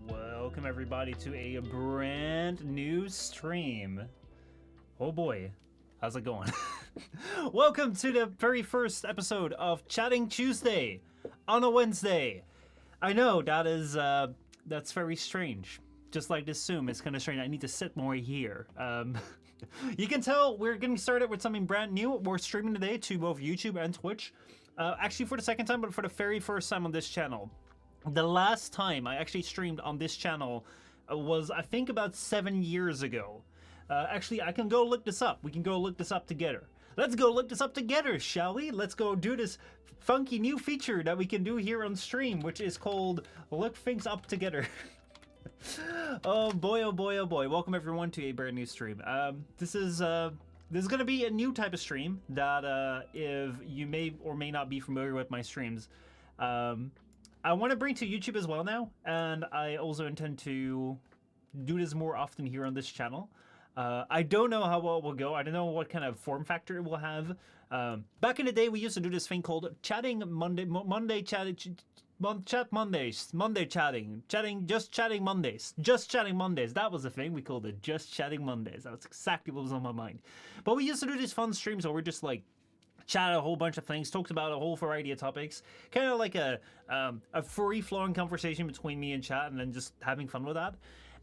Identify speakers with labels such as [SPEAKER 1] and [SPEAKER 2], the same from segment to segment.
[SPEAKER 1] Welcome everybody to a brand new stream. Oh boy, how's it going? Welcome to the very first episode of Chatting Tuesday on a Wednesday. I know that is that's very strange. Just like this Zoom, it's kind of strange. I need to sit more here. You can tell we're getting started with something brand new. We're streaming today to both YouTube and Twitch. Actually for the second time, but for the very first time on this channel. The last time I actually streamed on this channel was, I think, about 7 years ago. Actually, I can go look this up. We can go look this up together. Let's go look this up together, shall we? Let's go do this funky new feature that we can do here on stream, which is called Look Things Up Together. Oh boy, oh boy, oh boy. Welcome everyone to a brand new stream. This is gonna be a new type of stream that if you may or may not be familiar with my streams, I want to bring to YouTube as well now, and I also intend to do this more often here on this channel. I don't know how well it will go. I don't know what kind of form factor it will have. Back in the day, we used to do this thing called Chatting Monday, Chat Mondays, Monday chatting, just chatting Mondays. That was the thing. We called it Just Chatting Mondays. That was exactly what was on my mind. But we used to do these fun streams where we're just like, chat a whole bunch of things, talked about a whole variety of topics, kind of like a free-flowing conversation between me and chat, and then just having fun with that.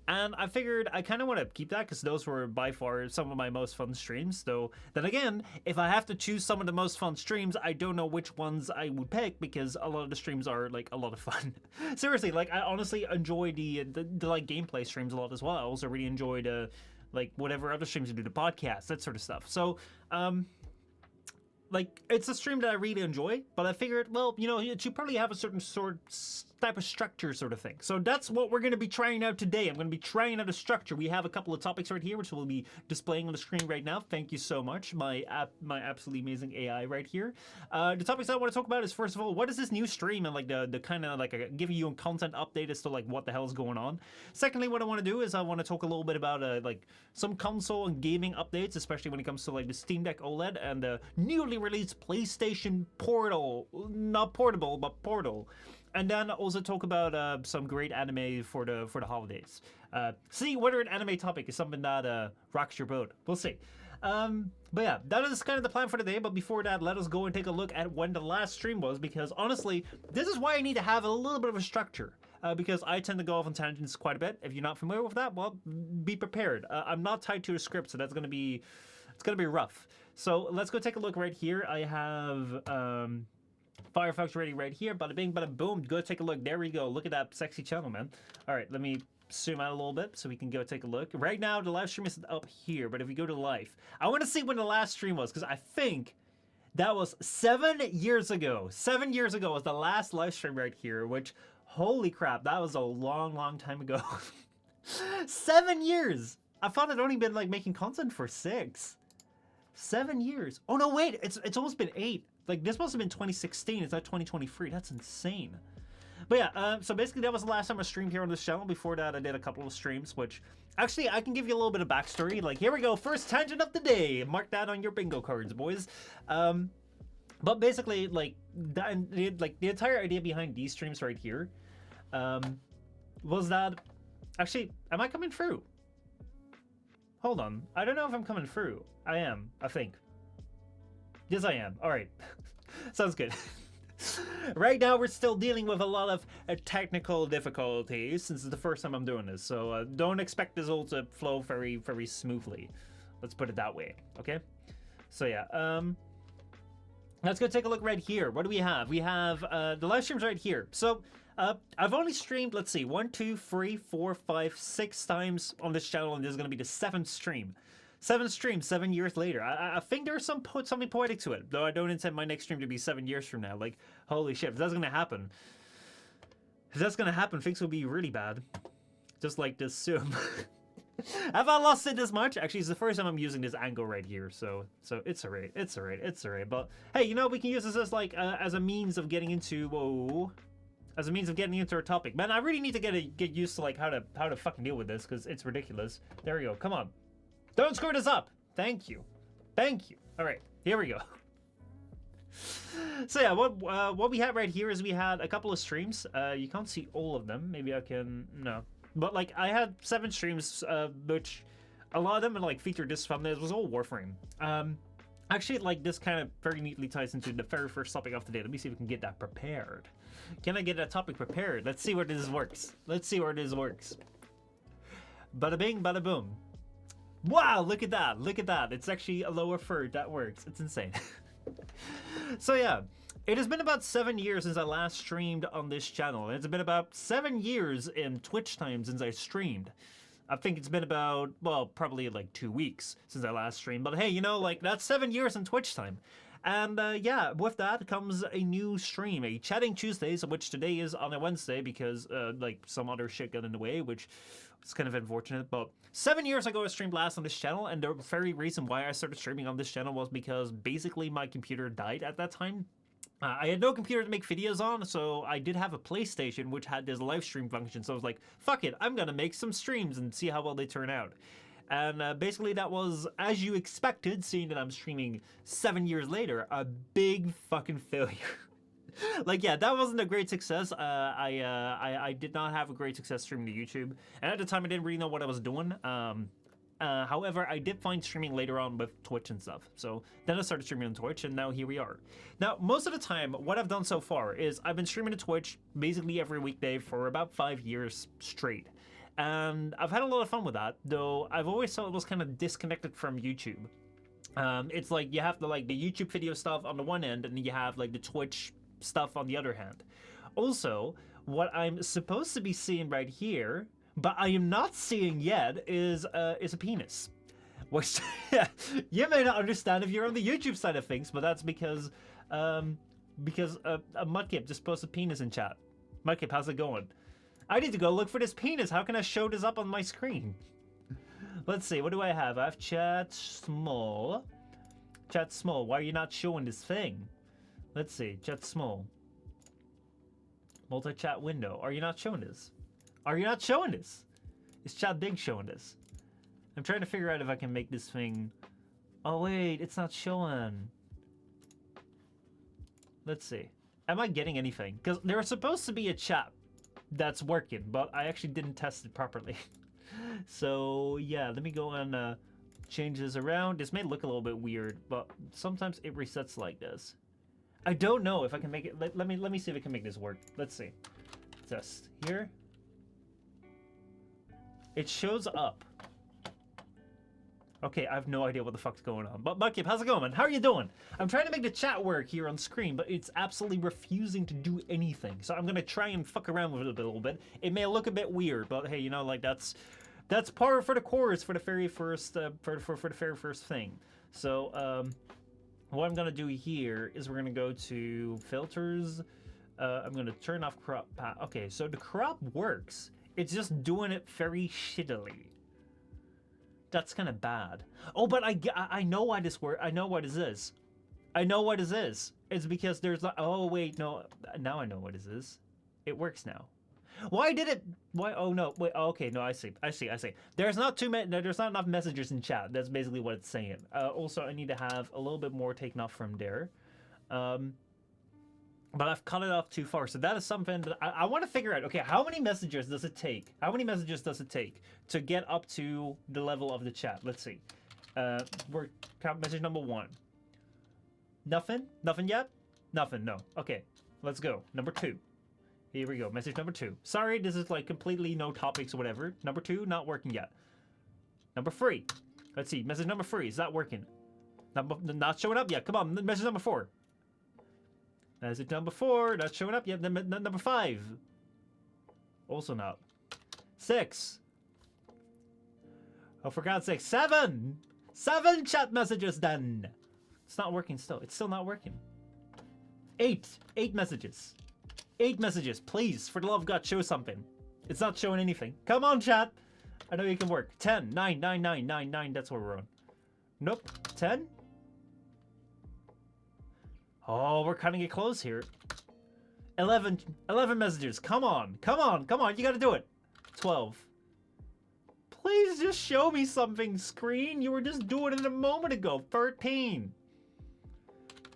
[SPEAKER 1] And I figured I kind of want to keep that because those were by far some of my most fun streams. Though, then again, if I have to choose some of the most fun streams, I don't know which ones I would pick because a lot of the streams are like a lot of fun. Seriously, like I honestly enjoy the like gameplay streams a lot as well. I also really enjoyed like whatever other streams you do, the podcast, that sort of stuff. So, like, it's a stream that I really enjoy, but I figured, well, you know, it should probably have a certain type of structure sort of thing. So that's what we're going to be trying out today. I'm going to be trying out a structure. We have a couple of topics right here, which we'll be displaying on the screen right now. Thank you so much, my absolutely amazing AI right here. The topics I want to talk about is, first of all, what is this new stream, and like the kind of like giving you a content update as to like what the hell is going on. Secondly, what I want to do is I want to talk a little bit about like some console and gaming updates, especially when it comes to like the Steam Deck OLED and the newly released PlayStation Portal, not Portable, but Portal. And then also talk about some great anime for the holidays. See whether an anime topic is something that rocks your boat. We'll see. But yeah, that is kind of the plan for today. But before that, let us go and take a look at when the last stream was, because honestly, this is why I need to have a little bit of a structure. Because I tend to go off on tangents quite a bit. If you're not familiar with that, well, be prepared. I'm not tied to a script, so that's gonna be rough. So let's go take a look right here. I have Firefox ready right here. Bada bing, bada boom. Go take a look. There we go. Look at that sexy channel, man. All right, let me zoom out a little bit so we can go take a look. Right now, the live stream is up here, but if we go to live, I want to see when the last stream was, because I think that was 7 years ago. 7 years ago was the last live stream right here, which, holy crap, that was a long, long time ago. 7 years. I thought I'd only been like making content for 6. 7 years. Oh no, wait, it's almost been 8. Like, this must have been 2016. It's not 2023. That's insane. But yeah, so basically that was the last time I streamed here on this channel. Before that, I did a couple of streams, which actually I can give you a little bit of backstory. Like, here we go, first tangent of the day. Mark that on your bingo cards, boys. But basically, like the entire idea behind these streams right here was that, actually, am I coming through? Hold on, I don't know if I'm coming through. I am, I think. Yes, I am. All right. Sounds good. Right now, we're still dealing with a lot of technical difficulties since it's the first time I'm doing this. So don't expect this all to flow very, very smoothly. Let's put it that way. Okay. So yeah. Let's go take a look right here. What do we have? We have the live streams right here. So I've only streamed, let's see, 1, 2, 3, 4, 5, 6 times on this channel, and this is going to be the 7th stream. 7 streams, 7 years later. I think there's something poetic to it, though I don't intend my next stream to be 7 years from now. Like, holy shit, if that's gonna happen, things will be really bad. Just like this Zoom. Have I lost it this much? Actually, it's the first time I'm using this angle right here, so it's alright, it's alright. But hey, you know, we can use this as like as a means of getting into as a means of getting into our topic. Man, I really need to get used to like how to fucking deal with this, because it's ridiculous. There we go. Come on. Don't screw this up. Thank you. Thank you. All right, here we go. So yeah, what we had right here is we had a couple of streams. You can't see all of them. Maybe I can, no. But like I had 7 streams, which a lot of them like featured this thumbnail. It was all Warframe. Actually, like this kind of very neatly ties into the very first topic of the day. Let me see if we can get that prepared. Can I get that topic prepared? Let's see where this works. Let's see where this works. Bada bing, bada boom. Wow, look at that. Look at that. It's actually a lower third. That works. It's insane. So yeah, it has been about 7 years since I last streamed on this channel. It's been about 7 years in Twitch time since I streamed. I think it's been about, well, probably like 2 weeks since I last streamed. But hey, you know, like that's 7 years in Twitch time. And yeah, with that comes a new stream, a Chatting Tuesdays, which today is on a Wednesday because like some other shit got in the way, which is kind of unfortunate. But 7 years ago I streamed last on this channel, and the very reason why I started streaming on this channel was because basically my computer died at that time. I had no computer to make videos on, so I did have a PlayStation which had this live stream function, so I was like, fuck it, I'm gonna make some streams and see how well they turn out. And basically that was, as you expected, seeing that I'm streaming 7 years later, a big fucking failure. Like, yeah, that wasn't a great success. I did not have a great success streaming to YouTube, and at the time I didn't really know what I was doing. However, I did find streaming later on with Twitch and stuff. So then I started streaming on Twitch, and now here we are. Now, most of the time, what I've done so far is I've been streaming to Twitch basically every weekday for about 5 years straight. And I've had a lot of fun with that, though I've always thought it was kind of disconnected from YouTube. It's like you have the YouTube video stuff on the one end, and then you have like the Twitch stuff on the other hand. Also, what I'm supposed to be seeing right here, but I am not seeing yet, is a penis. Which you may not understand if you're on the YouTube side of things, but that's because a Mudkip just posted penis in chat. Mudkip, how's it going? I need to go look for this penis. How can I show this up on my screen? Let's see, what do I have? I have chat small. Chat small, why are you not showing this thing? Let's see, chat small. Multi-chat window, are you not showing this? Are you not showing this? Is chat big showing this? I'm trying to figure out if I can make this thing... Oh wait, it's not showing. Let's see. Am I getting anything? Because there was supposed to be a chat that's working, but I actually didn't test it properly. So yeah, let me go and change this around. This may look a little bit weird, but sometimes it resets like this. I don't know if I can make it. Let me see if I can make this work. Let's see. Test here. It shows up. Okay, I have no idea what the fuck's going on. But Mudkip, how's it going, man? How are you doing? I'm trying to make the chat work here on screen, but it's absolutely refusing to do anything. So I'm gonna try and fuck around with it a little bit. It may look a bit weird, but hey, you know, like that's par for the course for the very first for the very first thing. So what I'm gonna do here is we're gonna go to filters. I'm gonna turn off crop. Okay, so the crop works. It's just doing it very shittily. That's kind of bad. Oh, but I know why this works. I know what this is. I know what this is. It's because there's not... Oh, wait, no. Now I know what this is. It works now. Why did it... Why? Oh, no. Wait, okay, no, I see. There's not there's not enough messages in chat. That's basically what it's saying. Also, I need to have a little bit more taken off from there. But I've cut it off too far. So that is something that I want to figure out. Okay, how many messages does it take? How many messages does it take to get up to the level of the chat? Let's see. We're count message number 1. Nothing? Nothing yet? Nothing, no. Okay, let's go. Number 2. Here we go. Message number 2. Sorry, this is like completely no topics or whatever. Number 2, not working yet. Number 3. Let's see. Message number 3. Is that working? Not showing up yet. Come on. Message number 4. Message number 4, not showing up yet. Number 5, also not. 6. Oh, for God's sake, 7! 7 chat messages then. It's not working still. It's still not working. 8. 8 messages. 8 messages, please. For the love of God, show something. It's not showing anything. Come on, chat. I know you can work. 10, 9, 9, 9, 9, 9. That's where we're on. Nope. 10. Oh, we're cutting it close here. 11 messages. Come on. Come on. Come on. You gotta do it. 12. Please just show me something, screen. You were just doing it a moment ago. 13.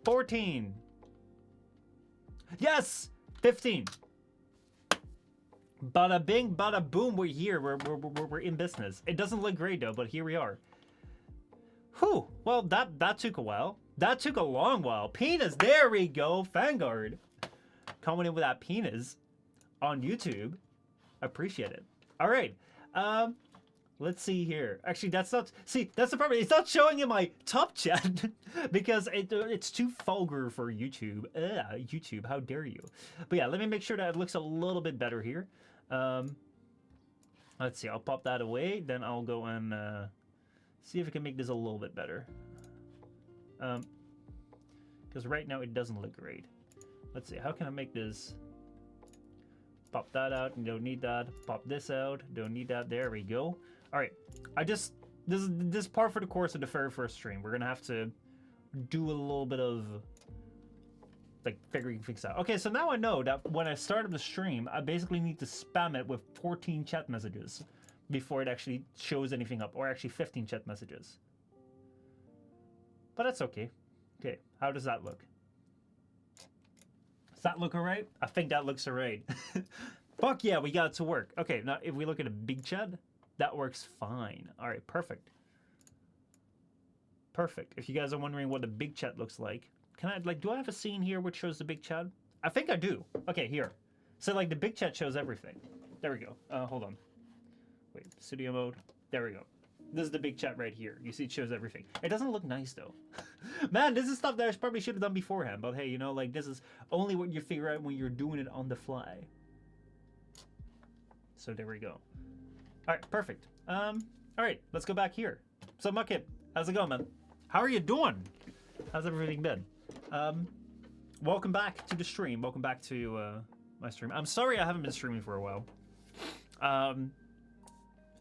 [SPEAKER 1] 14. Yes! 15. Bada bing, bada boom, we're here. We're in business. It doesn't look great though, but here we are. Whew. Well, that took a while. That took a long while. Penis, there we go. Vanguard. Coming in with that penis on YouTube. Appreciate it. All right. Let's see here. Actually, that's not... See, that's the problem. It's not showing in my top chat because it's too vulgar for YouTube. YouTube, how dare you? But yeah, let me make sure that it looks a little bit better here. Let's see. I'll pop that away. Then I'll go and see if I can make this a little bit better. Because right now it doesn't look great. Let's see. How can I make this... Pop that out. You don't need that. Pop this out. Don't need that. There we go. All right. This is par for the course of the very first stream. We're gonna have to do a little bit of like figuring things out. Okay, so now I know that when I start up the stream, I basically need to spam it with 14 chat messages before it actually shows anything up, or actually 15 chat messages. But that's okay. Okay, how does that look? Does that look alright? I think that looks alright. Fuck yeah, we got it to work. Okay, now if we look at a big chat, that works fine. Alright, perfect. Perfect. If you guys are wondering what the big chat looks like, can I, like, do I have a scene here which shows the big chat? I think I do. Okay, here. So, like, the big chat shows everything. There we go. Hold on. Wait, studio mode. There we go. This is the big chat right here. You see it shows everything. It doesn't look nice, though. Man, this is stuff that I probably should have done beforehand. But hey, you know, like, this is only what you figure out when you're doing it on the fly. So there we go. Alright, perfect. Alright, let's go back here. So, Muckip, how's it going, man? How are you doing? How's everything been? Welcome back to the stream. Welcome back to my stream. I'm sorry I haven't been streaming for a while.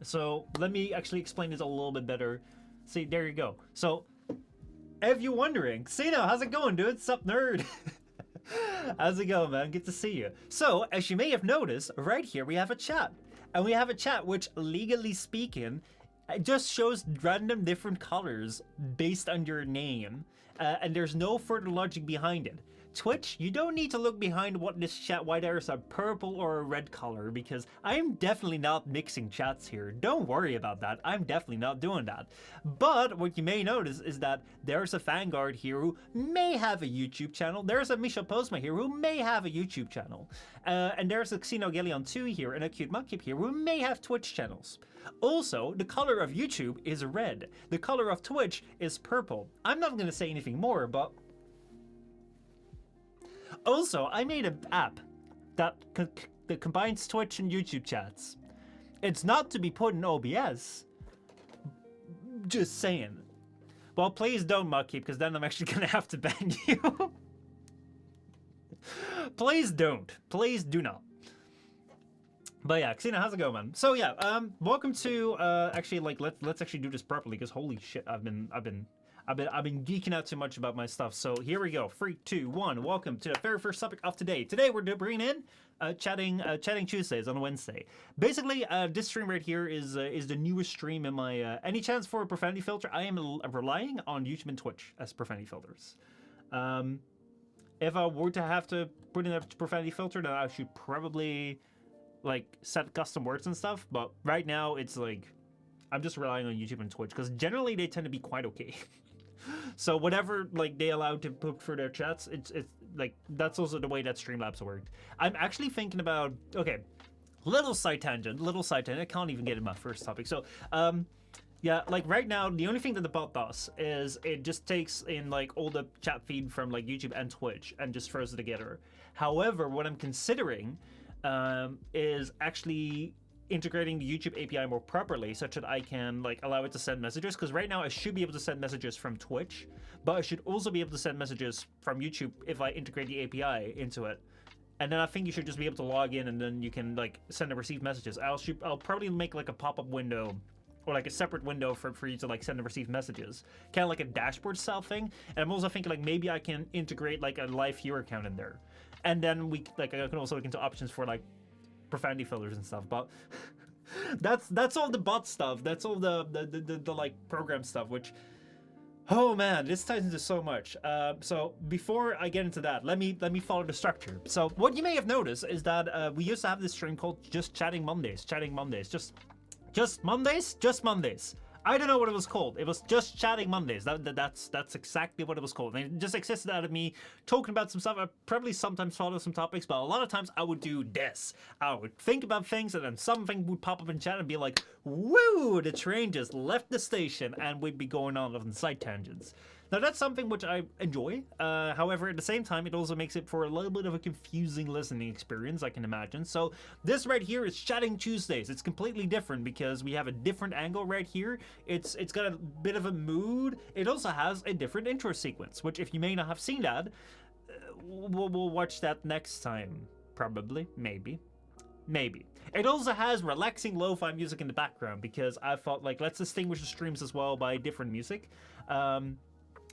[SPEAKER 1] So let me actually explain this a little bit better. See, there you go. So, if you're wondering, Sino, how's it going, dude? Sup, nerd? How's it going, man? Good to see you. So, as you may have noticed, right here we have a chat. And we have a chat which, legally speaking, it just shows random different colors based on your name. And there's no further logic behind it. Twitch, you don't need to look behind what this chat, why there's a purple or a red color, because I'm definitely not mixing chats here. Don't worry about that. I'm definitely not doing that. But what you may notice is that there's a Vanguard here who may have a YouTube channel. There's a Michel Postma here who may have a YouTube channel. And there's a Xenogelion 2 here and a Cute Mudkip here who may have Twitch channels. Also, the color of YouTube is red. The color of Twitch is purple. I'm not going to say anything more, but... Also, I made an app that combines Twitch and YouTube chats. It's not to be put in OBS. Just saying. Well, please don't, Mudkip, because then I'm actually going to have to ban you. Please don't. Please do not. But yeah, Xena, how's it going, man? So yeah, welcome to actually, like, let's actually do this properly, because holy shit, I've been geeking out too much about my stuff. So here we go. 3, 2, 1. Welcome to the very first topic of today. Today we're bringing in chatting Tuesdays on Wednesday. Basically, this stream right here is the newest stream in my any chance for a profanity filter. I am relying on YouTube and Twitch as profanity filters. If I were to have to put in a profanity filter, then I should probably like set custom words and stuff. But right now it's like I'm just relying on YouTube and Twitch because generally they tend to be quite okay. So whatever like they allow to put for their chats, it's like that's also the way that Streamlabs worked. I'm actually thinking about little side tangent. I can't even get in my first topic. So yeah, like right now the only thing that the bot does is it just takes in like all the chat feed from like YouTube and Twitch and just throws it together. However, what I'm considering is actually integrating the YouTube API more properly such that I can like allow it to send messages, because right now I should be able to send messages from Twitch, but I should also be able to send messages from YouTube if I integrate the API into it. And then I think you should just be able to log in and then you can like send and receive messages. I'll probably make like a pop-up window or like a separate window for you to like send and receive messages, kind of like a dashboard style thing. And I'm also thinking like maybe I can integrate like a live viewer account in there, and then we like I can also look into options for like profanity filters and stuff. But that's all the bot stuff. That's all the like program stuff, which Oh man, this ties into so much. So before I get into that, let me follow the structure. So what you may have noticed is that we used to have this stream called Just Chatting Mondays. Just Mondays. I don't know what it was called. It was Just Chatting Mondays. That's exactly what it was called. And it just existed out of me talking about some stuff. I probably sometimes follow some topics, but a lot of times I would do this. I would think about things, and then something would pop up in chat and be like, "Woo! The train just left the station," and we'd be going on side tangents. Now that's something which I enjoy. However, at the same time, it also makes it for a little bit of a confusing listening experience, I can imagine. So this right here is Chatting Tuesdays. It's completely different because we have a different angle right here. It's got a bit of a mood. It also has a different intro sequence, which if you may not have seen that, we'll watch that next time. Probably, maybe. It also has relaxing lo-fi music in the background because I thought, like, let's distinguish the streams as well by different music.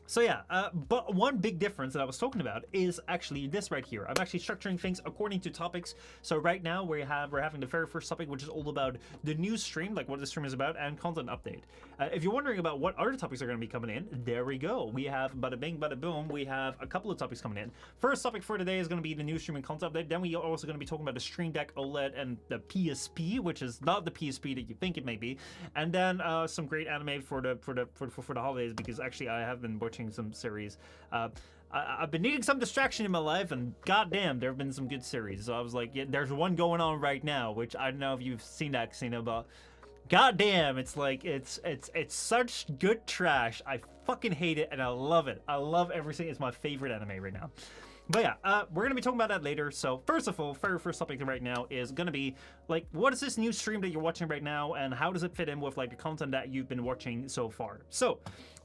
[SPEAKER 1] So yeah, but one big difference that I was talking about is actually this right here. I'm actually structuring things according to topics. So right now we're having the very first topic, which is all about the news stream, like what the stream is about, and content update. If you're wondering about what other topics are going to be coming in, there we go. We have bada bing, bada boom. We have a couple of topics coming in. First topic for today is going to be the news stream and content update. Then we are also going to be talking about the Stream Deck OLED and the PSP, which is not the PSP that you think it may be. And then some great anime for the holidays, because actually I have been watching some series. I've been needing some distraction in my life, and goddamn, there have been some good series. So I was like, yeah, there's one going on right now, which I don't know if you've seen that, Casino, but goddamn, it's like it's such good trash. I fucking hate it, and I love it. I love everything. It's my favorite anime right now. But yeah, we're going to be talking about that later. So first of all, very first topic right now is going to be, like, what is this new stream that you're watching right now, and how does it fit in with, like, the content that you've been watching so far? So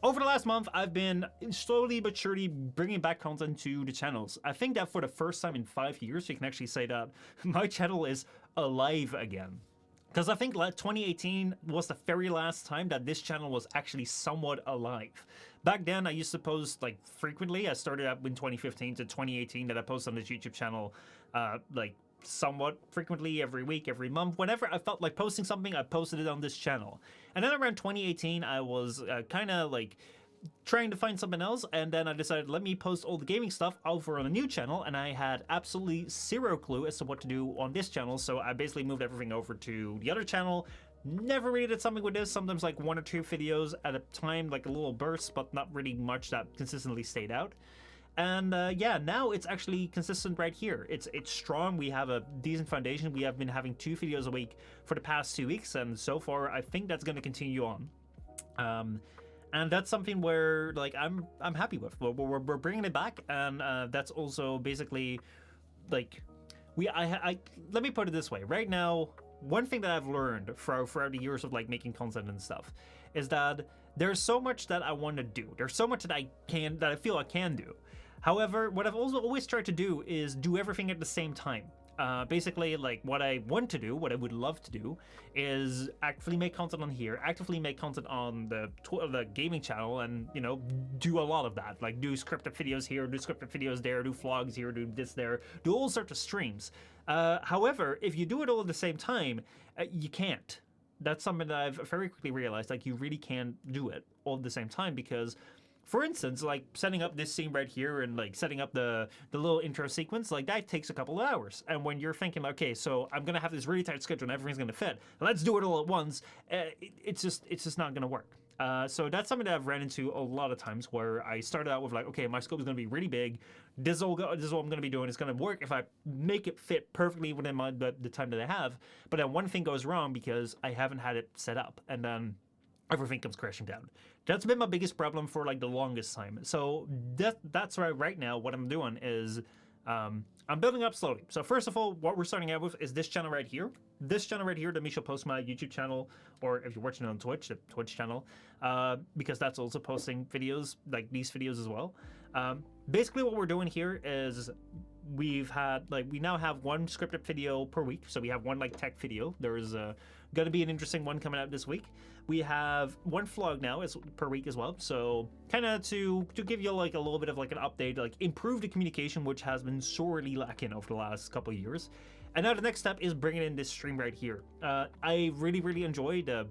[SPEAKER 1] over the last month, I've been slowly but surely bringing back content to the channels. I think that for the first time in 5 years, you can actually say that my channel is alive again. Because I think 2018 was the very last time that this channel was actually somewhat alive. Back then, I used to post, like, frequently. I started up in 2015 to 2018 that I posted on this YouTube channel, like, somewhat frequently, every week, every month. Whenever I felt like posting something, I posted it on this channel. And then around 2018, I was kind of, like, trying to find something else, and then I decided, let me post all the gaming stuff over on a new channel, and I had absolutely zero clue as to what to do on this channel, so I basically moved everything over to the other channel. Never really did something with this, sometimes like 1 or 2 videos at a time, like a little burst, but not really much that consistently stayed out. And yeah, now it's actually consistent right here. It's strong. We have a decent foundation. We have been having 2 videos a week for the past 2 weeks, and so far I think that's going to continue on. And that's something where, like, I'm happy with. We're bringing it back, and that's also basically, like, let me put it this way. Right now, one thing that I've learned throughout the years of, like, making content and stuff is that there's so much that I want to do. There's so much that I feel I can do. However, what I've also always tried to do is do everything at the same time. Basically, like, what I want to do, what I would love to do, is actively make content on here, actively make content on the gaming channel, and, you know, do a lot of that. Like, do scripted videos here, do scripted videos there, do vlogs here, do this there, do all sorts of streams. However, if you do it all at the same time, you can't. That's something that I've very quickly realized, like, you really can't do it all at the same time, because for instance, like, setting up this scene right here and, like, setting up the little intro sequence, like, that takes a couple of hours. And when you're thinking, okay, so I'm gonna have this really tight schedule and everything's gonna fit, let's do it all at once, it's just not gonna work. So that's something that I've ran into a lot of times, where I started out with, like, okay, my scope is gonna be really big. This is what I'm gonna be doing. It's gonna work if I make it fit perfectly within the time that I have. But then one thing goes wrong because I haven't had it set up, and then everything comes crashing down. That's been my biggest problem for, like, the longest time. So that's right now what I'm doing is I'm building up slowly. So first of all, what we're starting out with is this channel right here. This channel right here, the Michel Postma YouTube channel, or if you're watching it on Twitch, the Twitch channel, because that's also posting videos, like these videos as well. Basically what we're doing here is we now have 1 scripted video per week. So we have 1, like, tech video. There's going to be an interesting one coming out this week. We have 1 vlog now per week as well. So kind of to give you, like, a little bit of, like, an update, like, improve the communication, which has been sorely lacking over the last couple of years. And now the next step is bringing in this stream right here. I really, really enjoy the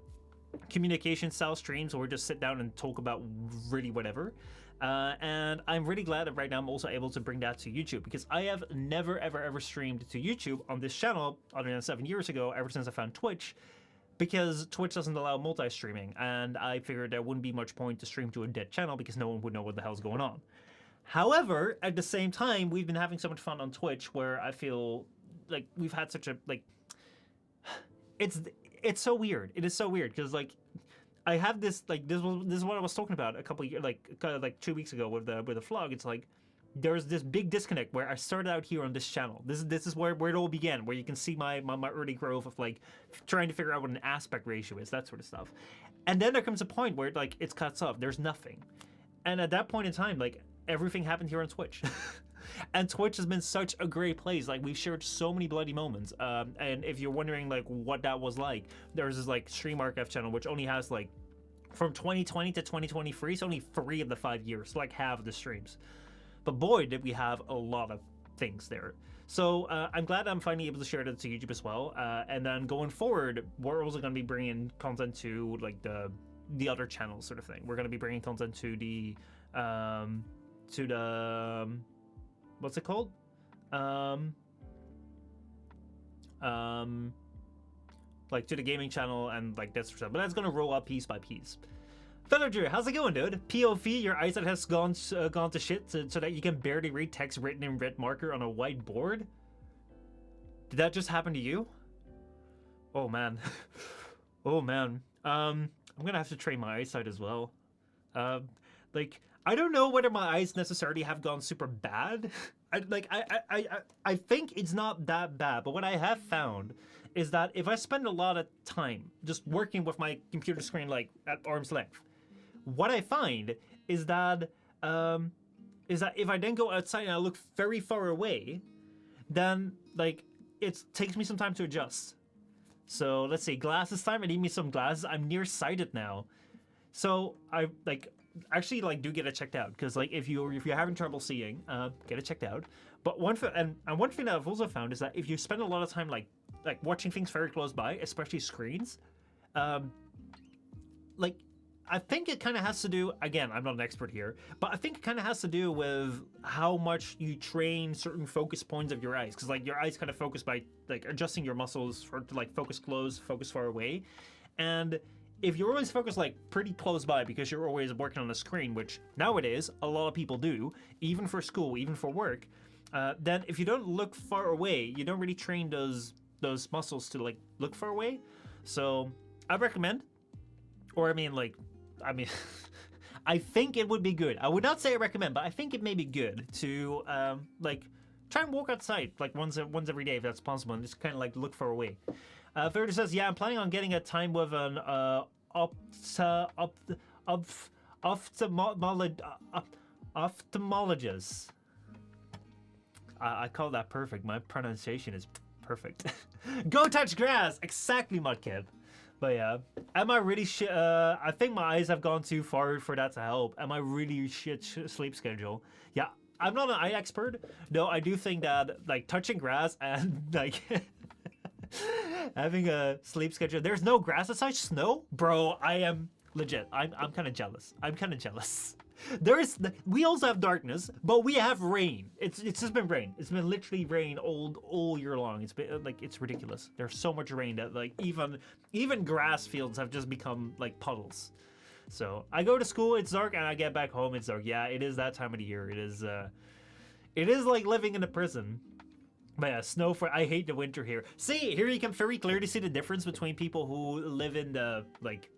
[SPEAKER 1] communication style streams where we just sit down and talk about really whatever. And I'm really glad that right now I'm also able to bring that to YouTube, because I have never ever streamed to YouTube on this channel other than 7 years ago, ever since I found Twitch, because Twitch doesn't allow multi-streaming, and I figured there wouldn't be much point to stream to a dead channel because no one would know what the hell's going on. However, at the same time, we've been having so much fun on Twitch where I feel like we've had such a, like, it's so weird. It is so weird because, like, I have this, like, this is what I was talking about a couple of years, like 2 weeks ago with the vlog. It's like there's this big disconnect where I started out here on this channel. This is where it all began, where you can see my early growth of, like, trying to figure out what an aspect ratio is, that sort of stuff. And then there comes a point where, like, it cuts off. There's nothing. And at that point in time, like, everything happened here on Twitch. And Twitch has been such a great place. Like, we've shared so many bloody moments. And if you're wondering, like, what that was like, there's this, like, stream archive channel which only has, like, from 2020 to 2023, so only 3 of the 5 years, so like half of the streams. But boy, did we have a lot of things there. So I'm glad I'm finally able to share that to YouTube as well. And then going forward, we're also going to be bringing content to, like, the other channels, sort of thing. We're going to be bringing content to the what's it called? Like, to the gaming channel and, like, that sort of stuff. But that's gonna roll up piece by piece. Featherdew, how's it going, dude? POV, your eyesight has gone to shit so that you can barely read text written in red marker on a white board? Did that just happen to you? Oh man. Oh man. I'm gonna have to train my eyesight as well. Like, I don't know whether my eyes necessarily have gone super bad. I think it's not that bad, but what I have found is that if I spend a lot of time just working with my computer screen, like, at arm's length, what I find is that if I then go outside and I look very far away, then, like, it takes me some time to adjust. So let's see, glasses time. I need me some glasses. I'm nearsighted now, so I, like, actually, like, do get it checked out, because, like, if you're having trouble seeing, get it checked out. But one thing that I've also found is that if you spend a lot of time like watching things very close by, especially screens, like, I think it kind of has to do, again, I'm not an expert here, but I think it kind of has to do with how much you train certain focus points of your eyes, because, like, your eyes kind of focus by, like, adjusting your muscles to, like, focus close, focus far away. And if you're always focused, like, pretty close by because you're always working on a screen, which nowadays a lot of people do, even for school, even for work, then if you don't look far away, you don't really train those muscles to, like, look far away. So I recommend, or I mean, I think it would be good. I would not say I recommend, but I think it may be good to like, try and walk outside, like, once every day if that's possible, and just kind of, like, look far away. Verder says, yeah, I'm planning on getting a time with an ophthalmologist. I call that perfect. My pronunciation is perfect. Go touch grass! Exactly, Mudkip. But yeah, am I really shit? I think my eyes have gone too far for that to help. Am I really shit sleep schedule? Yeah, I'm not an eye expert. No, I do think that, like, touching grass and, like, having a sleep schedule. There's no grass aside snow, bro. I am legit. I'm kind of jealous. We also have darkness, but we have rain. It's just been rain. It's been literally rain all year long. It's been, like, it's ridiculous. There's so much rain that, like, even grass fields have just become, like, puddles. So I go to school, it's dark, and I get back home, it's dark. Yeah, it is that time of the year. It is like living in a prison. But yeah, I hate the winter here. See, here you can very clearly see the difference between people who live in the, like,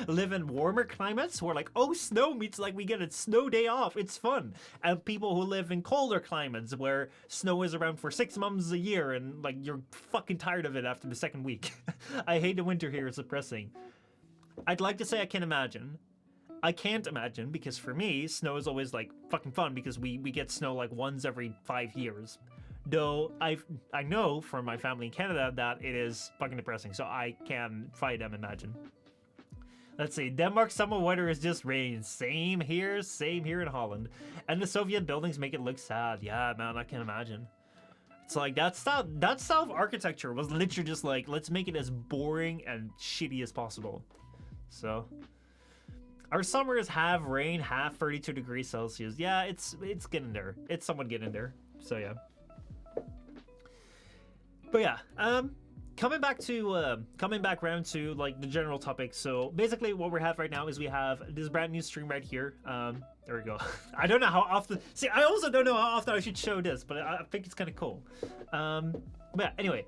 [SPEAKER 1] live in warmer climates, where, like, oh, snow means, like, we get a snow day off, it's fun. And people who live in colder climates, where snow is around for 6 months a year, and, like, you're fucking tired of it after the second week. I hate the winter here, it's depressing. I'd like to say I can imagine. I can't imagine, because for me, snow is always, like, fucking fun, because we get snow, like, once every 5 years. Though I know from my family in Canada that it is fucking depressing, so I can fight them imagine. Let's see, Denmark's summer weather is just rain. Same here in Holland. And the Soviet buildings make it look sad. Yeah, man, I can imagine. It's like that style of architecture was literally just like, let's make it as boring and shitty as possible. So our summer is half rain, half 32 degrees Celsius. Yeah, it's getting there. It's somewhat getting there. So yeah. But yeah, coming back around to like the general topic. So basically, what we have right now is we have this brand new stream right here. There we go. I don't know how often. See, I also don't know how often I should show this, but I think it's kind of cool. But yeah, anyway,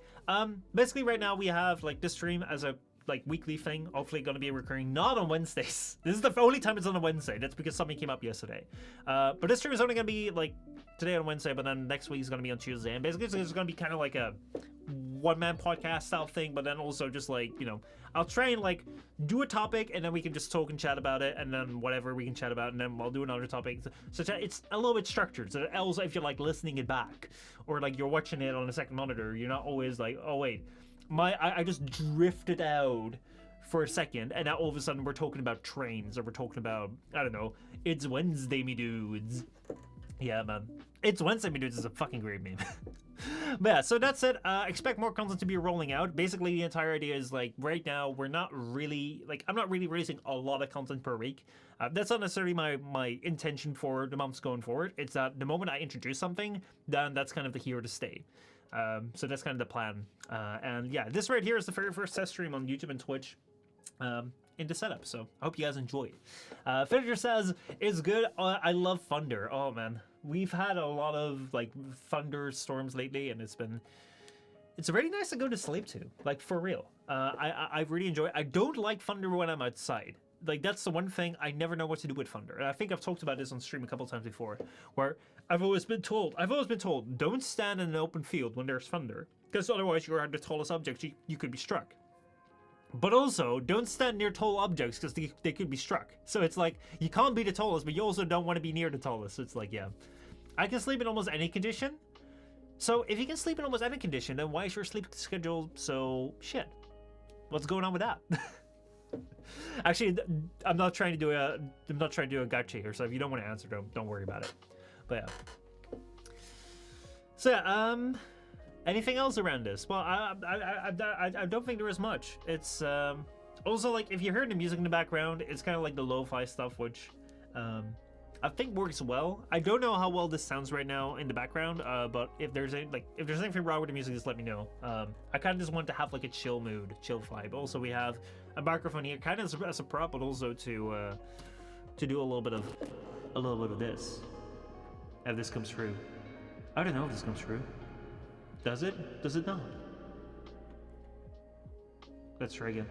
[SPEAKER 1] basically right now we have like this stream as a like weekly thing, hopefully going to be recurring, not on Wednesdays. This is the only time it's on a Wednesday. That's because something came up yesterday. But this stream is only going to be like today on Wednesday, but then next week is going to be on Tuesday. And basically it's going to be kind of like a one-man podcast style thing, but then also just like, you know, I'll try and like do a topic and then we can just talk and chat about it, and then whatever we can chat about, and then I'll do another topic. So it's a little bit structured. So also if you're like listening it back or like you're watching it on a second monitor, you're not always like, oh wait, I just drifted out for a second, and now all of a sudden we're talking about trains, or we're talking about, I don't know, it's Wednesday, me dudes. Yeah, man. It's Wednesday, me dudes is a fucking great meme. But yeah, so that's it. Expect more content to be rolling out. Basically, the entire idea is like right now we're not really like I'm not really releasing a lot of content per week. That's not necessarily my intention for the months going forward. It's that the moment I introduce something, then that's kind of the here to stay. So that's kind of the plan. And yeah, this right here is the very first test stream on YouTube and Twitch in the setup. So I hope you guys enjoy it. Finisher says, it's good. I love thunder. Oh man, we've had a lot of like thunderstorms lately, and it's really nice to go to sleep to, like for real. I really enjoy it. I don't like thunder when I'm outside. Like that's the one thing I never know what to do with thunder. And I think I've talked about this on stream a couple times before, where I've always been told, don't stand in an open field when there's thunder, because otherwise you're at the tallest object, you could be struck. But also, don't stand near tall objects because they could be struck. So it's like, you can't be the tallest, but you also don't want to be near the tallest. So it's like, yeah. I can sleep in almost any condition. So if you can sleep in almost any condition, then why is your sleep schedule so shit? What's going on with that? Actually, I'm not trying to do a gotcha here, so if you don't want to answer, don't worry about it. But yeah. So yeah, anything else around this? Well, I don't think there is much. It's also like if you're hearing the music in the background, it's kind of like the lo-fi stuff, which I think works well. I don't know how well this sounds right now in the background, but if there's anything wrong with the music, just let me know. I kind of just want to have like a chill mood, chill vibe. Also, we have a microphone here, kind of as a prop, but also to do a little bit of this. If this comes through, I don't know if this comes through. Does it? Does it not? Let's try again.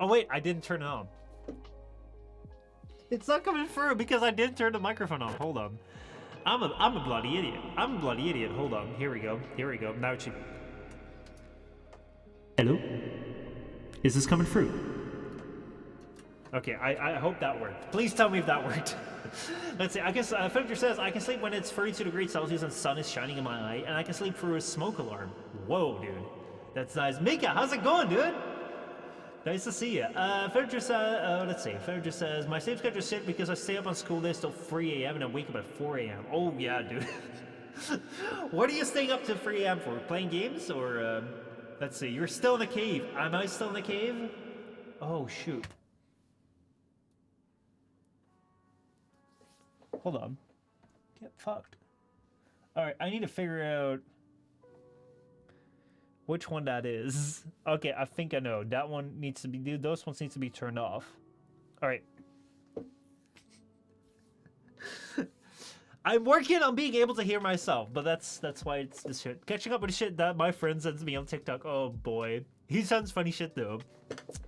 [SPEAKER 1] Oh wait, I didn't turn it on. It's not coming through because I didn't turn the microphone on. Hold on. I'm a bloody idiot. I'm a bloody idiot. Hold on. Here we go. Now it should. Hello? Is this coming through? Okay, I hope that worked. Please tell me if that worked. Let's see. I guess Finisher says I can sleep when it's 32 degrees Celsius and sun is shining in my eye, and I can sleep through a smoke alarm. Whoa, dude. That's nice. Mika, how's it going, dude? Nice to see you. Finisher says, let's see. Finisher says, my sleep schedule is shit because I stay up on school days till 3 a.m. and I wake up at 4 a.m. Oh, yeah, dude. What are you staying up till 3 a.m. for? Playing games? Or, let's see. You're still in the cave. Am I still in the cave? Oh, shoot. Hold on. Get fucked. Alright, I need to figure out which one that is. Okay, I think I know. That one needs to be... Those ones need to be turned off. Alright. I'm working on being able to hear myself, but that's why it's this shit. Catching up with the shit that my friend sends me on TikTok. Oh boy. He sounds funny shit though.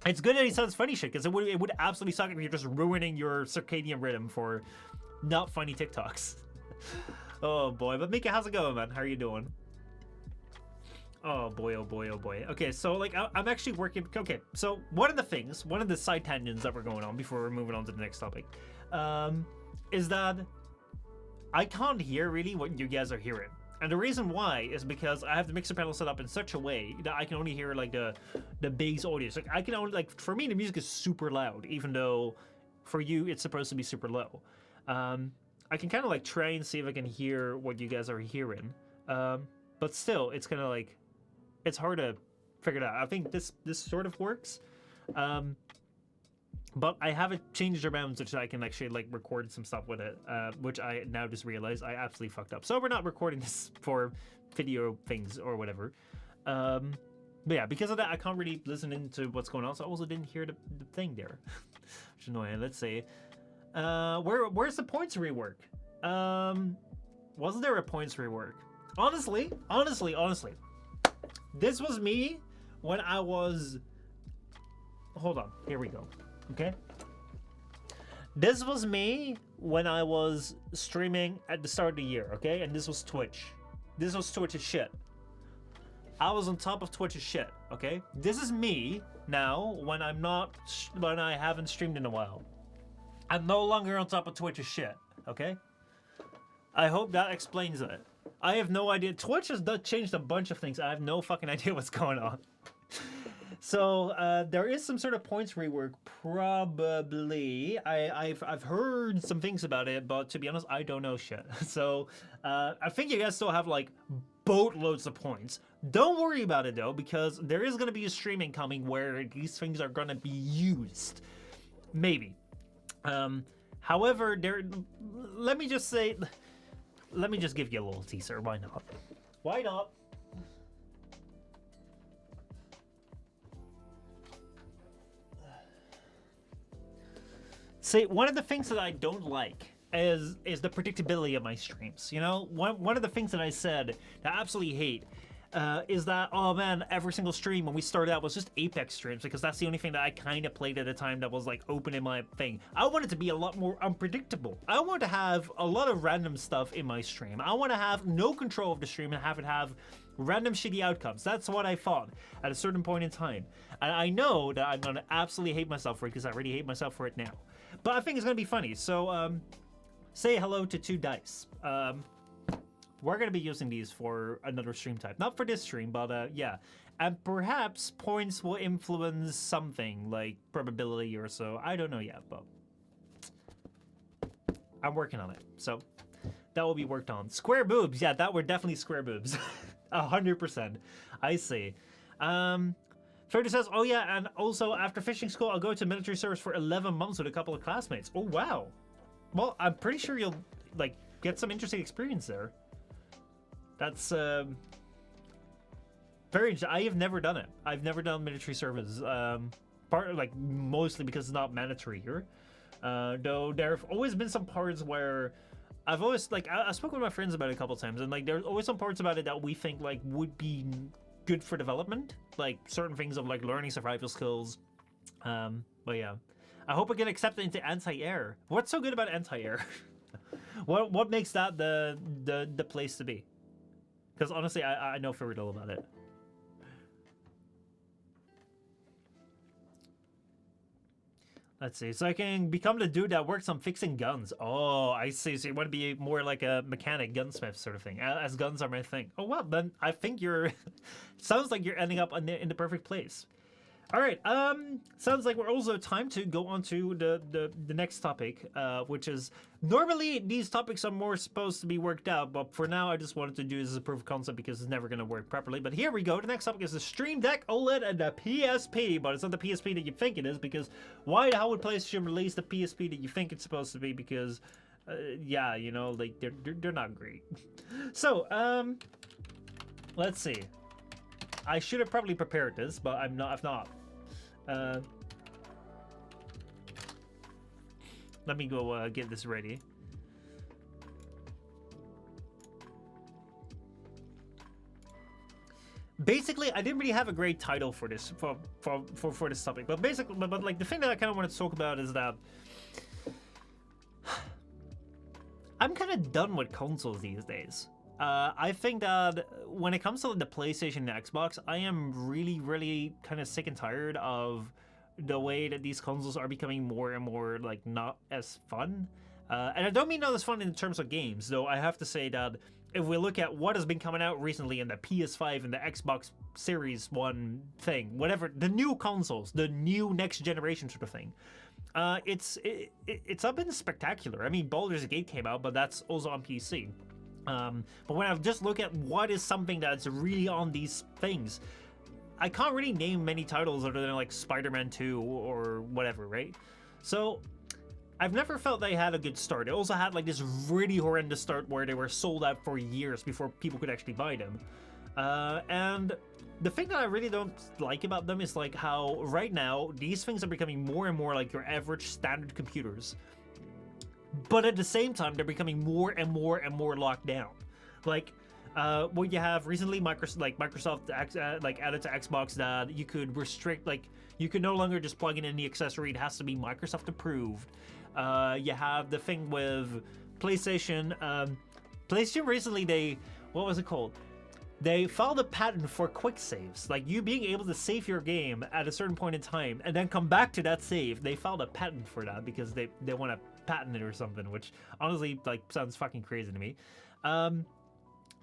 [SPEAKER 1] It's good that he sounds funny shit, because it would absolutely suck if you're just ruining your circadian rhythm for not funny TikToks. Oh boy. But Mika, how's it going, man? How are you doing? Oh boy, oh boy, oh boy. Okay, so like I'm actually working. Okay, so one of the side tangents that we're going on before we're moving on to the next topic, is that I can't hear really what you guys are hearing. And the reason why is because I have the mixer panel set up in such a way that I can only hear like the bass audio. So I can only, like, for me the music is super loud, even though for you it's supposed to be super low. I can kind of like try and see if I can hear what you guys are hearing. But still, it's kind of like, it's hard to figure it out. I think this sort of works. But I have it changed around so that I can actually like record some stuff with it, which I now just realized I absolutely fucked up. So we're not recording this for video things or whatever. But yeah, because of that, I can't really listen into what's going on. So I also didn't hear the thing there, which is annoying. Let's see. Where's the points rework? Wasn't there a points rework? Honestly, this was me when I was. Hold on, here we go. Okay. This was me when I was streaming at the start of the year, okay? And this was Twitch. This was Twitch's shit. I was on top of Twitch's shit, okay? This is me now when when I haven't streamed in a while. I'm no longer on top of Twitch's shit, okay? I hope that explains it. I have no idea. Twitch has changed a bunch of things. I have no fucking idea what's going on. So there is some sort of points rework, probably. I've heard some things about it, but to be honest, I don't know shit. So I think you guys still have like boatloads of points. Don't worry about it though, because there is going to be a streaming coming where these things are going to be used. Maybe. However, let me just give you a little teaser. Why not? Why not? See, one of the things that I don't like is the predictability of my streams. You know, one of the things that I said that I absolutely hate is that, oh man, every single stream when we started out was just Apex streams, because that's the only thing that I kind of played at a time that was like open in my thing. I want it to be a lot more unpredictable. I want to have a lot of random stuff in my stream. I want to have no control of the stream and have it have random shitty outcomes. That's what I thought at a certain point in time. And I know that I'm going to absolutely hate myself for it, because I already hate myself for it now. But I think it's going to be funny. So, say hello to 2 dice. We're going to be using these for another stream type. Not for this stream, but yeah. And perhaps points will influence something, like probability or so. I don't know yet, but I'm working on it. So, that will be worked on. Square boobs. Yeah, that were definitely square boobs. 100%. I see. Further says, oh yeah, and also after fishing school, I'll go to military service for 11 months with a couple of classmates. Oh, wow. Well, I'm pretty sure you'll, like, get some interesting experience there. That's, very interesting. I have never done it. I've never done military service. Mostly because it's not mandatory here. Though there have always been some parts where I've always, like, I spoke with my friends about it a couple times, and, like, there's always some parts about it that we think, like, would be good for development, like certain things of like learning survival skills. But yeah, I hope I get accepted into anti-air. What's so good about anti-air? what makes that the place to be? Because honestly, I know very little about it. Let's see. So I can become the dude that works on fixing guns. Oh, I see. So you want to be more like a mechanic, gunsmith sort of thing, as guns are my thing. Oh, well, then I think you're... sounds like you're ending up in the perfect place. All right. Sounds like we're also time to go on to the next topic, which is... Normally, these topics are more supposed to be worked out, but for now, I just wanted to do this as a proof of concept because it's never going to work properly. But here we go. The next topic is the Stream Deck OLED and the PSP, but it's not the PSP that you think it is, because why the hell would PlayStation release the PSP that you think it's supposed to be? Because, yeah, you know, like, they're not great. So, let's see. I should have probably prepared this, but I've not. Let me go get this ready. Basically, I didn't really have a great title for this for this topic, but basically, but like the thing that I kind of wanted to talk about is that I'm kind of done with consoles these days. I think that when it comes to the PlayStation and Xbox, I am really kind of sick and tired of the way that these consoles are becoming more and more like not as fun. And I don't mean not as fun in terms of games, though I have to say that if we look at what has been coming out recently in the PS5 and the Xbox Series One thing, whatever, the new consoles, the new next generation sort of thing, it's been spectacular. I mean, Baldur's Gate came out, but that's also on PC. But when I just look at what is something that's really on these things, I can't really name many titles other than like Spider-Man 2 or whatever, right? So I've never felt they had a good start. It also had like this really horrendous start where they were sold out for years before people could actually buy them. And the thing that I really don't like about them is like how right now these things are becoming more and more like your average standard computers. But at the same time, they're becoming more and more and more locked down. Like, what you have recently, Microsoft added to Xbox that you could restrict, like, you can no longer just plug in any accessory. It has to be Microsoft approved. You have the thing with PlayStation. PlayStation recently, what was it called? They filed a patent for quick saves, like you being able to save your game at a certain point in time and then come back to that save. They filed a patent for that because they want to patent it or something, which honestly like sounds fucking crazy to me.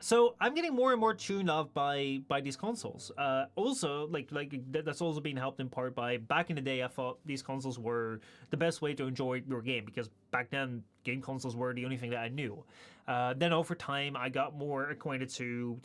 [SPEAKER 1] So I'm getting more and more tuned off by these consoles. Also, that's also being helped in part by back in the day. I thought these consoles were the best way to enjoy your game because back then game consoles were the only thing that I knew. Then over time, I got more acquainted to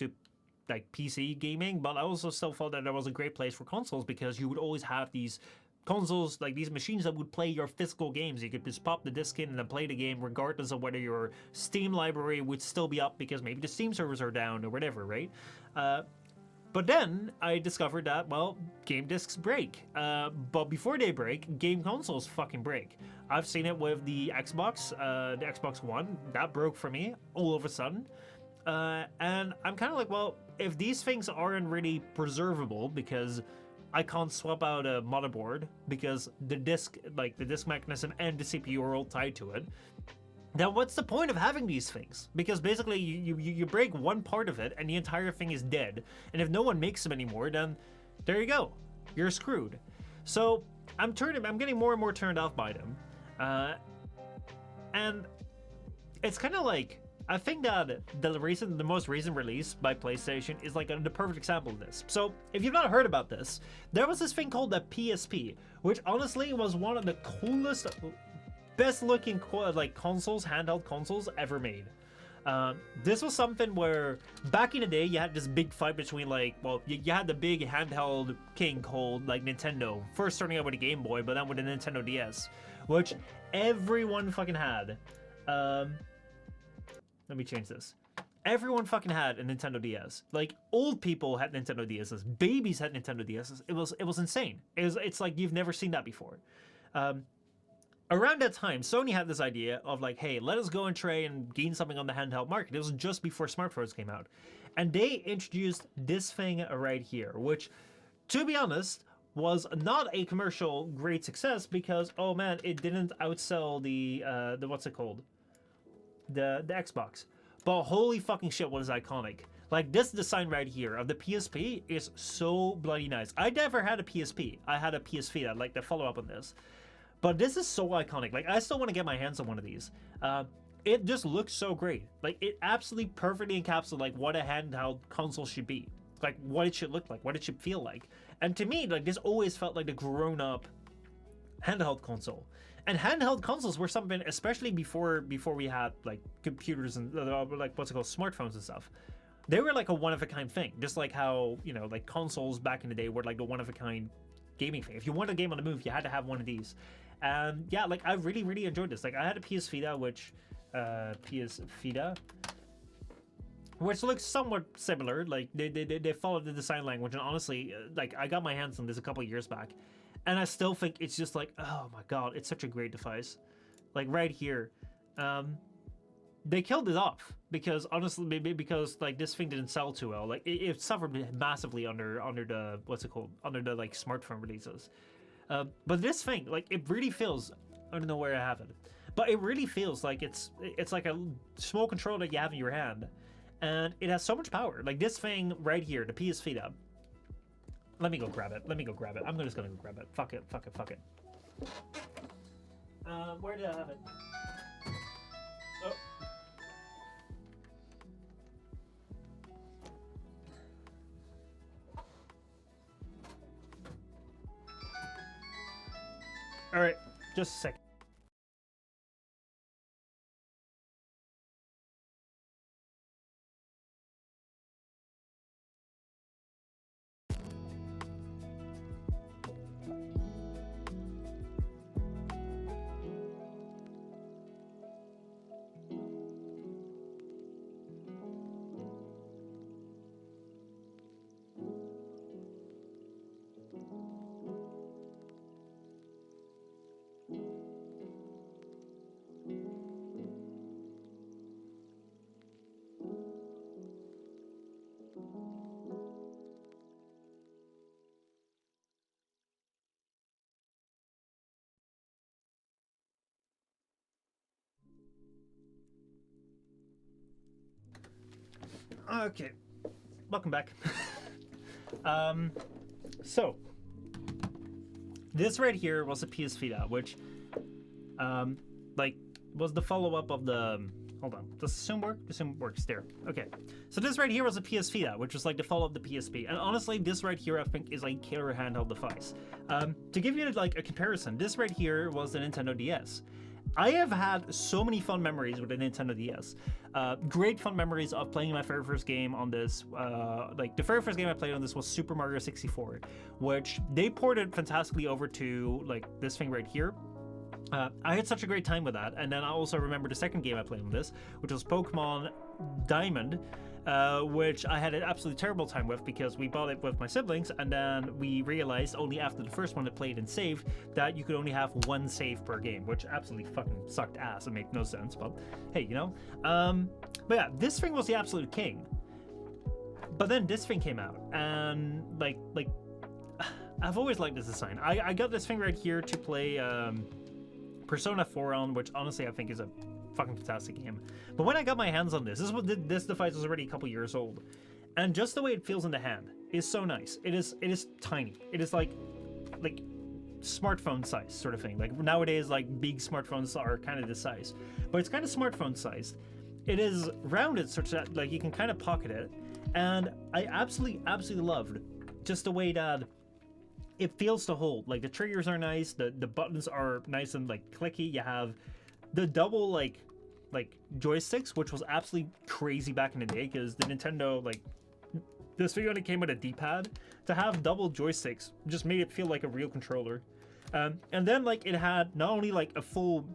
[SPEAKER 1] like PC gaming, but I also still thought that there was a great place for consoles because you would always have these consoles, like these machines that would play your physical games. You could just pop the disc in and then play the game regardless of whether your Steam library would still be up because maybe the Steam servers are down or whatever, right? But then I discovered that, well, game discs break. But before they break, game consoles fucking break. I've seen it with the Xbox One. That broke for me all of a sudden. And I'm kind of like, well, if these things aren't really preservable because I can't swap out a motherboard because the disc mechanism and the CPU are all tied to it, then what's the point of having these things? Because basically you break one part of it and the entire thing is dead. And if no one makes them anymore, then there you go. You're screwed. So I'm getting more and more turned off by them. And it's kind of like, I think that the most recent release by PlayStation is like the perfect example of this. So if you've not heard about this, there was this thing called the PSP, which honestly was one of the coolest, best looking like handheld consoles ever made. This was something where back in the day you had this big fight between you had the big handheld king called like Nintendo, first starting out with a Game Boy, but then with the Nintendo DS, which everyone fucking had. Let me change this. Everyone fucking had a Nintendo DS. Like old people had Nintendo DSs, babies had Nintendo DSs. It was insane. It's like you've never seen that before. Around that time, Sony had this idea of like, hey, let us go and try and gain something on the handheld market. It was just before smartphones came out. And they introduced this thing right here, which, to be honest, was not a commercial great success because, oh man, it didn't outsell the what's it called? The Xbox. But holy fucking shit, what is iconic. Like this design right here of the PSP is so bloody nice. I never had a PSP. I had a PS Vita, like the follow-up on this. But this is so iconic. Like I still want to get my hands on one of these. It just looks so great. Like it absolutely perfectly encapsulates like what a handheld console should be. Like what it should look like, what it should feel like. And to me, like this always felt like the grown-up handheld console. And handheld consoles were something, especially before we had like computers and like what's it called, smartphones and stuff. They were like a one-of-a-kind thing, just like how like consoles back in the day were like a one-of-a-kind gaming thing. If you wanted a game on the move, you had to have one of these. And yeah, like I really enjoyed this. Like I had a PS Vita, which looks somewhat similar. Like they followed the design language, and honestly, like I got my hands on this a couple years back. And I still think it's just like, oh my god, it's such a great device. Like right here, they killed it off because honestly, maybe because like this thing didn't sell too well. Like it suffered massively under the under the like smartphone releases. But this thing, like it really feels, I don't know where I have it, but it really feels like it's like a small controller that you have in your hand, and it has so much power. Like this thing right here, the PS Vita. Let me go grab it. I'm just gonna go grab it. Fuck it. Where did I have it? Oh. All right, just a second. Okay, welcome back. So this right here was a PS Vita, which, like, was the follow-up of the. Hold on, does Zoom work? The Zoom works there. Okay, so this right here was a PS Vita, which was like the follow-up of the PSP, and honestly, this right here I think is like killer handheld device. To give you like a comparison, this right here was the Nintendo DS. I have had so many fun memories with the Nintendo DS. Great fun memories of playing my very first game on this. Like the very first game I played on this was Super Mario 64, which they ported fantastically over to like this thing right here. I had such a great time with that, and then I also remember the second game I played on this, which was Pokemon Diamond, which I had an absolutely terrible time with because we bought it with my siblings, and then we realized only after the first one I played and saved that you could only have one save per game, which absolutely fucking sucked ass and made no sense, but hey, you know? But yeah, this thing was the absolute king. But then this thing came out, and like I've always liked this design. I got this thing right here to play Persona 4 on, which honestly I think is a fucking fantastic game. But when I got my hands on this this device was already a couple years old, and just the way it feels in the hand is so nice. It is tiny. It is like smartphone size sort of thing. Like nowadays, like big smartphones are kind of this size, but it's kind of smartphone sized. It is rounded such that like you can kind of pocket it, and I absolutely loved just the way that it feels to hold. Like the triggers are nice, the buttons are nice and like clicky. You have the double like joysticks, which was absolutely crazy back in the day because the Nintendo, like, this video only came with a D-pad. To have double joysticks just made it feel like a real controller. And then like it had not only like a full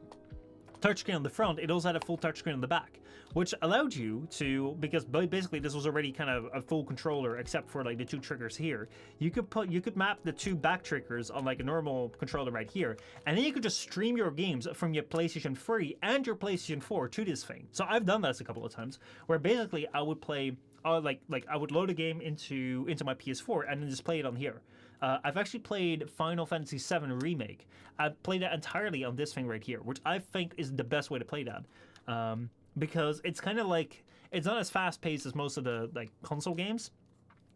[SPEAKER 1] touchscreen on the front, it also had a full touchscreen on the back, which allowed you to, because basically this was already kind of a full controller except for like the two triggers here, you could map the two back triggers on like a normal controller right here, and then you could just stream your games from your PlayStation 3 and your PlayStation 4 to this thing. So I've done this a couple of times where basically I would play like I would load a game into my PS4 and then just play it on here. I've actually played Final Fantasy VII Remake. I've played it entirely on this thing right here, which I think is the best way to play that. Because it's kind of like, it's not as fast-paced as most of the like console games,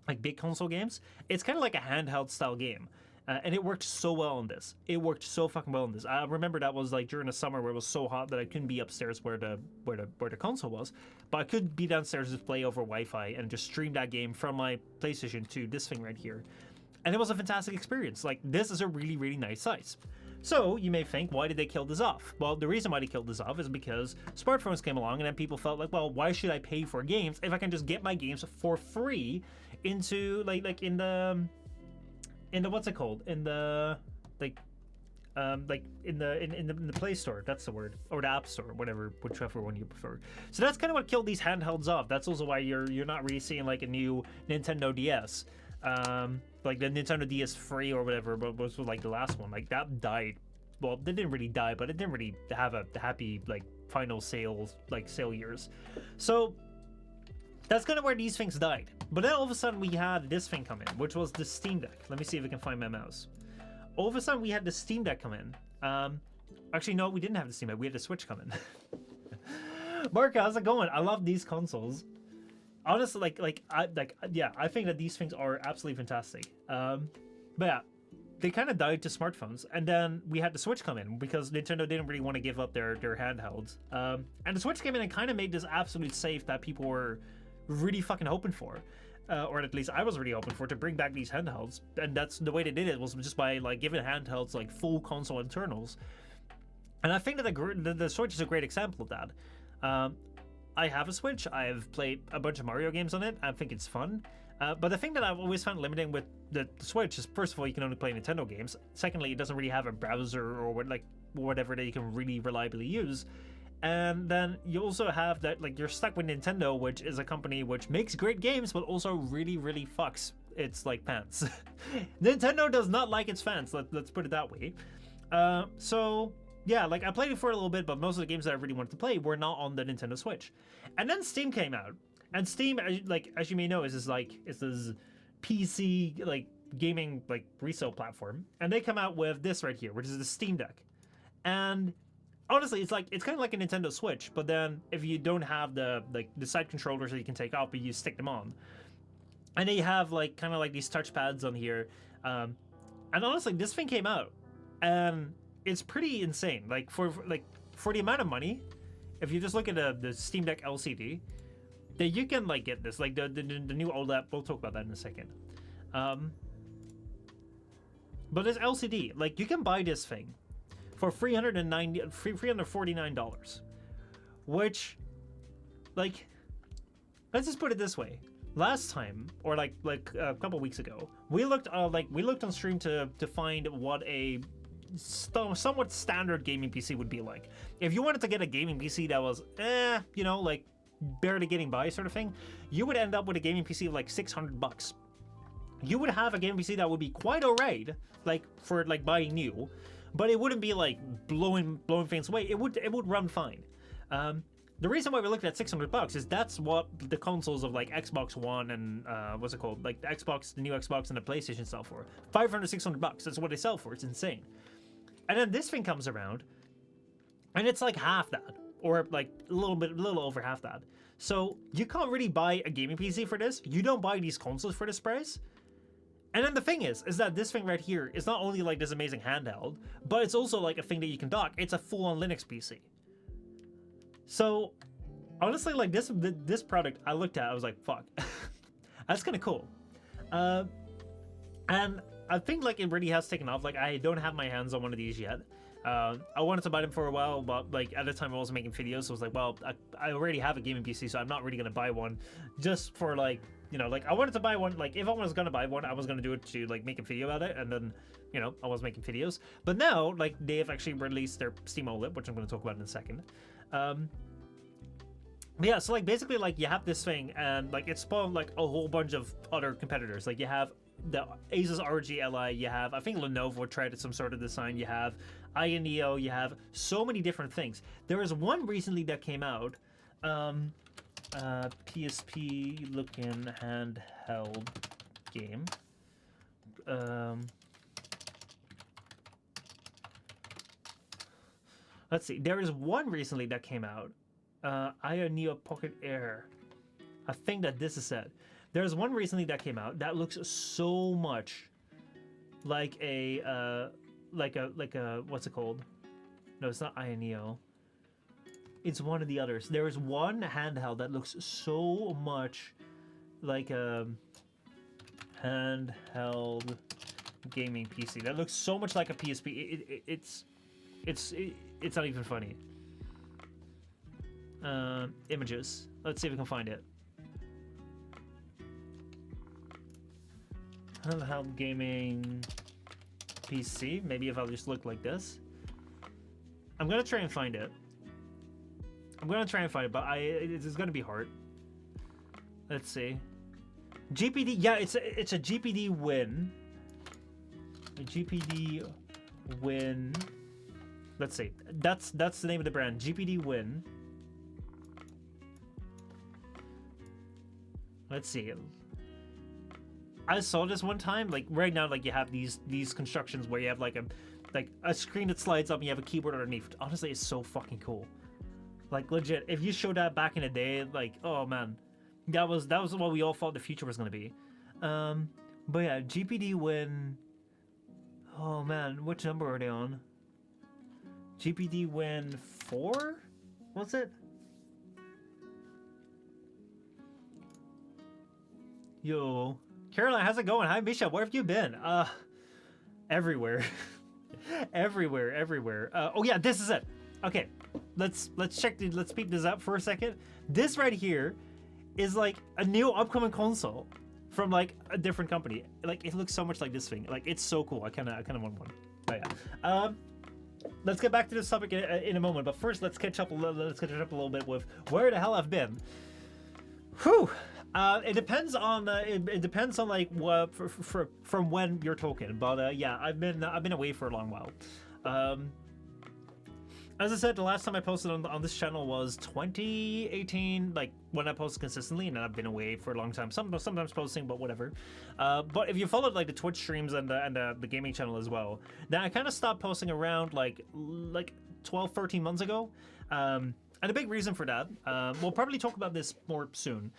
[SPEAKER 1] like big console games. It's kind of like a handheld style game. And it worked so well on this. It worked so fucking well on this. I remember that was like during the summer where it was so hot that I couldn't be upstairs where the console was, but I could be downstairs to play over Wi-Fi and just stream that game from my PlayStation to this thing right here. And it was a fantastic experience. Like, this is a really, really nice size. So you may think, why did they kill this off? Well, the reason why they killed this off is because smartphones came along and then people felt like, well, why should I pay for games if I can just get my games for free into like in the what's it called? In the in the Play Store, that's the word, or the App Store, whichever one you prefer. So that's kind of what killed these handhelds off. That's also why you're not really seeing like a new Nintendo DS. Like the Nintendo DS Free or whatever, but was like the last one, like that died. Well, they didn't really die, but it didn't really have a happy like final sale years. So that's kind of where these things died. But then all of a sudden we had this thing come in, which was the Steam Deck. Let me see if I can find my mouse. All of a sudden we had the Steam Deck come in. Actually no, we didn't have the Steam Deck. We had the Switch come in. Marco, how's it going? I love these consoles. Honestly, I think that these things are absolutely fantastic. But yeah, they kind of died to smartphones, and then we had the Switch come in because Nintendo didn't really want to give up their handhelds. And the Switch came in and kind of made this absolute safe that people were really fucking hoping for, or at least I was really hoping for, to bring back these handhelds. And that's the way they did it, was just by like giving handhelds like full console internals. And I think that the Switch is a great example of that. I have a Switch. I've played a bunch of Mario games on it. I think it's fun. But the thing that I've always found limiting with the Switch is, first of all, you can only play Nintendo games. Secondly, it doesn't really have a browser or whatever that you can really reliably use. And then you also have that, like, you're stuck with Nintendo, which is a company which makes great games, but also really, really fucks its, like, fans. Nintendo does not like its fans, let's put it that way. So yeah, like I played it for a little bit, but most of the games that I really wanted to play were not on the Nintendo Switch. And then Steam came out, and Steam, like as you may know, is this PC like gaming like resale platform, and they come out with this right here, which is the Steam Deck. And honestly, it's kind of like a Nintendo Switch, but then if you don't have the side controllers that you can take off, but you stick them on, and then you have like kind of like these touch pads on here, and honestly, this thing came out, and it's pretty insane. Like for the amount of money, if you just look at the Steam Deck LCD, that you can like get this, like the new OLED. We'll talk about that in a second. But this LCD, like you can buy this thing for $349, which, like, let's just put it this way. Last time, or like a couple weeks ago, we looked on stream to find what a somewhat standard gaming PC would be like. If you wanted to get a gaming PC that was, you know, like barely getting by sort of thing, you would end up with a gaming PC of like $600. You would have a gaming PC that would be quite alright, like for like buying new, but it wouldn't be like blowing things away. It would run fine. The reason why we looked at $600 is that's what the consoles of like Xbox One and what's it called, like the new Xbox and the PlayStation sell for. $500-600. That's what they sell for. It's insane. And then this thing comes around, and it's like half that, or like a little over half that. So you can't really buy a gaming PC for this. You don't buy these consoles for this price. And then the thing is that this thing right here is not only like this amazing handheld, but it's also like a thing that you can dock. It's a full-on Linux PC. So honestly, like this product I looked at, I was like, fuck, that's kind of cool. And I think like it really has taken off. Like I don't have my hands on one of these yet. I wanted to buy them for a while, but like at the time I wasn't making videos, so I was like, well, I already have a gaming PC, so I'm not really gonna buy one just for like, you know, like I wanted to buy one, like if I was gonna buy one, I was gonna do it to like make a video about it, and then, you know, I was making videos. But now, like they have actually released their Steam OLED, which I'm gonna talk about in a second. But yeah, so like basically like you have this thing, and like it spawned like a whole bunch of other competitors. Like you have the Asus ROG Li, you have, I think Lenovo tried some sort of design, you have Neo, you have so many different things. There is one recently that came out, PSP looking handheld game. Let's see, there is one recently that came out, Neo Pocket Air. I think that this is it. There's one recently that came out that looks so much like a what's it called? No, it's not Neo. It's one of the others. There is one handheld that looks so much like a handheld gaming PC. That looks so much like a PSP. It's not even funny. Images. Let's see if we can find it. Handheld gaming PC. Maybe if I'll just look like this. I'm gonna try and find it. But it's gonna be hard. Let's see. GPD. Yeah, it's a GPD win. A GPD win. Let's see. That's the name of the brand. GPD win. Let's see. I saw this one time. Like right now, like you have these constructions where you have like a screen that slides up and you have a keyboard underneath. Honestly, it's so fucking cool. Like legit, if you showed that back in the day, like oh man, that was what we all thought the future was gonna be. But yeah, GPD win. Oh man, which number are they on? GPD win 4? What's it? Yo, Caroline, how's it going? Hi, Michel. Where have you been? Everywhere, everywhere. Oh yeah, this is it. Okay, let's speed this up for a second. This right here is like a new upcoming console from like a different company. Like it looks so much like this thing. Like it's so cool. I kind of want one. But yeah. Let's get back to this topic in a moment. But first, let's catch up a little bit with where the hell I've been. Whew. It depends on like what from when you're talking, but yeah, I've been away for a long while. As I said, the last time I posted on this channel was 2018, like when I posted consistently, and I've been away for a long time. Sometimes posting, but whatever. But if you followed like the Twitch streams and the gaming channel as well, then I kind of stopped posting around like 12, 13 months ago. And a big reason for that, we'll probably talk about this more soon,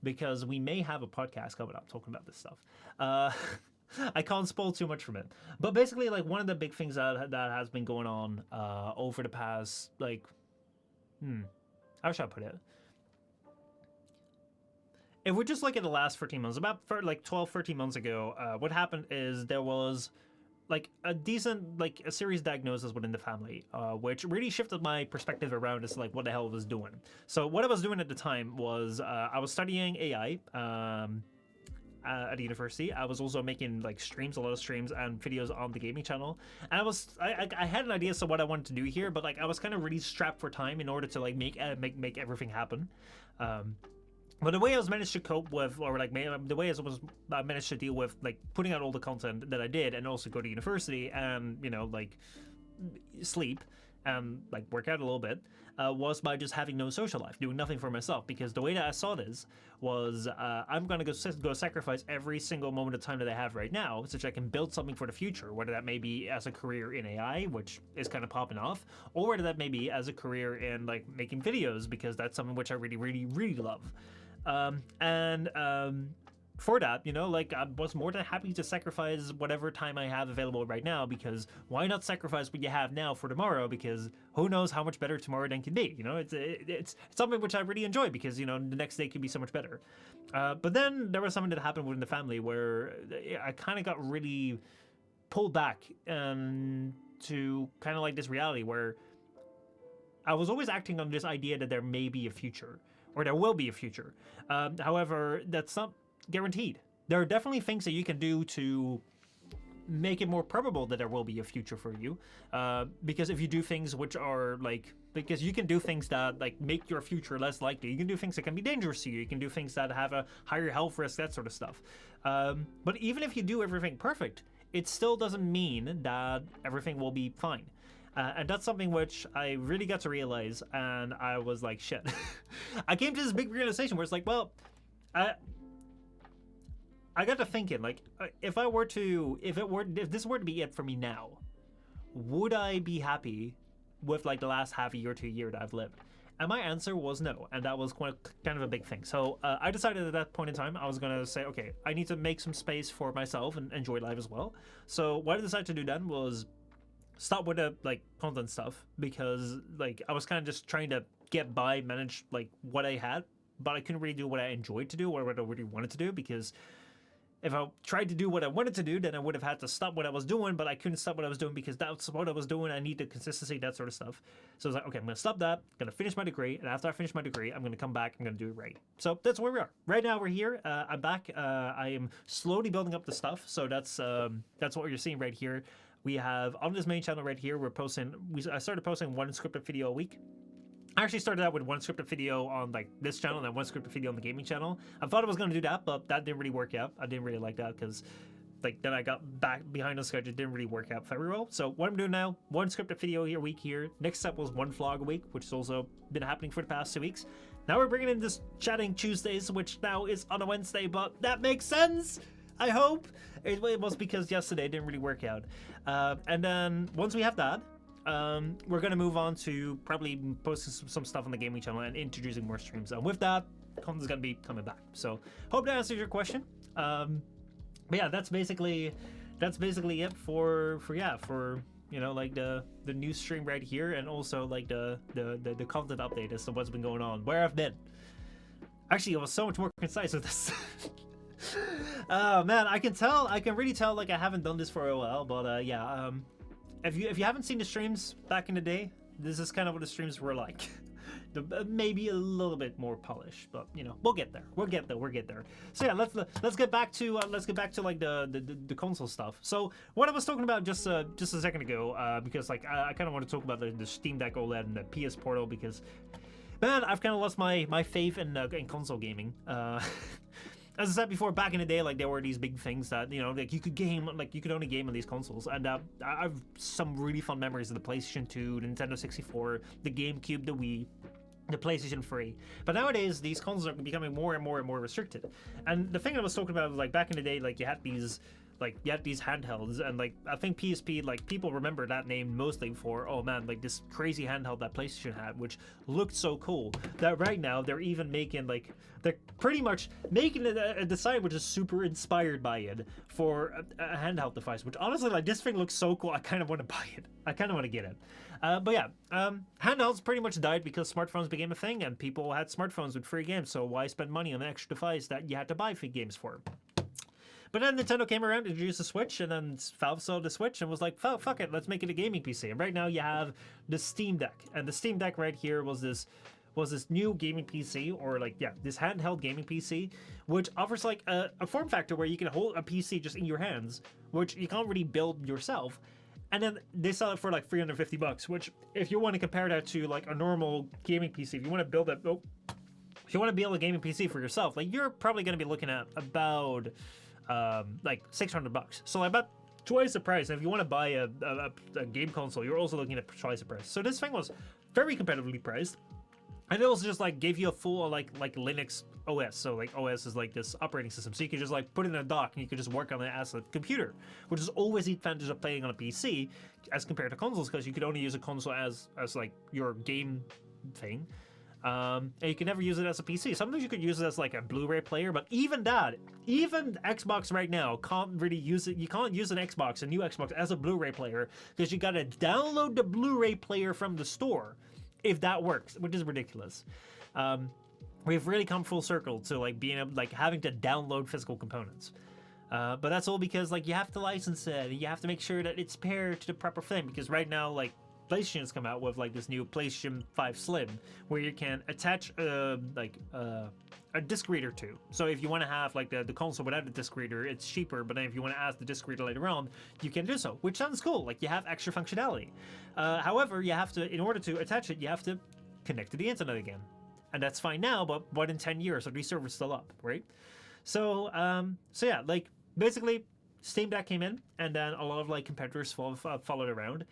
[SPEAKER 1] because we may have a podcast coming up talking about this stuff. I can't spoil too much from it, but basically, like, one of the big things that has been going on over the past, like, how should I put it? If we just look at the last 13 months, about like 12, 13 months ago, what happened is there was like a decent, like a serious diagnosis within the family, which really shifted my perspective around as like what the hell I was doing. So what I was doing at the time was I was studying AI at the university. I was also making like streams, a lot of streams and videos on the gaming channel. And I had an idea of what I wanted to do here, but like I was kind of really strapped for time in order to like make everything happen. But the way I was managed to cope with, or like the way I managed to deal with like putting out all the content that I did, and also go to university and like sleep and like work out a little bit, was by just having no social life, doing nothing for myself. Because the way that I saw this was, I'm gonna go sacrifice every single moment of time that I have right now, so that I can build something for the future. Whether that may be as a career in AI, which is kind of popping off, or whether that may be as a career in like making videos, because that's something which I really, really, really love. For that, like I was more than happy to sacrifice whatever time I have available right now, because why not sacrifice what you have now for tomorrow? Because who knows how much better tomorrow then can be? It's something which I really enjoy, because the next day could be so much better. But then there was something that happened within the family where I kind of got really pulled back to kind of like this reality where I was always acting on this idea that there may be a future, or there will be a future. However, that's not guaranteed. There are definitely things that you can do to make it more probable that there will be a future for you. Because if you do things which are like, because you can do things that like make your future less likely. You can do things that can be dangerous to you. You can do things that have a higher health risk, that sort of stuff. But even if you do everything perfect, it still doesn't mean that everything will be fine. And that's something which I really got to realize, and I was like, shit. I came to this big realization where it's like, well, I got to thinking, like, if this were to be it for me now, would I be happy with like the last half a year to a year that I've lived? And my answer was no, and that was kind of a big thing. So I decided at that point in time, I was gonna say, okay, I need to make some space for myself and enjoy life as well. So what I decided to do then was stop with the like content stuff, because like I was kind of just trying to get by, manage like what I had, but I couldn't really do what I enjoyed to do or what I really wanted to do, because if I tried to do what I wanted to do, then I would have had to stop what I was doing, but I couldn't stop what I was doing because that's what I was doing. I need the consistency, that sort of stuff. So I was like, okay, I'm going to stop that, I'm going to finish my degree, and after I finish my degree, I'm going to come back, I'm going to do it right. So that's where we are. Right now we're here, I'm back, I am slowly building up the stuff, so that's what you're seeing right here. We have, on this main channel right here, I started posting one scripted video a week. I actually started out with one scripted video on like this channel and then one scripted video on the gaming channel. I thought I was going to do that, but that didn't really work out. I didn't really like that because like then I got back behind the schedule. It didn't really work out very well. So what I'm doing now, one scripted video a week here. Next step was one vlog a week, which has also been happening for the past 2 weeks. Now we're bringing in this chatting Tuesdays, which now is on a Wednesday, but that makes sense, I hope. It was because yesterday it didn't really work out. And then once we have that, we're going to move on to probably posting some stuff on the gaming channel and introducing more streams. And with that, content's going to be coming back. So hope that answers your question. But yeah, that's basically it for like the new stream right here, and also like the content update as to what's been going on, where I've been. Actually, it was so much more concise with this. Oh man, I can really tell like I haven't done this for a while, but yeah, if you haven't seen the streams back in the day, this is kind of what the streams were like. Maybe a little bit more polished, but we'll get there. We'll get there. So yeah, let's get back to like the console stuff. So what I was talking about just a second ago, because like I kind of want to talk about the Steam Deck OLED and the PS Portal, because man, I've kind of lost my faith in console gaming. As I said before, back in the day, like there were these big things that like you could only game on these consoles, and I've some really fun memories of the PlayStation 2, the Nintendo 64, the GameCube, the Wii, the PlayStation 3. But nowadays, these consoles are becoming more and more restricted. And the thing I was talking about was like back in the day, like you had these like you had these handhelds, and like I think PSP, like people remember that name mostly for, oh man, like this crazy handheld that PlayStation had, which looked so cool that right now they're even making like they're pretty much making a design which is super inspired by it for a handheld device. Which honestly, like this thing looks so cool, I kind of want to buy it. I kind of want to get it. But yeah, handhelds pretty much died because smartphones became a thing, and people had smartphones with free games. So why spend money on an extra device that you had to buy free games for? But then Nintendo came around, introduced the Switch, and then Valve saw the Switch and was like, fuck it, let's make it a gaming PC. And right now you have the Steam Deck. And the Steam Deck right here was this new gaming PC, or like, yeah, this handheld gaming PC, which offers like a form factor where you can hold a PC just in your hands, which you can't really build yourself. And then they sell it for like $350, which if you want to compare that to like a normal gaming PC, if you want to build it, if you want to build a gaming PC for yourself, like you're probably going to be looking at about like $600. So like about twice the price. And if you want to buy a game console, you're also looking at twice the price. So this thing was very competitively priced, and it also just like gave you a full like Linux OS. So like OS is like this operating system, so you could just like put it in a dock and you could just work on it as a computer, which is always the advantage of playing on a PC as compared to consoles, because you could only use a console as like your game thing. And you can never use it as a PC. Sometimes you could use it as like a Blu-ray player, but even Xbox right now can't really use it. You can't use an Xbox, a new Xbox, as a Blu-ray player, because you gotta download the Blu-ray player from the store, if that works, which is ridiculous. We've really come full circle to like being able, like having to download physical components. But that's all because like you have to license it, and you have to make sure that it's paired to the proper thing, because right now like PlayStation has come out with like this new PlayStation 5 Slim, where you can attach a disc reader to. So if you want to have like the console without the disc reader, it's cheaper. But then if you want to add the disc reader later on, you can do so, which sounds cool. Like you have extra functionality. However, you have to, in order to attach it, you have to connect to the internet again, and that's fine now. But what in 10 years are these servers still up, right? So yeah, like basically Steam Deck came in, and then a lot of like competitors followed around.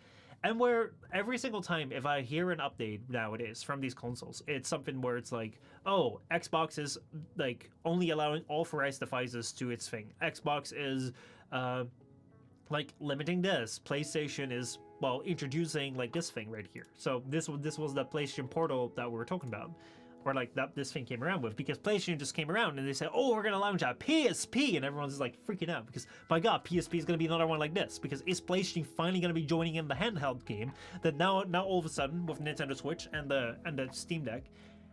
[SPEAKER 1] And where every single time if I hear an update nowadays from these consoles, it's something where it's like, oh, Xbox is like only allowing authorized devices to its thing. Xbox is like limiting this. PlayStation is, well, introducing like this thing right here. So this was the PlayStation Portal that we were talking about, or like that this thing came around with, because PlayStation just came around and they said, oh, we're gonna launch a PSP, and everyone's just like freaking out because, my god, PSP is gonna be another one like this, because is PlayStation finally gonna be joining in the handheld game that now all of a sudden with Nintendo Switch and the Steam Deck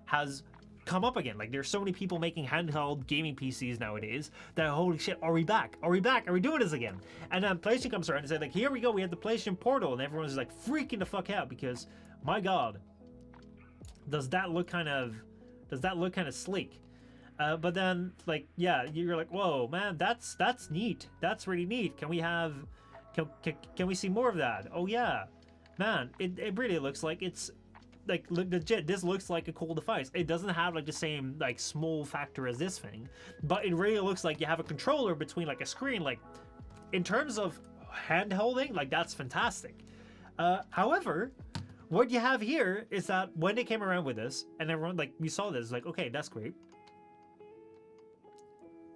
[SPEAKER 1] has come up again. Like there's so many people making handheld gaming PCs nowadays that, holy shit, are we back? Are we back? Are we doing this again? And then PlayStation comes around and says like, here we go, we had the PlayStation Portal, and everyone's just like freaking the fuck out because, my god, does that look kind of sleek? But then like, yeah, you're like, whoa man, that's neat, that's really neat. Can we see more of that? Oh yeah, man, it really looks like it's like legit. This looks like a cool device. It doesn't have like the same like small factor as this thing, but it really looks like you have a controller between like a screen. Like in terms of hand holding, like that's fantastic. However, what you have here is that when they came around with this, and everyone, like, we saw this, like, okay, that's great.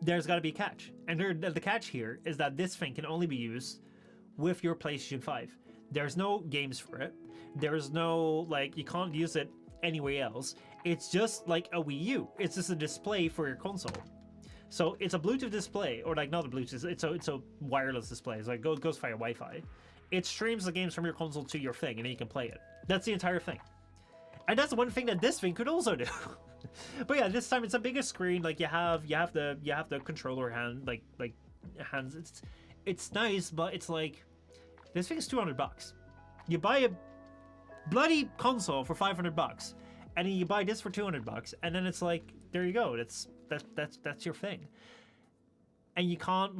[SPEAKER 1] There's got to be a catch. And the catch here is that this thing can only be used with your PlayStation 5. There's no games for it. There's no, like, you can't use it anywhere else. It's just like a Wii U. It's just a display for your console. So it's a Bluetooth display, or like not a Bluetooth, it's a wireless display. It's like goes via Wi-Fi. It streams the games from your console to your thing, and then you can play it. That's the entire thing. And that's one thing that this thing could also do. But yeah, this time it's a bigger screen. Like you have the controller hand, like hands. It's nice, but it's like, this thing is $200. You buy a bloody console for $500, and then you buy this for $200, and then it's like, there you go. That's your thing. And you can't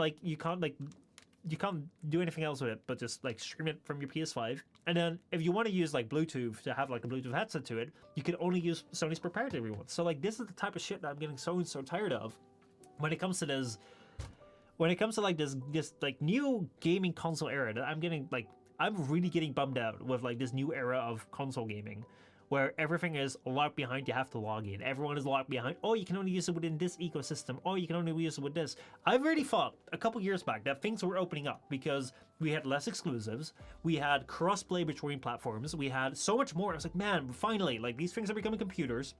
[SPEAKER 1] do anything else with it but just like stream it from your PS5. And then if you want to use like Bluetooth to have like a Bluetooth headset to it, you can only use Sony's proprietary ones. So like this is the type of shit that I'm getting so tired of when it comes to this. When it comes to like this like new gaming console era, that I'm really getting bummed out with like this new era of console gaming, where everything is locked behind. You have to log in. Everyone is locked behind. Oh, you can only use it within this ecosystem. Oh, you can only use it with this. I've already thought a couple years back that things were opening up because we had less exclusives. We had crossplay between platforms. We had so much more. I was like, man, finally, like these things are becoming computers.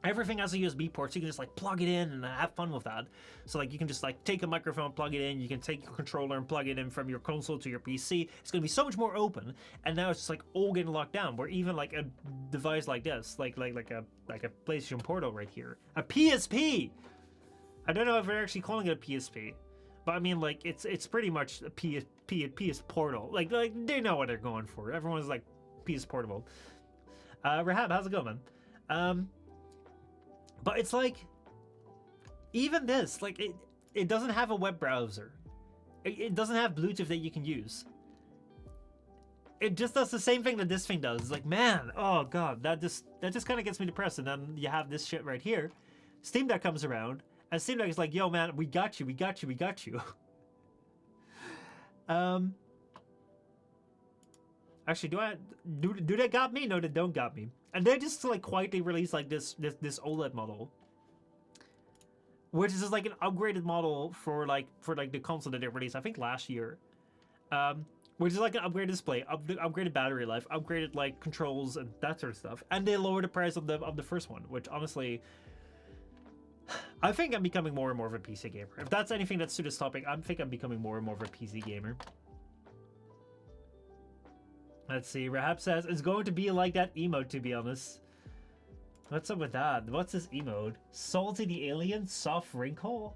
[SPEAKER 1] Everything has a USB port, so you can just like plug it in and have fun with that. So like you can just like take a microphone, plug it in. You can take your controller and plug it in from your console to your PC. It's gonna be so much more open. And now it's just like all getting locked down. Where even like a device like this, like a PlayStation Portal right here, a PSP. I don't know if they're actually calling it a PSP, but I mean like it's pretty much a PS Portal. Like they know what they're going for. Everyone's like PS Portable. Rahab, how's it going, man? But it's like, even this, like it doesn't have a web browser. It doesn't have Bluetooth that you can use. It just does the same thing that this thing does. It's like, man, oh god, that just kind of gets me depressed. And then you have this shit right here. Steam Deck comes around, and Steam Deck is like, yo man, we got you. Actually, do they got me? No, they don't got me. And they just like quietly release like this OLED model, which is just like an upgraded model for like the console that they released, I think last year, which is like an upgraded display, upgraded battery life, upgraded like controls and that sort of stuff. And they lowered the price of the first one, which honestly, I think I'm becoming more and more of a PC gamer. If that's anything that's to this topic, I think I'm becoming more and more of a PC gamer. Let's see, Rahab says, it's going to be like that emote, to be honest. What's up with that? What's this emote? Salty the alien? Soft wrinkle?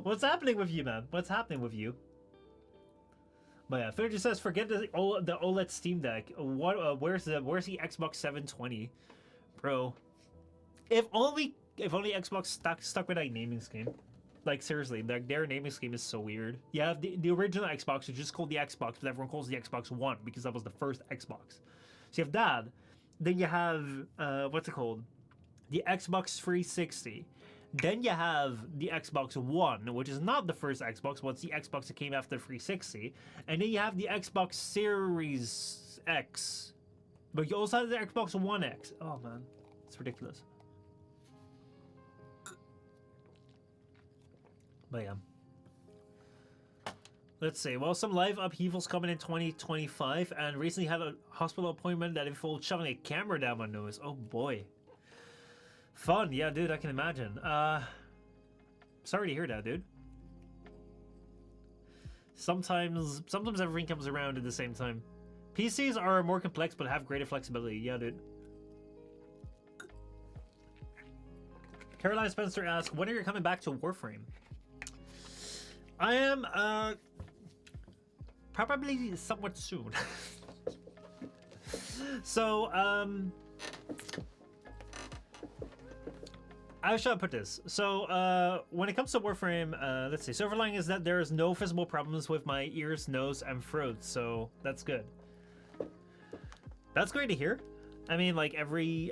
[SPEAKER 1] What's happening with you, man? What's happening with you? But yeah, Fidget just says, forget the OLED Steam Deck. What? Where's the Xbox 720? Bro. If only Xbox stuck with that naming scheme. Like seriously, their naming scheme is so weird. You have the original Xbox, which is just called the Xbox, but everyone calls the Xbox One because that was the first Xbox. So you have that. Then you have what's it called? The Xbox 360. Then you have the Xbox One, which is not the first Xbox, but it's the Xbox that came after the 360. And then you have the Xbox Series X. But you also have the Xbox One X. Oh man, it's ridiculous. But yeah. Let's see. Well, some live upheavals coming in 2025, and recently had a hospital appointment that involved shoving a camera down my nose. Oh boy. Fun. Yeah, dude, I can imagine. Sorry to hear that, dude. Sometimes everything comes around at the same time. PCs are more complex but have greater flexibility. Yeah, dude. Caroline Spencer asks, when are you coming back to Warframe? I am, probably somewhat soon. So, how should I put this? So, when it comes to Warframe, let's see. Silver lining is that there is no visible problems with my ears, nose, and throat, so that's good. That's great to hear. I mean, like, every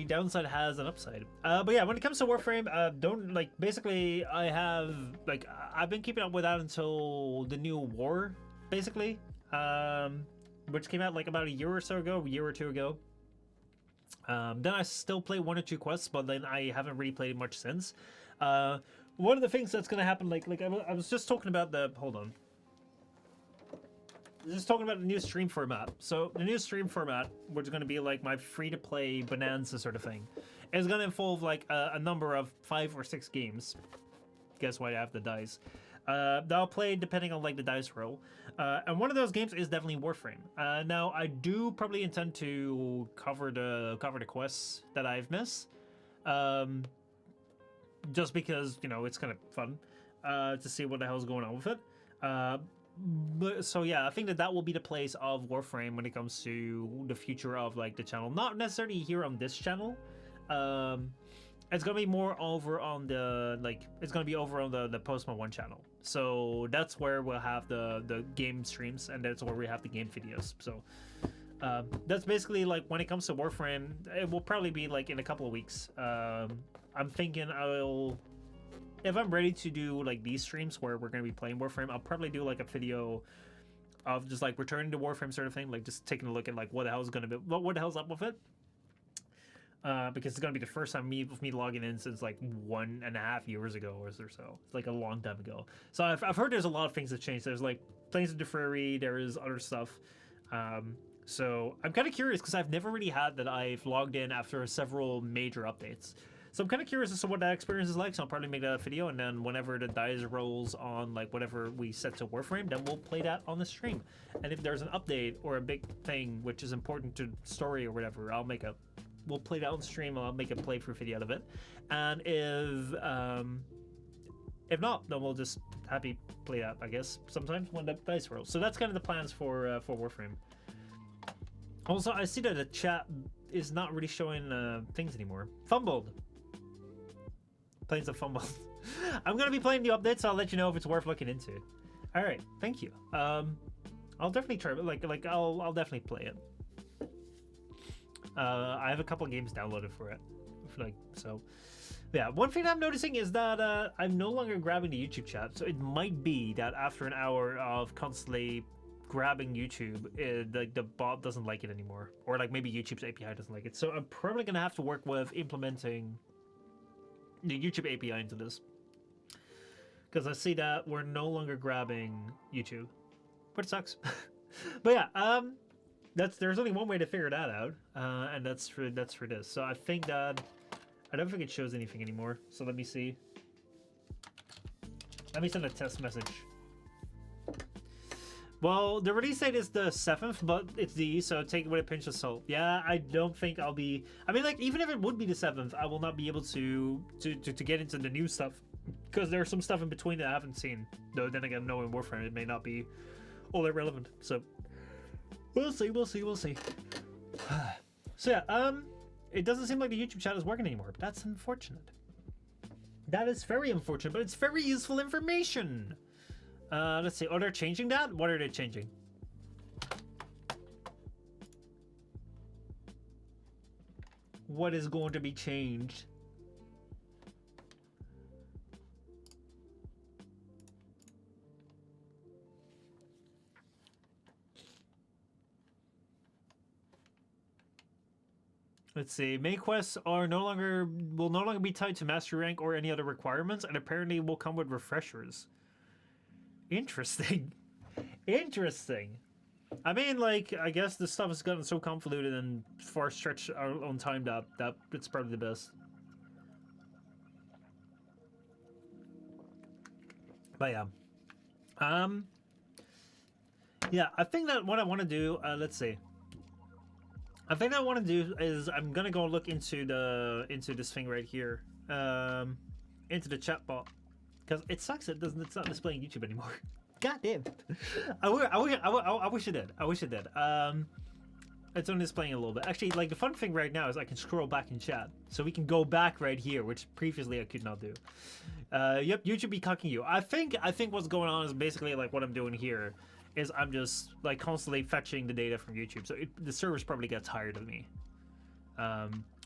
[SPEAKER 1] downside has an upside. But yeah, when it comes to Warframe, basically, I've been keeping up with that until the new war, basically, which came out, like, about a year or two ago. Then I still play 1 or 2 quests, but then I haven't really played much since. One of the things that's gonna happen, I was just talking about hold on. Just talking about the new stream format. So the new stream format, which is going to be like my free-to-play bonanza sort of thing, is going to involve like a number of 5 or 6 games. Guess why I have the dice. That I'll play depending on like the dice roll. And one of those games is definitely Warframe. Now I do probably intend to cover the quests that I've missed, just because it's kind of fun to see what the hell's going on with it. But so yeah, I think that will be the place of Warframe when it comes to the future of like the channel. Not necessarily here on this channel. It's gonna be more over on the the Postma 1 channel. So that's where we'll have the game streams, and that's where we have the game videos. So that's basically like when it comes to Warframe, it will probably be like in a couple of weeks. I'm thinking if I'm ready to do like these streams where we're gonna be playing Warframe, I'll probably do like a video of just like returning to Warframe sort of thing, like just taking a look at like what the hell's gonna be, what the hell's up with it. Because it's gonna be the first time me logging in since like 1.5 years ago or so. It's like a long time ago. So I've heard there's a lot of things that changed. There's like Plains of Defrari, there is other stuff. So I'm kind of curious because I've never really had that I've logged in after several major updates. So I'm kind of curious as to what that experience is like. So I'll probably make that a video, and then whenever the dice rolls on like whatever we set to Warframe, then we'll play that on the stream. And if there's an update or a big thing which is important to story or whatever, we'll play that on stream. I'll make a playthrough video out of it. And if not, then we'll just happy play that, I guess, sometimes when the dice rolls. So that's kind of the plans for Warframe. Also, I see that the chat is not really showing things anymore. Fumbled. Planes of fumbled. I'm gonna be playing the updates, so I'll let you know if it's worth looking into. All right, thank you. I'll definitely try. I'll definitely play it. I have a couple games downloaded for it. So. Yeah, one thing I'm noticing is that I'm no longer grabbing the YouTube chat, so it might be that after an hour of constantly grabbing YouTube, the bot doesn't like it anymore, or like maybe YouTube's API doesn't like it. So I'm probably gonna have to work with implementing the YouTube API into this, because I see that we're no longer grabbing YouTube, but it sucks. But yeah, there's only one way to figure that out, and that's for this. So I think that. I don't think it shows anything anymore, so let me see. Let me send a test message. Well, the release date is the 7th, but it's so take it with a pinch of salt. Yeah, I don't think I'll be... I mean, like, even if it would be the 7th, I will not be able to get into the new stuff, because there's some stuff in between that I haven't seen. Though, then again, knowing Warframe, it may not be all that relevant, so... We'll see. So, yeah, it doesn't seem like the YouTube chat is working anymore, but that's unfortunate. That is very unfortunate, but it's very useful information. Let's see. Oh, they're changing that? What are they changing? What is going to be changed? Let's see. Main quests will no longer be tied to mastery rank or any other requirements, and apparently will come with refreshers. Interesting. Interesting. I mean, like, I guess this stuff has gotten so convoluted and far stretched our own time that it's probably the best. But yeah. Yeah, I think that what I want to do, let's see. I think what I want to do is I'm gonna go look into this thing right here, into the chat bot, because it sucks. It's not displaying YouTube anymore. God damn. I wish it did. It's only displaying a little bit. Actually, like the fun thing right now is I can scroll back in chat, so we can go back right here, which previously I could not do. Yep, YouTube be cucking you. I think what's going on is basically like what I'm doing here. Is I'm just like constantly fetching the data from YouTube, so the servers probably get tired of me,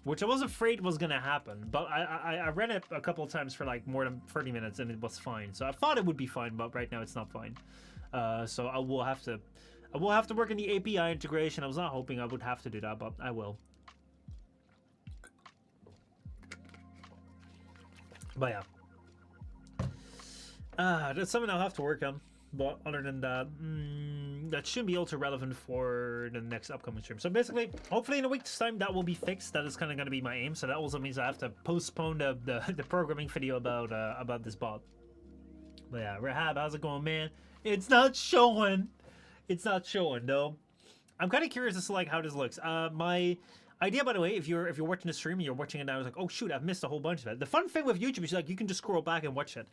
[SPEAKER 1] which I was afraid was gonna happen. But I ran it a couple of times for like more than 30 minutes, and it was fine. So I thought it would be fine, but right now it's not fine. So I will have to work on the API integration. I was not hoping I would have to do that, but I will. But yeah, that's something I'll have to work on. But other than that, that shouldn't be ultra relevant for the next upcoming stream. So basically, hopefully in a week's time that will be fixed. That is kind of going to be my aim. So that also means I have to postpone the programming video about this bot. But yeah, Rahab, how's it going, man? It's not showing. It's not showing though. I'm kind of curious as to like how this looks. My idea, by the way, if you're watching the stream and you're watching it now, it's like, oh shoot, I've missed a whole bunch of it. The fun thing with YouTube is like you can just scroll back and watch it.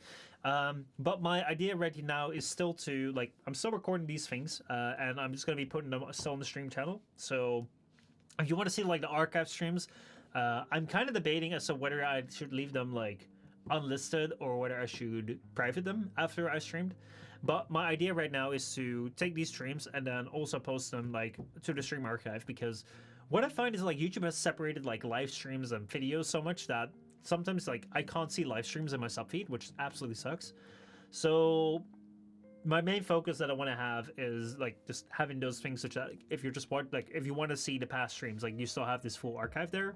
[SPEAKER 1] But my idea right now is still to like I'm still recording these things, and I'm just gonna be putting them still on the stream channel. So if you want to see like the archive streams, I'm kind of debating as to whether I should leave them like unlisted or whether I should private them after I streamed. But my idea right now is to take these streams and then also post them like to the stream archive, because what I find is like YouTube has separated like live streams and videos so much that sometimes like I can't see live streams in my subfeed, which absolutely sucks. So my main focus that I want to have is like just having those things such that if you're just like if you want to see the past streams, like you still have this full archive there.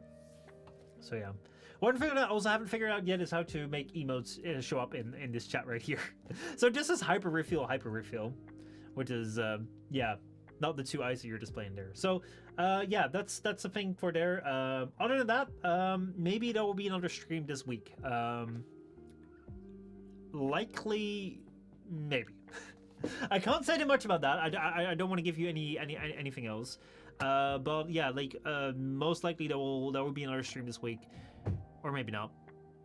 [SPEAKER 1] So yeah. One thing that I also haven't figured out yet is how to make emotes show up in this chat right here. So this is hyper refill, which is yeah, not the two eyes that you're displaying there. So yeah, that's the thing for there. Other than that, maybe there will be another stream this week. Likely, maybe. I can't say too much about that. I don't want to give you anything else. But yeah, like most likely there will be another stream this week. Or maybe not.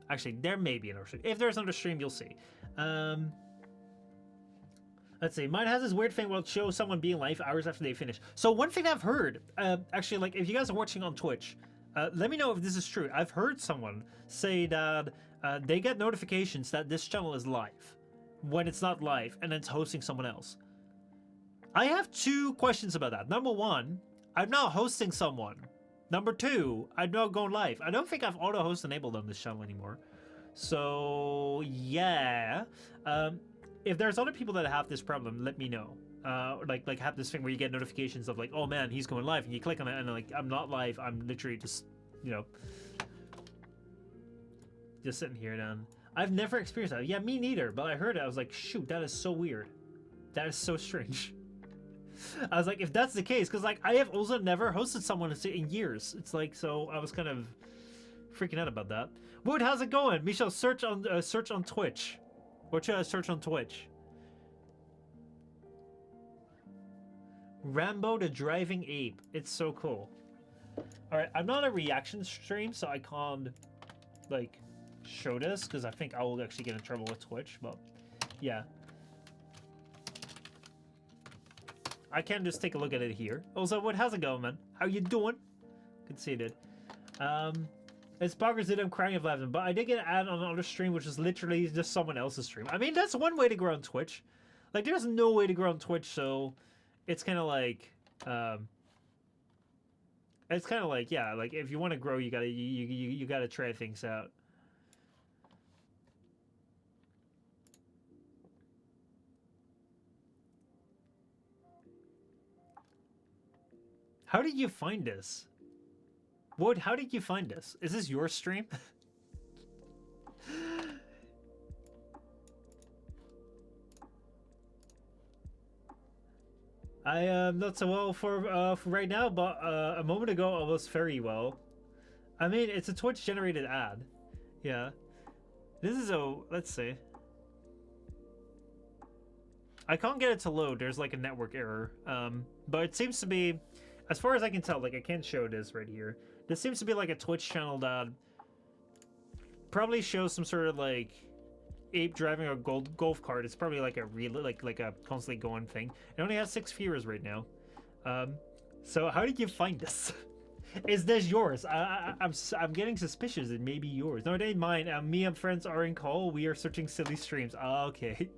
[SPEAKER 1] Actually, there may be another stream. If there's another stream, you'll see. Let's see. Mine has this weird thing where it shows someone being live hours after they finish. So one thing I've heard, actually, like if you guys are watching on Twitch, let me know if this is true. I've heard someone say that they get notifications that this channel is live when it's not live, and then it's hosting someone else. I have two questions about that. Number one, I'm not hosting someone. Number two, I'm not going live. I don't think I've auto host enabled on this channel anymore. So yeah, if there's other people that have this problem, let me know. Like have this thing where you get notifications of like, oh man, he's going live, and you click on it, and like I'm not live. I'm literally just, you know, just sitting here. Then I've never experienced that. Yeah, me neither. But I heard it. I was like, shoot, that is so weird. That is so strange. I was like, if that's the case, because like I have also never hosted someone in years. It's like, so I was kind of freaking out about that. Wood, how's it going? Michel, search on Twitch. What should I search on Twitch? Rambo the Driving Ape. It's so cool. All right, I'm not a reaction stream, so I can't like show this because I think I will actually get in trouble with Twitch. But yeah. I can just take a look at it here. Also, what? How's it going, man? How you doing? Conceded. It's boggers that I'm crying of laughing, but I did get an ad on another stream, which is literally just someone else's stream. I mean, that's one way to grow on Twitch. Like, there's no way to grow on Twitch, so it's kind of like, yeah, like if you want to grow, you gotta try things out. How did you find this? Wood, how did you find this? Is this your stream? I am not so well for right now, but a moment ago I was very well. I mean, it's a Twitch generated ad. Yeah. This is a, let's see. I can't get it to load. There's like a network error. But it seems to be, as far as I can tell, like I can't show this right here. This seems to be like a Twitch channel that probably shows some sort of like ape driving a golf cart. It's probably like a real like a constantly going thing. It only has 6 viewers right now. So how did you find this? Is this yours? I'm getting suspicious. It may be yours. No, it ain't mine. Me and friends are in call. We are searching silly streams. Okay.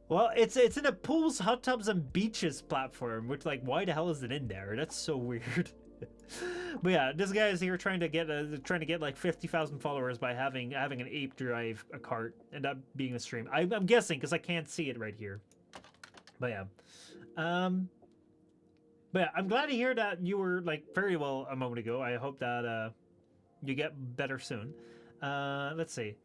[SPEAKER 1] Well, it's in a pools, hot tubs, and beaches platform. Which, like, why the hell is it in there? That's so weird. But yeah, this guy is here trying to get like 50,000 followers by having an ape drive a cart and that being a stream. I'm guessing because I can't see it right here. But yeah, I'm glad to hear that you were like very well a moment ago. I hope that you get better soon. Let's see.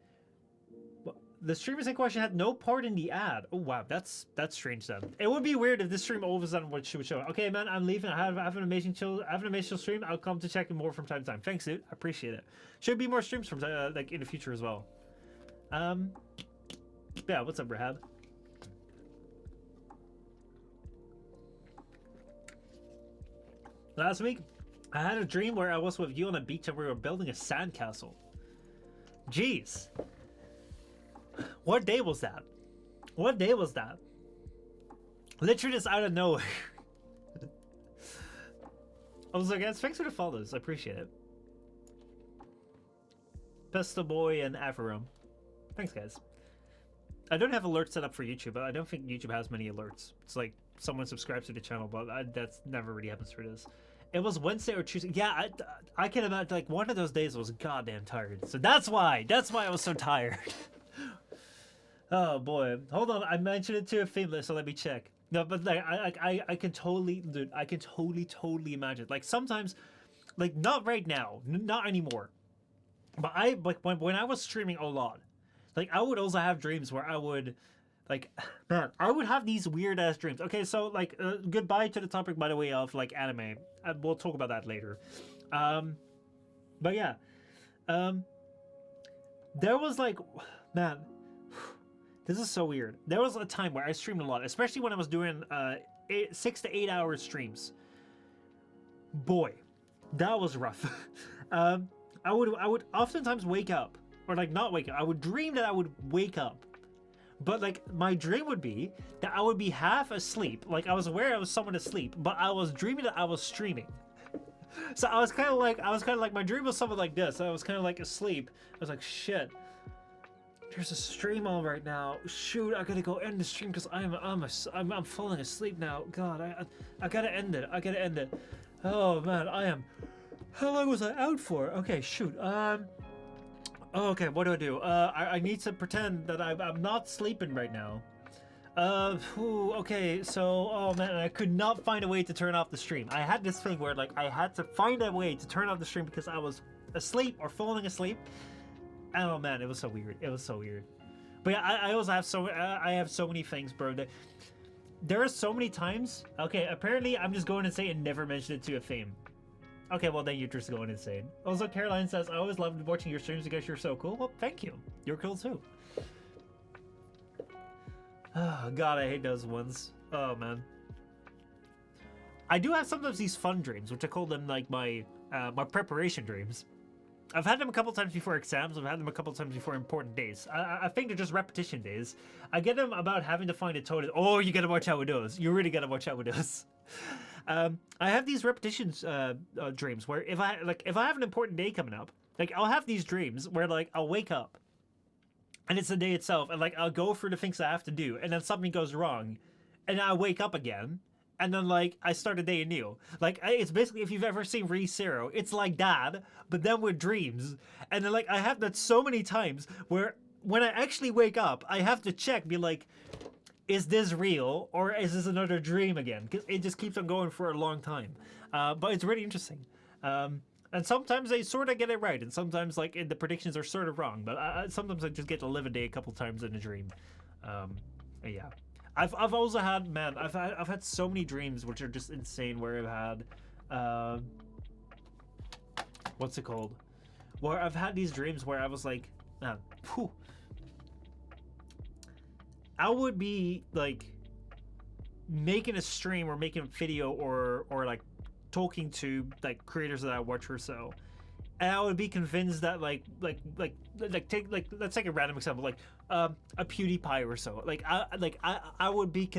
[SPEAKER 1] The streamers in question had no part in the ad. Oh wow, that's strange then. It would be weird if this stream all of a sudden would show. Okay, man, I'm leaving. I have an amazing stream. I'll come to check more from time to time. Thanks, dude. I appreciate it. Should be more streams from like in the future as well. Yeah. What's up, Rahab? Last week, I had a dream where I was with you on a beach and we were building a sandcastle. Jeez. What day was that? What day was that? Literally just out of nowhere. I was like, guys, thanks for the follows. I appreciate it. Pesto Boy and Averum. Thanks, guys. I don't have alerts set up for YouTube, but I don't think YouTube has many alerts. It's like someone subscribes to the channel, but that's never really happens for this. It was Wednesday or Tuesday. Yeah, I can imagine, like, one of those days I was goddamn tired. So that's why I was so tired. Oh boy, hold on. I mentioned it to a family, so let me check. No, but like I can totally, dude, I can totally imagine. Like sometimes, like not right now, not anymore. But like when I was streaming a lot, like I would also have dreams where I would, like, man, I would have these weird ass dreams. Okay, so like, goodbye to the topic by the way of like anime. We'll talk about that later. Um, but yeah, um, there was like, man, this is so weird. There was a time where I streamed a lot, especially when I was doing 6 to 8 hour streams. Boy, that was rough. um, I would oftentimes wake up, or like not wake up. I would dream that I would wake up, but like my dream would be that I would be half asleep. Like I was aware I was someone asleep, but I was dreaming that I was streaming. So I was kind of like my dream was something like this. I was kind of like asleep. I was like, shit. There's a stream on right now. Shoot, I gotta go end the stream because I'm falling asleep now. God, I gotta end it. I gotta end it. Oh man, I am. How long was I out for? Okay, shoot. Okay, what do I do? I need to pretend that I'm not sleeping right now. Okay, so, oh man, I could not find a way to turn off the stream. I had this thing where, like, I had to find a way to turn off the stream because I was asleep or falling asleep. Oh man, it was so weird. It was so weird. But yeah, I also have I have so many things, bro. There are so many times. Okay, apparently I'm just going insane and never mentioned it to a fame. Okay, well then you're just going insane. Also, Caroline says, I always loved watching your streams because you're so cool. Well, thank you. You're cool too. Oh, God, I hate those ones. Oh, man. I do have sometimes these fun dreams, which I call them like my preparation dreams. I've had them a couple times before exams. I've had them a couple times before important days. I think they're just repetition days. I get them about having to find a toilet. Oh, you gotta watch how it does. You really gotta watch how it does. I have these repetitions dreams where if I have an important day coming up, like I'll have these dreams where like I'll wake up and it's the day itself, and like I'll go through the things I have to do, and then something goes wrong, and I wake up again, and then like I start a day anew. Like it's basically, if you've ever seen ReZero, it's like that, but then with dreams. And then like I have that so many times where when I actually wake up, I have to check, be like, is this real or is this another dream again? Because it just keeps on going for a long time. But it's really interesting. And sometimes they sort of get it right, and sometimes like the predictions are sort of wrong. But sometimes I just get to live a day a couple times in a dream. Yeah, I've also had, man, I've had so many dreams which are just insane. Where I've had what's it called? Where I've had these dreams where I was like, man, whew. I would be like making a stream or making a video or like talking to like creators that I watch or so, and I would be convinced that like take like, let's take a random example, like a PewDiePie or so. Like I would be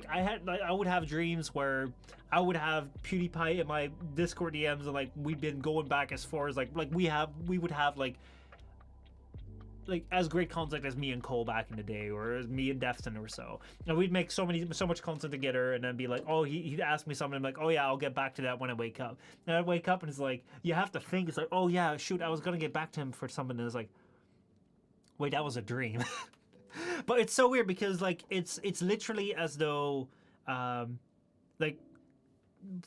[SPEAKER 1] I would have dreams where I would have PewDiePie in my Discord DMs, and like we've been going back as far as like we would have like as great content as me and Cole back in the day, or as me and Defton or so. And we'd make so much content together, and then be like, oh, he'd ask me something, I'm like, oh yeah, I'll get back to that when I wake up. And I'd wake up and it's like, you have to think, it's like, oh yeah, shoot, I was gonna get back to him for something, and it's like, wait, that was a dream. But it's so weird because like it's literally as though like,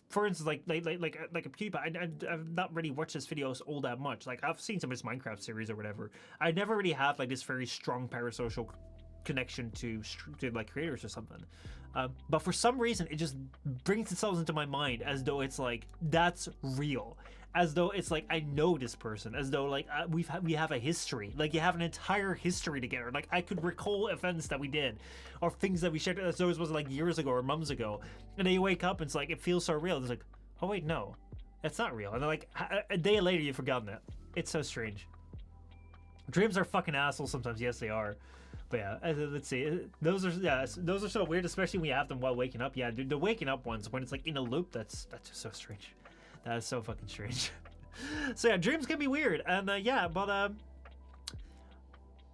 [SPEAKER 1] for instance, like a PewDiePie, I've not really watched his videos all that much. Like I've seen some of his Minecraft series or whatever. I never really have like this very strong parasocial connection to like creators or something. But for some reason, it just brings itself into my mind as though it's like that's real, as though it's like I know this person, as though like we have a history. Like you have an entire history together. Like I could recall events that we did, or things that we shared as though it was like years ago or months ago. And then you wake up and it's like it feels so real. It's like, oh wait, no, that's not real. And then like a day later you've forgotten it. It's so strange. Dreams are fucking assholes sometimes. Yes, they are. But yeah, let's see. Those are so weird, especially when you have them while waking up. Yeah, dude, the waking up ones when it's like in a loop, that's just so strange. That is so fucking strange. So yeah, dreams can be weird, and yeah, but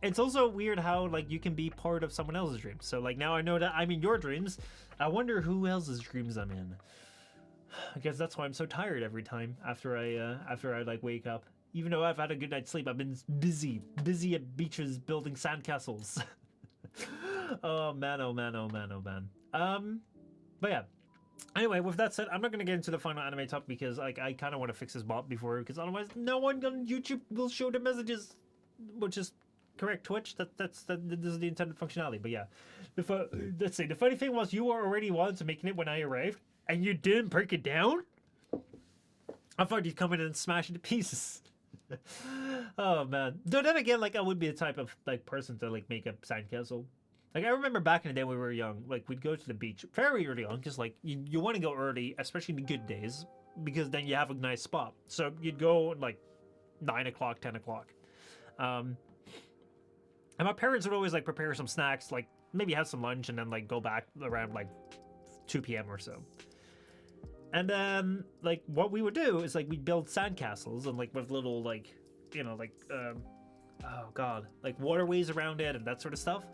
[SPEAKER 1] it's also weird how like you can be part of someone else's dreams. So like now I know that I'm in your dreams. I wonder who else's dreams I'm in. I guess that's why I'm so tired every time after I like wake up. Even though I've had a good night's sleep, I've been busy at beaches building sandcastles. Oh man, oh man, oh man, oh man. But yeah. Anyway, with that said, I'm not gonna get into the final anime topic because like I kind of want to fix this bot before, because otherwise no one on YouTube will show the messages, which is correct. Twitch. This is the intended functionality. But yeah, let's see. The funny thing was you were already wanted to making it when I arrived, and you didn't break it down. I thought you'd come in and smash it to pieces. Oh man. Though then again, like I would be the type of like person to like make a sandcastle. Like I remember back in the day when we were young, like we'd go to the beach very early on, because like you want to go early, especially in the good days, because then you have a nice spot. So you'd go like 9 o'clock, 10 o'clock. And my parents would always like prepare some snacks, like maybe have some lunch and then like go back around like 2 p.m. or so. And then like what we would do is like we'd build sandcastles and like with little like, you know, like, oh god, like waterways around it and that sort of stuff.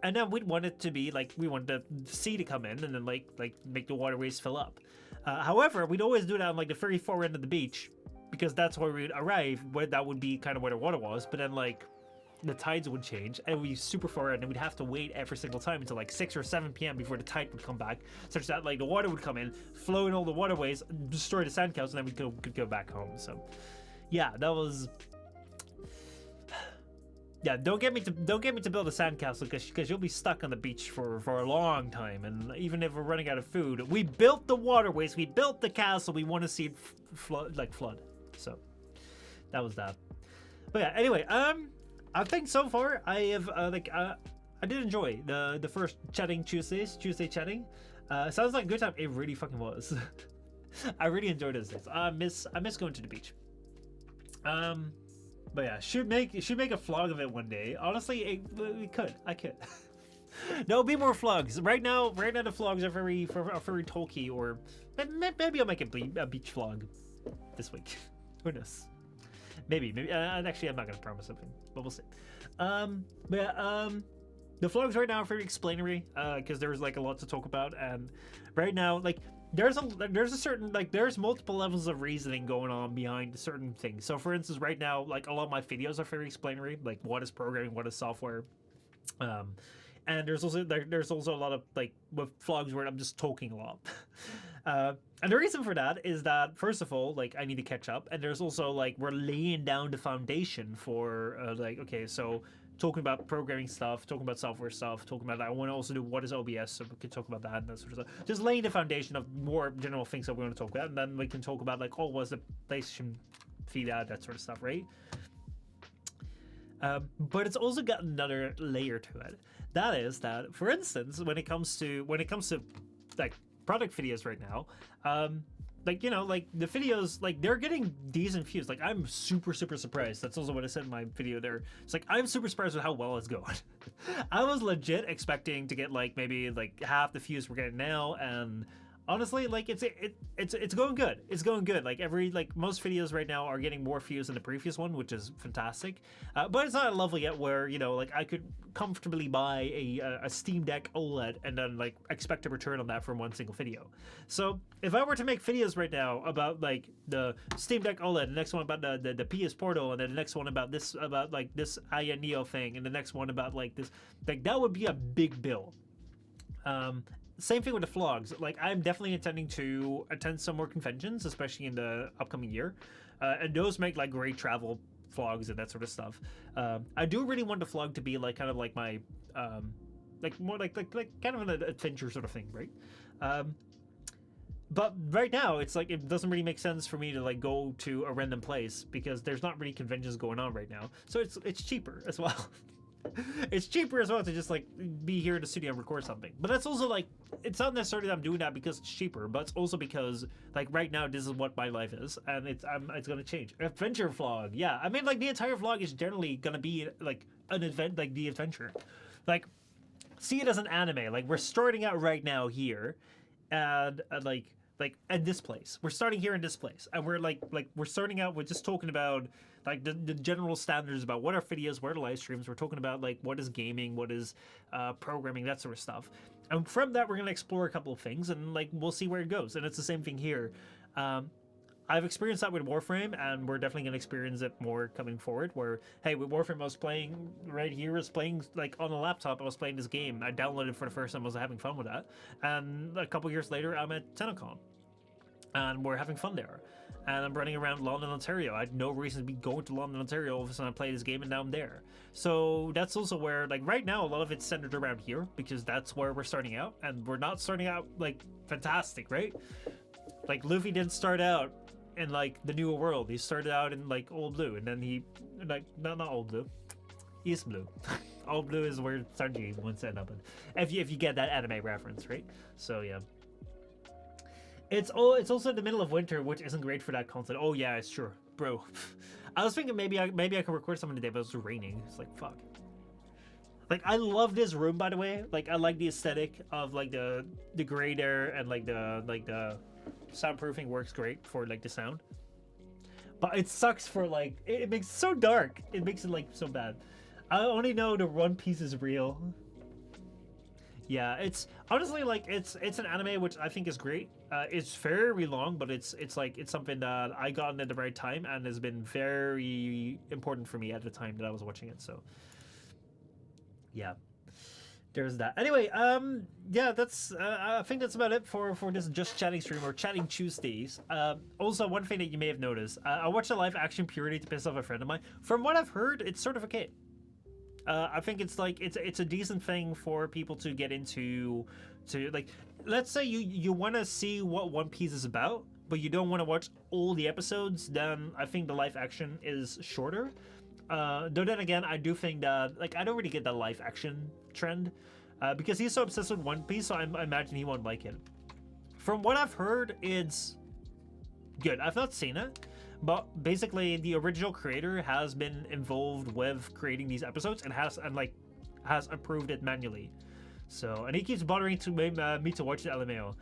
[SPEAKER 1] And then we'd want it to be like, we want the sea to come in and then like make the waterways fill up. However, we'd always do that on like the very far end of the beach, because that's where we'd arrive, where that would be kind of where the water was. But then like the tides would change and we'd be super far in, and we'd have to wait every single time until like 6 or 7 p.m. before the tide would come back, such that like the water would come in, flow in all the waterways, destroy the sandcastles, and then we could go back home. So yeah, that was... Yeah, don't get me to build a sandcastle, because you'll be stuck on the beach for a long time, and even if we're running out of food, we built the waterways, we built the castle, we want to see it flood. So that was that. But yeah, anyway, I think so far I have I did enjoy the first Tuesday chatting. Sounds like a good time. It really fucking was. I really enjoyed those days. I miss going to the beach. But yeah, should make a vlog of it one day. Honestly, I could. There'll be more vlogs. Right now the vlogs are very talky, or maybe I'll make a beach vlog this week. Who knows? Maybe. Actually, I'm not gonna promise something, but we'll see. But yeah, the vlogs right now are very explanatory, because there's like a lot to talk about, and right now like there's a certain, like there's multiple levels of reasoning going on behind certain things. So for instance, right now, like a lot of my videos are very explanatory, like what is programming, what is software, and there's also a lot of like with vlogs where I'm just talking a lot. And the reason for that is that, first of all, like I need to catch up, and there's also like we're laying down the foundation for like, okay, so talking about programming stuff, talking about software stuff, talking about that. I want to also do what is OBS, so we can talk about that and that sort of stuff. Just laying the foundation of more general things that we want to talk about, and then we can talk about like, oh, what's the PlayStation feed out, that sort of stuff, right? But it's also got another layer to it. That is that, for instance, when it comes to like product videos right now, like, you know, like the videos, like they're getting decent views. Like I'm super surprised. That's also what I said in my video there. It's like I'm super surprised with how well it's going. I was legit expecting to get like maybe like half the views we're getting now, and honestly, like it's going good. It's going good. Like most videos right now are getting more views than the previous one, which is fantastic. But it's not at a level yet where, you know, like I could comfortably buy a Steam Deck OLED and then like expect a return on that from one single video. So if I were to make videos right now about like the Steam Deck OLED, the next one about the PS Portal, and then the next one about this Aya Neo thing, and the next one about like this, like that would be a big bill. Same thing with the vlogs. Like I'm definitely intending to attend some more conventions, especially in the upcoming year, and those make like great travel vlogs and that sort of stuff. I do really want the vlog to be like kind of like my like more like kind of an adventure sort of thing, right? But right now it's like it doesn't really make sense for me to like go to a random place, because there's not really conventions going on right now, so it's cheaper as well. It's cheaper as well to just like be here in the studio and record something. But that's also like, it's not necessarily that I'm doing that because it's cheaper, but it's also because like right now this is what my life is, and it's gonna change. Adventure vlog, yeah. I mean, like the entire vlog is generally gonna be like an event, like the adventure. Like see it as an anime. Like we're starting out right now here, and like at this place. We're starting here in this place, and we're like we're starting out with just talking about like the general standards about what are videos, what are live streams. We're talking about like what is gaming, what is programming, that sort of stuff. And from that, we're gonna explore a couple of things, and like we'll see where it goes. And it's the same thing here. I I've experienced that with Warframe, and we're definitely going to experience it more coming forward, where, hey, with Warframe, I was playing right here, I was playing, like, on a laptop, I was playing this game, I downloaded it for the first time, I was having fun with that, and a couple years later, I'm at TennoCon, and we're having fun there, and I'm running around London, Ontario. I had no reason to be going to London, Ontario. All of a sudden I play this game and now I'm there. So that's also where, like, right now, a lot of it's centered around here, because that's where we're starting out, and we're not starting out, like, fantastic, right? Like, Luffy didn't start out in, like, the New World. He started out in, like, Old Blue, and then he, like, not Old Blue, East Blue. Old Blue is where Sanji once ended up in, if you get that anime reference, right? So yeah. It's also the middle of winter, which isn't great for that content. Oh yeah, it's true, bro. I was thinking maybe I could record something today, but it was raining. It's like, fuck. Like, I love this room, by the way. Like, I like the aesthetic of, like, the gray there, and like the soundproofing works great for, like, the sound. But it sucks for, like, it makes it so dark. It makes it, like, so bad. I only know the One Piece is real. Yeah, it's honestly, like, it's an anime which I think is great. It's very long, but it's something that I got in at the right time and has been very important for me at the time that I was watching it. So yeah, there's that. Anyway, yeah, that's I think that's about it for this Just Chatting stream, or Chatting Tuesdays. Also, one thing that you may have noticed, I watched a live action purely to piss off a friend of mine. From what I've heard, it's sort of okay. I think it's like it's a decent thing for people to get into. To, like, let's say you want to see what One Piece is about, but you don't want to watch all the episodes. Then I think the live action is shorter. Though then again, I do think that, like, I don't really get that live action trend because he's so obsessed with One Piece. So I imagine he won't like it. From what I've heard, it's good. I've not seen it. But basically, the original creator has been involved with creating these episodes and has approved it manually. So, and he keeps bothering to me to watch the LMAO.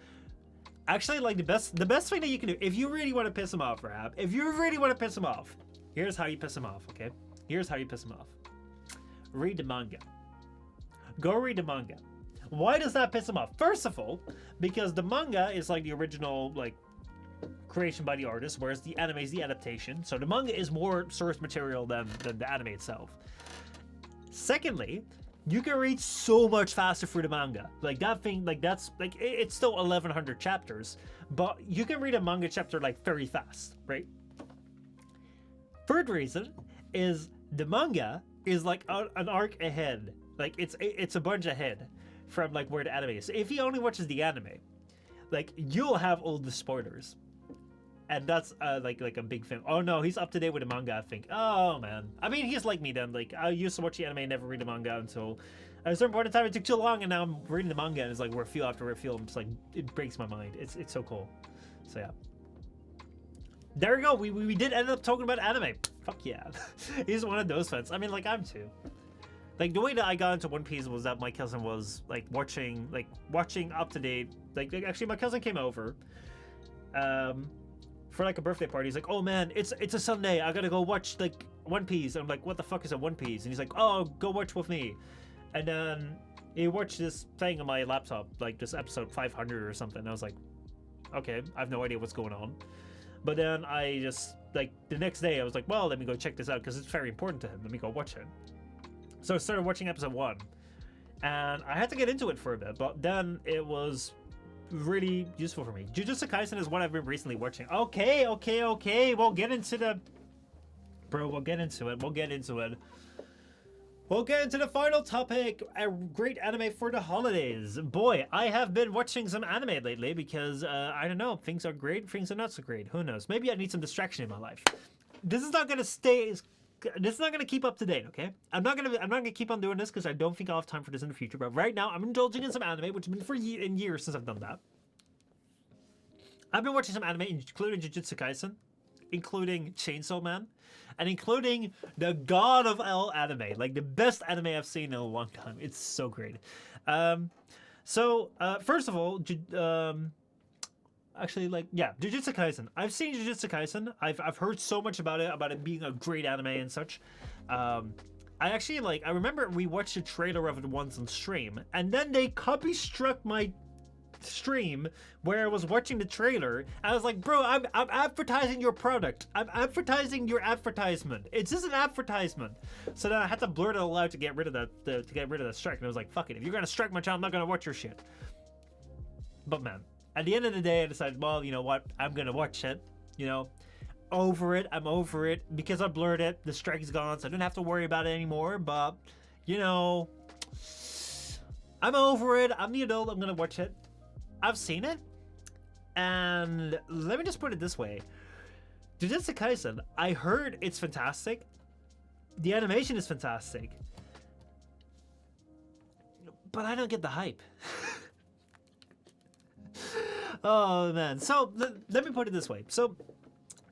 [SPEAKER 1] Actually, like, the best thing that you can do, if you really want to piss him off, Rahab, if you really want to piss him off, here's how you piss him off, okay? Here's how you piss him off. Read the manga. Go read the manga. Why does that piss him off? First of all, because the manga is like the original, like, creation by the artist, whereas the anime is the adaptation. So the manga is more source material than the anime itself. Secondly, you can read so much faster through the manga. Like, that thing, like, that's, like, it's still 1100 chapters, but you can read a manga chapter, like, very fast, right? Third reason is the manga is like an arc ahead. Like, it's a bunch ahead from, like, where the anime is. So if he only watches the anime, like, you'll have all the spoilers. And that's like a big thing. Oh no, he's up to date with the manga, I think. Oh man. I mean, he's like me then. Like, I used to watch the anime and never read the manga until at a certain point in time it took too long, and now I'm reading the manga and it's like reveal after reveal. I'm just like, it breaks my mind. It's so cool. So yeah. There we go. We did end up talking about anime. Fuck yeah. He's one of those fans. I mean, like, I'm too. Like, the way that I got into One Piece was that my cousin was like watching up to date. Like actually, my cousin came over. For like a birthday party. He's like, oh man, it's a Sunday, I gotta go watch like One Piece. I'm like, what the fuck is a One Piece? And he's like, oh, go watch with me. And then he watched this thing on my laptop, like this episode 500 or something. I was like, okay, I have no idea what's going on. But then I just, like, the next day I was like, well, let me go check this out because it's very important to him. Let me go watch it. So I started watching episode 1, and I had to get into it for a bit, but then it was really useful for me. Jujutsu Kaisen is what I've been recently watching. Okay. We'll get into the... Bro, we'll get into it. We'll get into the final topic. A great anime for the holidays. Boy, I have been watching some anime lately because, I don't know, things are great, things are not so great. Who knows? Maybe I need some distraction in my life. This is not going to keep up to date, okay? I'm not gonna keep on doing this because I don't think I'll have time for this in the future. But right now, I'm indulging in some anime, which has been for years since I've done that. I've been watching some anime, including Jujutsu Kaisen, including Chainsaw Man, and including the god of all anime, like the best anime I've seen in a long time. It's so great. First of all, actually, like, yeah, Jujutsu Kaisen. I've seen Jujutsu Kaisen. I've heard so much about it being a great anime and such. I remember we watched a trailer of it once on stream, and then they copy struck my stream where I was watching the trailer. I was like, bro, I'm advertising your product. I'm advertising your advertisement. It's just an advertisement. So then I had to blurt it aloud to get rid of that strike. And I was like, fuck it. If you're gonna strike my channel, I'm not gonna watch your shit. But man, at the end of the day, I decided, well, you know what? I'm gonna watch it. You know, over it. I'm over it because I blurred it. The strike's gone, so I don't have to worry about it anymore. But you know, I'm over it. I'm the adult. I'm gonna watch it. I've seen it, and let me just put it this way: Jujutsu Kaisen. I heard it's fantastic. The animation is fantastic, but I don't get the hype. Oh man. So let me put it this way. So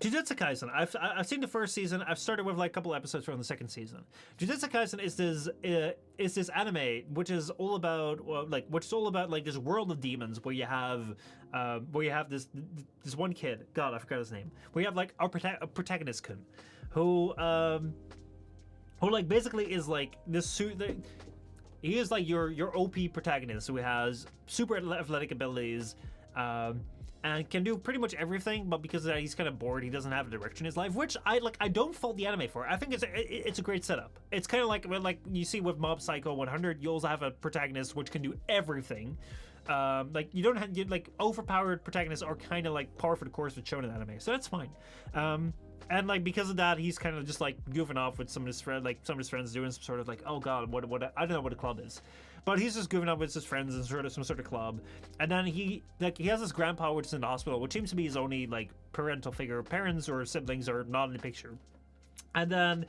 [SPEAKER 1] Jujutsu Kaisen, I've seen the first season. I've started with like a couple episodes from the second season. Jujutsu Kaisen is this anime which is all about this world of demons where you have this one kid. God, I forgot his name. Where you have like our protagonist Kun, who like basically is like this suit. He is like your OP protagonist who has super athletic abilities. And can do pretty much everything, but because he's kind of bored, he doesn't have a direction in his life, which I don't fault the anime for. I think it's a great setup. It's kind of like you see with Mob Psycho 100, you also have a protagonist which can do everything. Like you don't have like overpowered protagonists are kind of like par for the course with shonen anime, so that's fine. And like because of that, he's kind of just like goofing off with some of his friends doing some sort of like, oh god, what I don't know what a club is. But he's just goofing up with his friends in some sort of club, and then he has this grandpa which is in the hospital, which seems to be his only like parental figure. Parents or siblings are not in the picture. And then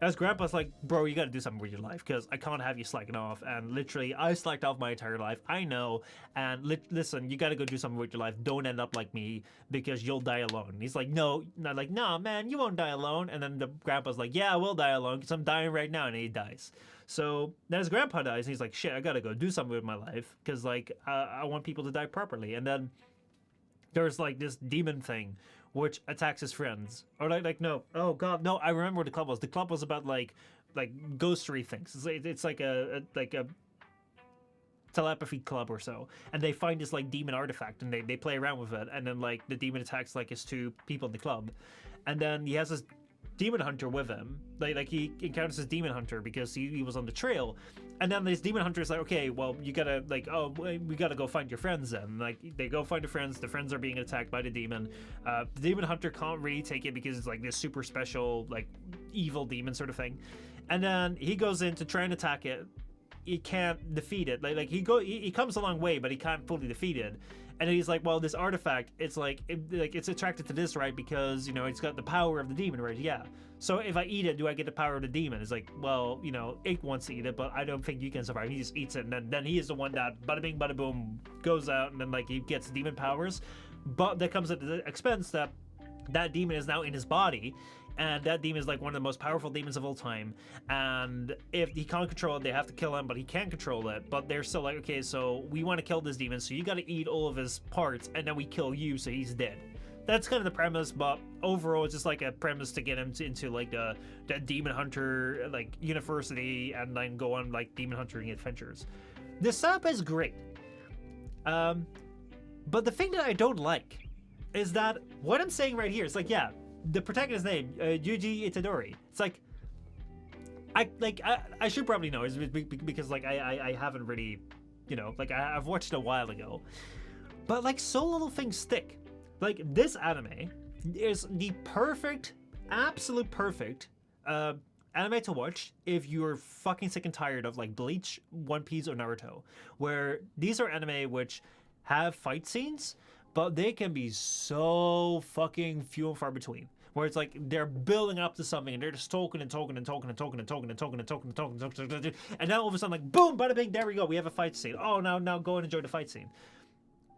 [SPEAKER 1] as grandpa's like, bro, you got to do something with your life because I can't have you slacking off. And literally, I slacked off my entire life. I know. And listen, you got to go do something with your life. Don't end up like me because you'll die alone. And he's like, no, not like, no, man, you won't die alone. And then the grandpa's like, yeah, I will die alone because I'm dying right now. And he dies. So then his grandpa dies, and he's like, shit, I gotta go do something with my life because like I want people to die properly. And then there's like this demon thing which attacks his friends, or like no, oh god, no, I remember what the club was. The club was about like ghostery things. It's like a telepathy club or so, and they find this like demon artifact and they play around with it, and then like the demon attacks like his two people in the club, and then he has this demon hunter with him. Like he encounters this demon hunter because he was on the trail, and then this demon hunter is like, okay, well you gotta like, oh, we gotta go find your friends then. Like they go find the friends are being attacked by the demon. The demon hunter can't really take it because it's like this super special like evil demon sort of thing, and then he goes in to try and attack it. He can't defeat it. Like he comes a long way, but he can't fully defeat it. And he's like, well, this artifact, it's like it's attracted to this, right? Because, you know, it's got the power of the demon, right? Yeah. So if I eat it, do I get the power of the demon? It's like, well, you know, Ike wants to eat it, but I don't think you can survive. He just eats it, and then he is the one that bada bing, bada boom, goes out, and then like he gets demon powers. But that comes at the expense that demon is now in his body. And that demon is like one of the most powerful demons of all time. And if he can't control it, they have to kill him, but he can't control it. But they're still like, okay, so we want to kill this demon, so you got to eat all of his parts, and then we kill you, so he's dead. That's kind of the premise, but overall, it's just like a premise to get him into like the demon hunter like university, and then go on like demon hunting adventures. The setup is great. But the thing that I don't like is that what I'm saying right here is like, yeah, the protagonist's name, Yuji Itadori. It's like, I should probably know, because like I haven't really, you know, like I've watched it a while ago, but like so little things stick. Like this anime is the perfect, absolute perfect anime to watch if you're fucking sick and tired of like Bleach, One Piece, or Naruto, where these are anime which have fight scenes, but they can be so fucking few and far between. Where it's like they're building up to something and they're just talking, and then all of a sudden like boom, bada bing, there we go, we have a fight scene. Oh, now go and enjoy the fight scene.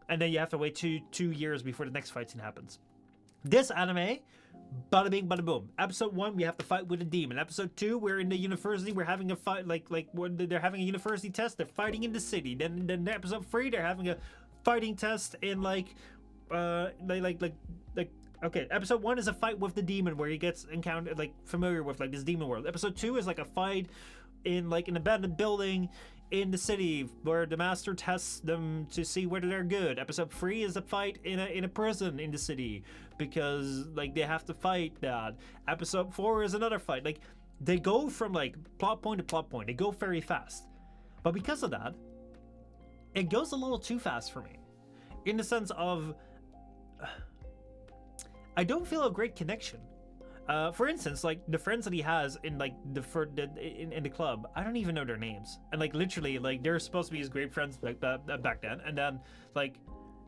[SPEAKER 1] And then you have to wait two years before the next fight scene happens. This anime, bada bing, bada boom. Episode 1, we have to fight with a demon. Episode 2, we're in the university, we're having a fight, like when they're having a university test, they're fighting in the city. Then episode 3, they're having a fighting test in okay, episode 1 is a fight with the demon where he gets encountered, like familiar with like this demon world. Episode 2 is like a fight in like an abandoned building in the city where the master tests them to see whether they're good. Episode 3 is a fight in a prison in the city because like they have to fight that. Episode 4 is another fight. Like they go from like plot point to plot point. They go very fast. But because of that, it goes a little too fast for me. In the sense of I don't feel a great connection. For instance, like the friends that he has in like in the club, I don't even know their names, and like literally, like they're supposed to be his great friends like back then, and then like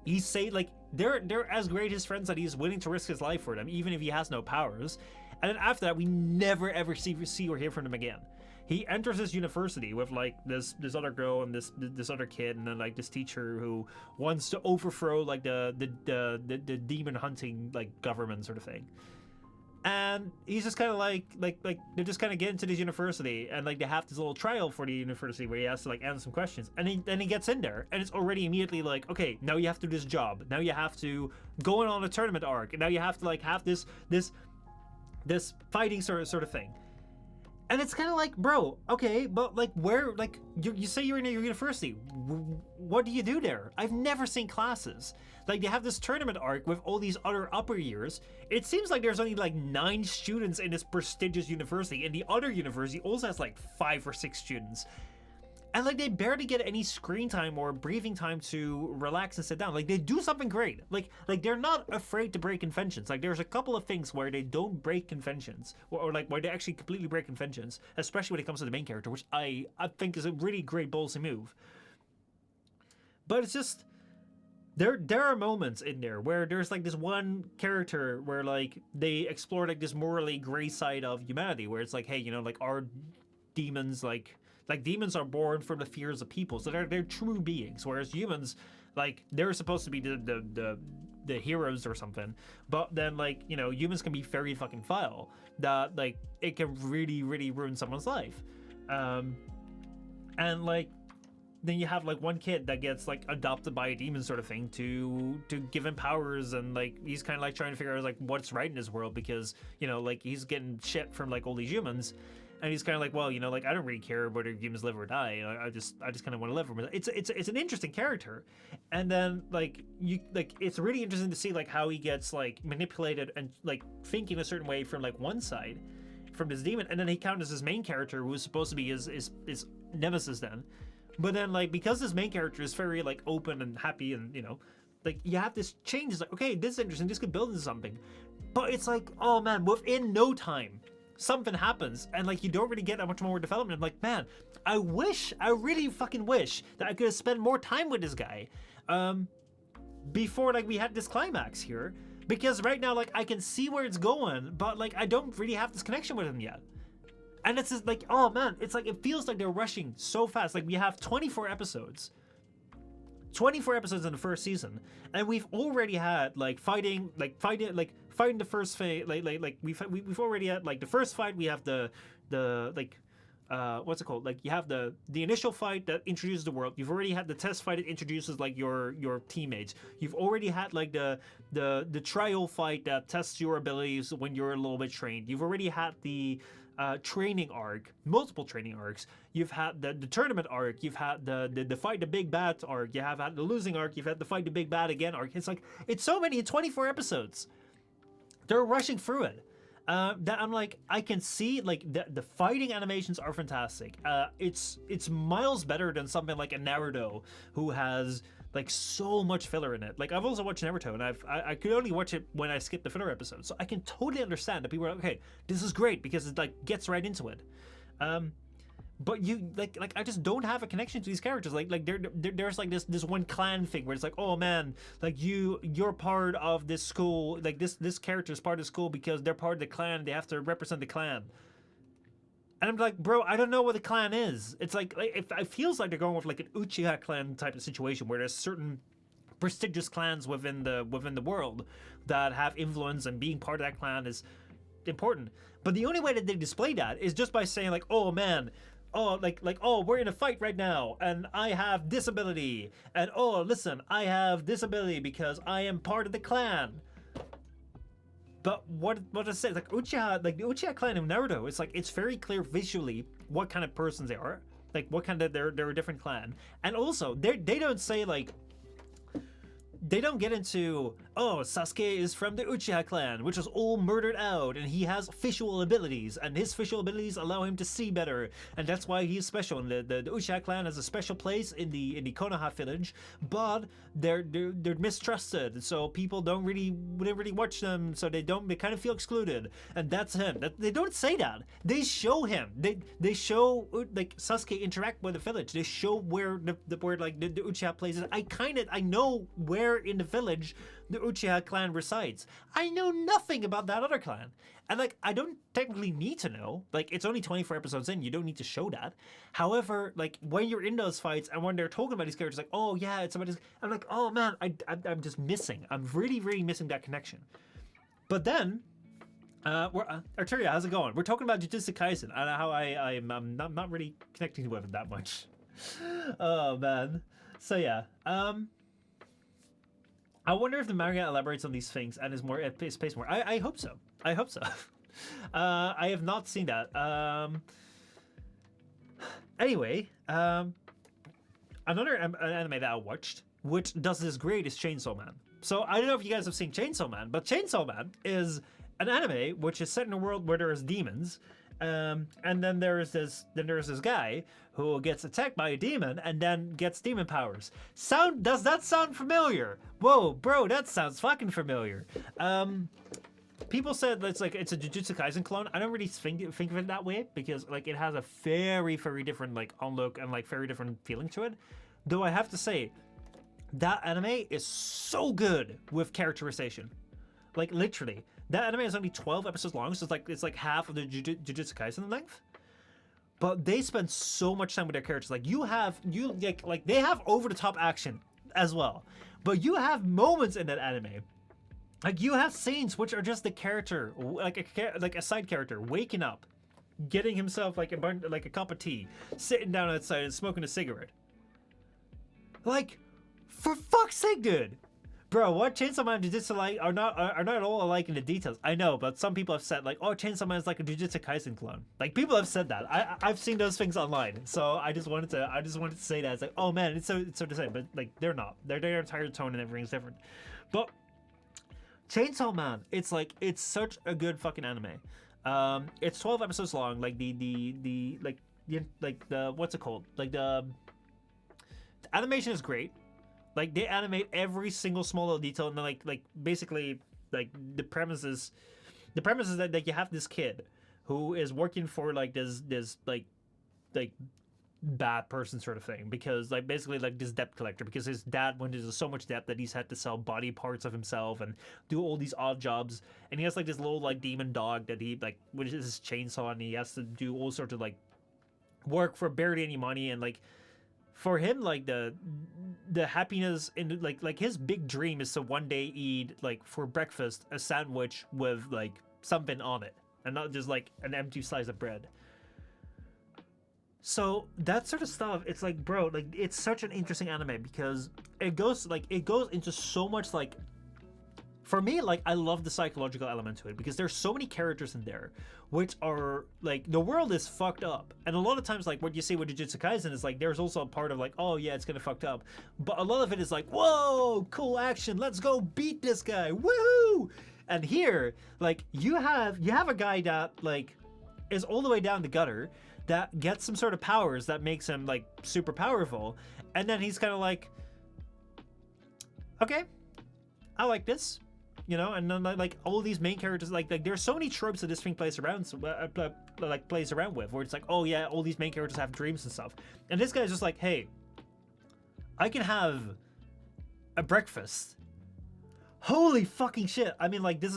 [SPEAKER 1] he say like they're as great as friends that he's willing to risk his life for them, even if he has no powers. And then after that, we never ever see or hear from him again. He enters this university with like this other girl and this other kid, and then like this teacher who wants to overthrow like the demon hunting like government sort of thing. And he's just kind of like they just kind of get into this university, and like they have this little trial for the university where he has to like answer some questions, and then he gets in there, and it's already immediately like, okay, now you have to do this job, now you have to go in on a tournament arc, and now you have to like have this fighting sort of thing. And it's kind of like, bro, okay, but like where, like you say you're in a university, what do you do there? I've never seen classes. Like they have this tournament arc with all these other upper years. It seems like there's only like 9 students in this prestigious university, and the other university also has like 5 or 6 students. And like they barely get any screen time or breathing time to relax and sit down. Like they do something great. Like they're not afraid to break conventions. Like there's a couple of things where they don't break conventions, or like where they actually completely break conventions, especially when it comes to the main character, which I think is a really great ballsy move. But it's just there are moments in there where there's like this one character where like they explore like this morally gray side of humanity, where it's like, hey, you know, like our demons like demons are born from the fears of people, so they're true beings, whereas humans, like they're supposed to be the heroes or something. But then like, you know, humans can be very fucking vile, that like it can really ruin someone's life. And like then you have like one kid that gets like adopted by a demon sort of thing to give him powers, and like he's kind of like trying to figure out like what's right in his world, because, you know, like he's getting shit from like all these humans. And he's kind of like, well, you know, like I don't really care whether humans live or die. You know, I just kind of want to live. It's an interesting character, and then like it's really interesting to see like how he gets like manipulated and like thinking a certain way from like one side, from this demon, and then he encounters his main character who's supposed to be his nemesis then. But then like because this main character is very like open and happy, and you know, like you have this change. It's like, okay, this is interesting. This could build into something, but it's like, oh man, within no time something happens, and like you don't really get that much more development. I'm like, man, I really fucking wish that I could have spent more time with this guy before like we had this climax here, because right now like I can see where it's going, but like I don't really have this connection with him yet. And it's just like, oh man, it's like it feels like they're rushing so fast. Like we have 24 episodes in the first season, and we've already had like fighting the first phase. We've already had like the first fight. We have the like what's it called? Like you have the initial fight that introduces the world. You've already had the test fight that introduces like your teammates. You've already had like the trial fight that tests your abilities when you're a little bit trained. You've already had the training arc, multiple training arcs. You've had the tournament arc. You've had the fight the big bad arc. You have had the losing arc. You've had the fight the big bad again arc. It's like, it's so many in 24 episodes. They're rushing through it. That I'm like, I can see like the fighting animations are fantastic. It's miles better than something like a Naruto, who has like so much filler in it. Like I've also watched Naruto, and I could only watch it when I skip the filler episodes, so I can totally understand that people are like, okay, this is great because it like gets right into it. But you like I just don't have a connection to these characters. Like there's like this one clan thing where it's like, oh man, like you're part of this school, like this character is part of the school because they're part of the clan, they have to represent the clan. And I'm like, bro, I don't know what the clan is. It's like it feels like they're going with like an Uchiha clan type of situation where there's certain prestigious clans within the world that have influence, and being part of that clan is important. But the only way that they display that is just by saying like, oh man, oh oh, we're in a fight right now, and I have this ability, and oh listen, I have this ability because I am part of the clan. But what I say, like Uchiha, like the Uchiha clan of Naruto, it's like it's very clear visually what kind of persons they are. like what kind of they're a different clan, and also they don't say like. They don't get into, oh, Sasuke is from the Uchiha clan, which was all murdered out, and he has visual abilities, and his visual abilities allow him to see better, and that's why he's special. And the Uchiha clan has a special place in the Konoha village, but they're mistrusted, so people don't really watch them, so they kind of feel excluded, and that's him. They don't say that. They show him. They show like Sasuke interact with the village. They show where the Uchiha place is. I know where in the village the Uchiha clan resides. I know nothing about that other clan. And like, I don't technically need to know. Like, it's only 24 episodes in, you don't need to show that. However, like, when you're in those fights and when they're talking about these characters, like, oh yeah, it's about this, I'm like, oh man, I'm just missing. I'm really, really missing that connection. But then, Arturia, how's it going? We're talking about Jujutsu Kaisen and how I'm not really connecting with it that much. Oh man. So yeah, I wonder if the manga elaborates on these things and is paced more. I hope so. I hope so. I have not seen that. Anyway, another anime that I watched, which does this great, is Chainsaw Man. So I don't know if you guys have seen Chainsaw Man, but Chainsaw Man is an anime which is set in a world where there's demons. And then there's this guy who gets attacked by a demon and then gets demon powers. Does that sound familiar? Whoa, bro, that sounds fucking familiar. People said it's a Jujutsu Kaisen clone. I don't really think of it that way because like it has a very, very different like onlook and like very different feeling to it. Though I have to say, that anime is so good with characterization. Like literally. That anime is only 12 episodes long, so it's like half of the Jujutsu Kaisen length. But they spend so much time with their characters. Like they have over the top action as well. But you have moments in that anime. Like you have scenes which are just the character, like a side character waking up, getting himself like a cup of tea, sitting down outside and smoking a cigarette. Like, for fuck's sake, dude. Bro, what Chainsaw Man and Jujutsu like are not all alike in the details. I know, but some people have said like, oh, Chainsaw Man is like a Jujutsu Kaisen clone. Like people have said that. I've seen those things online, so I just wanted to say that. It's like, oh man, it's so the same, but like they're not. Their entire tone and everything's different. But Chainsaw Man, it's such a good fucking anime. It's 12 episodes long. Like the what's it called? Like the animation is great. Like they animate every single small little detail, and then like basically like the premise is that like you have this kid who is working for like this like bad person sort of thing, because like basically like this debt collector, because his dad went into so much debt that he's had to sell body parts of himself and do all these odd jobs, and he has like this little like demon dog that he like, which is his chainsaw, and he has to do all sorts of like work for barely any money. And like for him, like the happiness in like his big dream is to one day eat like for breakfast a sandwich with like something on it and not just like an empty slice of bread. So that sort of stuff, it's like, bro, like it's such an interesting anime because it goes into so much, like, for me, like I love the psychological element to it because there's so many characters in there which are like, the world is fucked up, and a lot of times like what you see with Jujutsu Kaisen is like there's also a part of like, oh yeah, it's gonna fucked up, but a lot of it is like, whoa, cool action, let's go beat this guy, woohoo. And here, like you have a guy that like is all the way down the gutter that gets some sort of powers that makes him like super powerful, and then he's kind of like, okay, I like this, you know. And then like all these main characters, like there's so many tropes that this thing plays around with, where it's like, oh yeah, all these main characters have dreams and stuff, and this guy's just like, hey, I can have a breakfast. Holy fucking shit! I mean, like this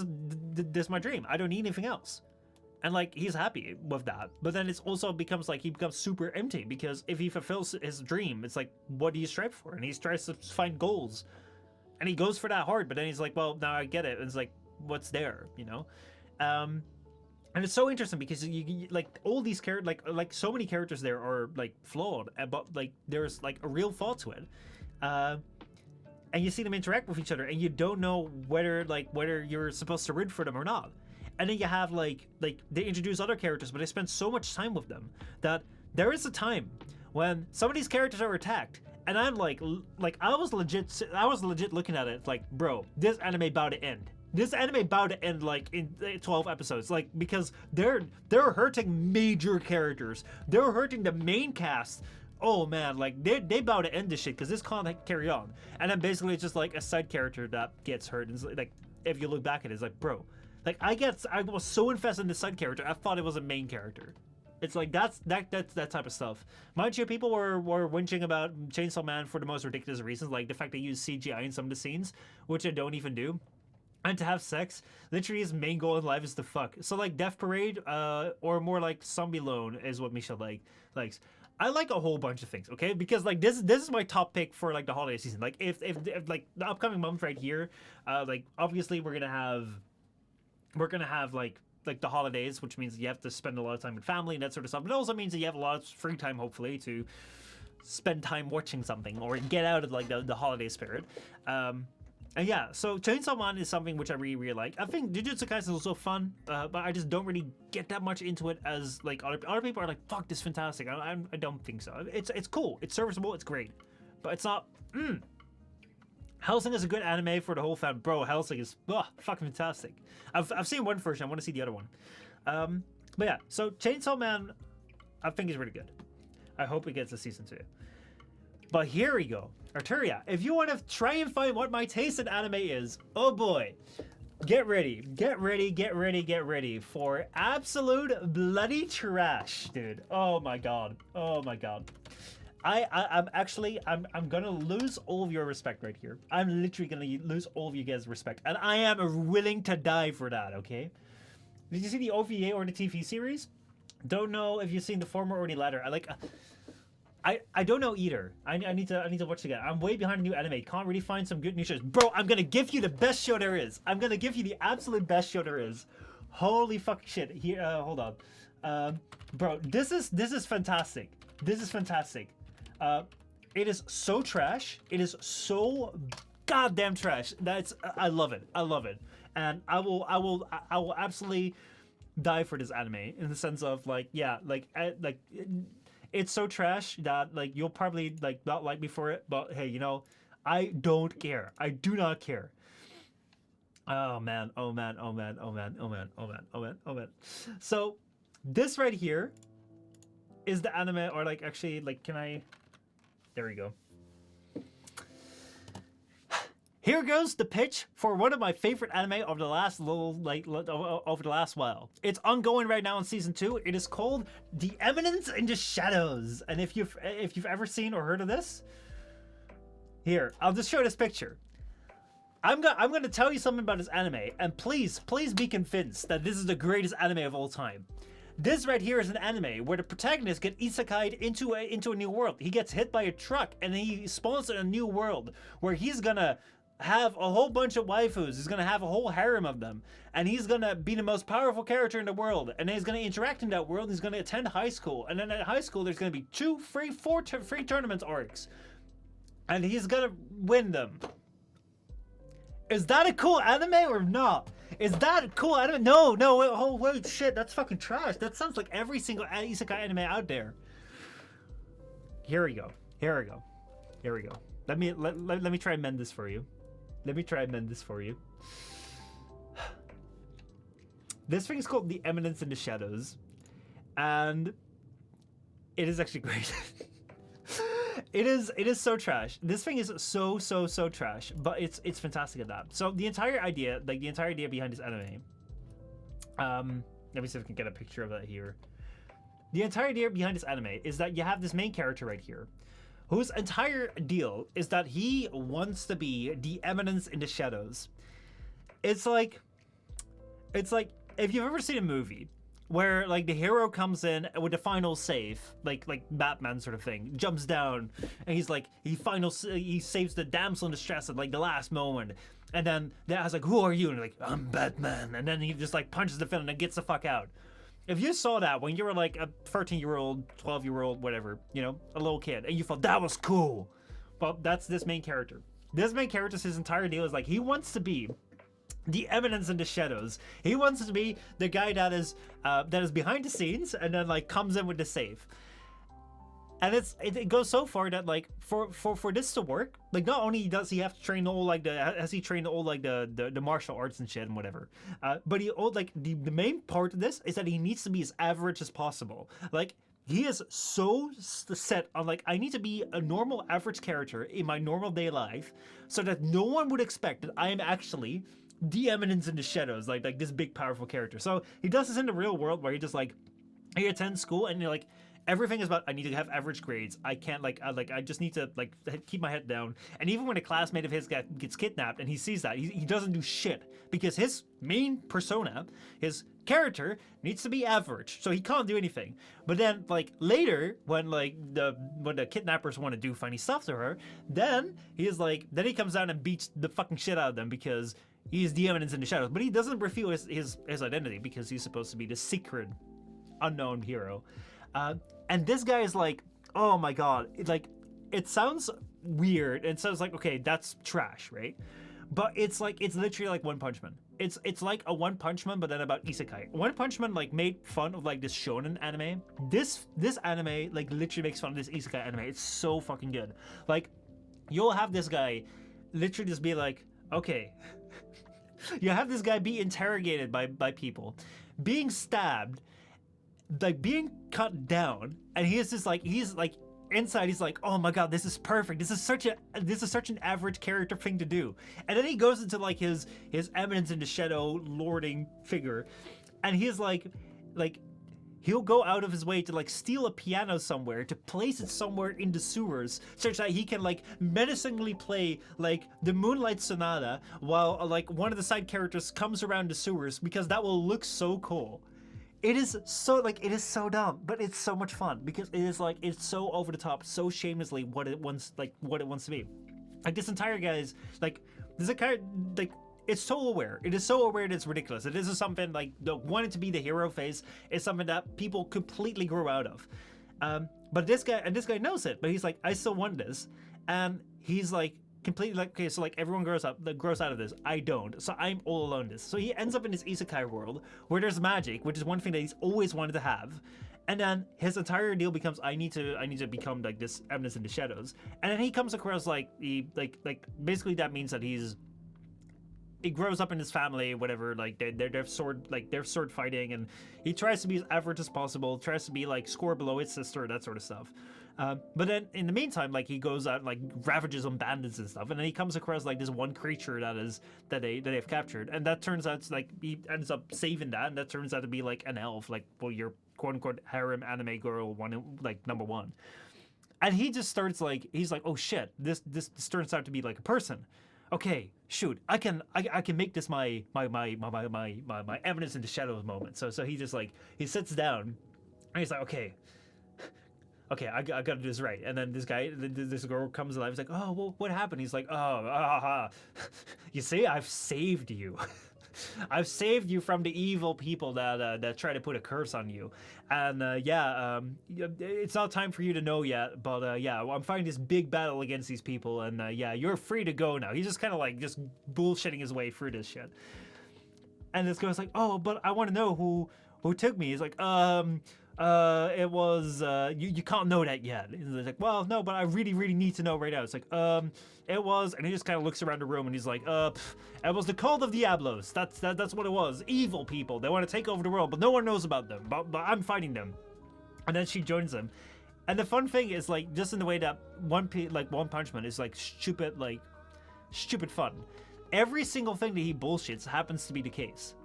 [SPEAKER 1] is my dream. I don't need anything else. And like he's happy with that, but then it's also becomes like he becomes super empty, because if he fulfills his dream, it's like, what do you strive for? And he tries to find goals, and he goes for that hard, but then he's like, well, now I get it. And it's like, what's there, you know? And it's so interesting because you like all these characters, like so many characters there are like flawed, but like there's like a real thought to it. And you see them interact with each other, and you don't know whether you're supposed to root for them or not. And then you have like they introduce other characters, but they spend so much time with them that there is a time when some of these characters are attacked, and I'm like I was legit looking at it like, bro, this anime about to end. This anime about to end like in 12 episodes, like, because they're hurting major characters. They're hurting the main cast. Oh man, like they about to end this shit because this can't carry on. And then basically it's just like a side character that gets hurt. And it's like, if you look back at it, it's like, bro, like I was so invested in the side character, I thought it was a main character. It's like that's that type of stuff. Mind you, people were whinging about Chainsaw Man for the most ridiculous reasons, like the fact they use CGI in some of the scenes, which I don't even do. And to have sex, literally his main goal in life is to fuck. So like Death Parade, or more like Zombie Loan is what Michel likes. I like a whole bunch of things, okay? Because like this is my top pick for like the holiday season. Like if like the upcoming month right here, like obviously we're gonna have like the holidays, which means you have to spend a lot of time with family and that sort of stuff. But it also means that you have a lot of free time, hopefully, to spend time watching something or get out of like the holiday spirit. And yeah, so Chainsaw Man is something which I really like. I think Jujutsu Kaisen is also fun, but I just don't really get that much into it as like other people are like, fuck, this is fantastic. I don't think so. It's cool, it's serviceable, it's great, but it's not. Hellsing is a good anime for the whole fam. Bro, Hellsing is fucking fantastic. I've seen one version, I want to see the other one. But yeah, so Chainsaw Man I think is really good. I hope it gets a season 2. But here we go. Arturia, if you want to try and find what my taste in anime is, oh boy, get ready for absolute bloody trash, dude. Oh my god. I'm gonna lose all of your respect right here. I'm literally gonna lose all of you guys' respect, and I am willing to die for that, okay? Did you see the OVA or the TV series? Don't know if you've seen the former or the latter. I don't know either. I need to watch it again. I'm way behind the new anime. Can't really find some good new shows. Bro, I'm gonna give you the best show there is. I'm gonna give you the absolute best show there is. Holy fucking shit. Here, hold on. Bro, this is fantastic. This is fantastic. It is so trash. It is so goddamn trash. I love it. I love it. And I will absolutely die for this anime in the sense of like, yeah, it's so trash that like you'll probably like not like me for it, but hey, you know, I don't care. I do not care. Oh man. So this right here is the anime, or like actually like can I, there we go. Here goes the pitch for one of my favorite anime over the last over the last while. It's ongoing right now in season 2. It is called The Eminence in the Shadows. And if you've ever seen or heard of this, here, I'll just show this picture. I'm gonna tell you something about this anime, and please be convinced that this is the greatest anime of all time. This right here is an anime where the protagonist gets isekai'd into a new world. He gets hit by a truck and he spawns in a new world where he's gonna have a whole bunch of waifus. He's gonna have a whole harem of them, and he's gonna be the most powerful character in the world, and then he's gonna interact in that world. He's gonna attend high school, and then at high school there's gonna be 4 free tournament arcs, and he's gonna win them. Is that a cool anime or not? Is that a cool anime? No, wait, shit, that's fucking trash. That sounds like every single isekai anime out there. Here we go. Let me try and mend this for you. This thing is called The Eminence in the Shadows, and it is actually great. It is so trash. This thing is so trash, but it's fantastic at that. So the entire idea behind this anime, let me see if I can get a picture of that here. The entire idea behind this anime is that you have this main character right here, whose entire deal is that he wants to be the eminence in the shadows. It's like if you've ever seen a movie where like the hero comes in with the final save, like Batman sort of thing, jumps down and he's like he saves the damsel in distress at like the last moment, and then the guy's like, who are you? And like, I'm Batman, and then he just like punches the villain and gets the fuck out. If you saw that when you were like a 13-year-old, 12-year-old, whatever, you know, a little kid, and you thought that was cool, well, that's this main character. This main character's his entire deal is like he wants to be the eminence in the shadows. He wants to be the guy that is behind the scenes and then like comes in with the save. And it goes so far that like for this to work, like not only does he have to train all like has he trained all like the martial arts and shit and whatever, but he like the main part of this is that he needs to be as average as possible. Like he is so set on like I need to be a normal average character in my normal day life, so that no one would expect that I am actually the eminence in the shadows, like this big powerful character. So he does this in the real world where he just like he attends school and you're like. Everything is about I need to have average grades. I can't I just need to like keep my head down. And even when a classmate of his gets kidnapped and he sees that, he doesn't do shit because his main persona, his character needs to be average, so he can't do anything. But then like later when the kidnappers want to do funny stuff to her, then he comes down and beats the fucking shit out of them because he's the eminence in the shadows. But he doesn't reveal his identity because he's supposed to be the secret unknown hero. And this guy is like, oh my god, it sounds weird. It sounds like, okay, that's trash, right? But it's literally like One Punch Man. It's like a One Punch Man, but then about isekai. One Punch Man like made fun of like this shonen anime. This anime like literally makes fun of this isekai anime. It's so fucking good. Like, you'll have this guy literally just be like, okay, you have this guy be interrogated by people, being stabbed, like being cut down, and he's like inside he's like, oh my god, this is perfect, this is such an average character thing to do. And then he goes into like his eminence in the shadow lording figure, and he's like he'll go out of his way to like steal a piano somewhere, to place it somewhere in the sewers such that he can like menacingly play like the Moonlight Sonata while like one of the side characters comes around the sewers, because that will look so cool. It is so dumb, but it's so much fun because it's so over the top, so shamelessly what it wants to be. Like this entire guy is like, there's a kind of, like, it's so aware. It is so aware that it's ridiculous. It is something like the wanting to be the hero phase is something that people completely grow out of. But this guy knows it, but he's like, I still want this, and he's like completely like, okay, so like everyone grows out of this, I don't, so I'm all alone this. So he ends up in this isekai world where there's magic, which is one thing that he's always wanted to have, and then his entire deal becomes I need to become like this eminence in the shadows. And then he comes across like basically that means that he grows up in his family, whatever, like they're sword fighting, and he tries to be as average as possible, tries to be like score below his sister, that sort of stuff. But then in the meantime, like he goes out and like ravages on bandits and stuff, and then he comes across like this one creature that they've captured, and that turns out to, like, he ends up saving that, and that turns out to be like an elf, like, well, your quote unquote harem anime girl number one. And he just starts like, he's like, oh shit, this turns out to be like a person. Okay, shoot, I can make this my eminence in the shadows moment. So he just like, he sits down and he's like, okay, I gotta do this right. And then this girl comes alive. He's like, oh, well, what happened? He's like, you see, I've saved you. I've saved you from the evil people that try to put a curse on you. And it's not time for you to know yet, but I'm fighting this big battle against these people, and you're free to go now. He's just kind of like just bullshitting his way through this shit. And this girl's like, oh, but I want to know who took me. He's like, it was you can't know that yet. And he's like, well, no, but I really need to know right now. It's like, it was, and he just kind of looks around the room and he's like, it was the cult of Diablos. That's what it was. Evil people. They want to take over the world, but no one knows about them. But I'm fighting them. And then she joins them. And the fun thing is, like, just in the way that One Punch Man is like stupid fun. Every single thing that he bullshits happens to be the case.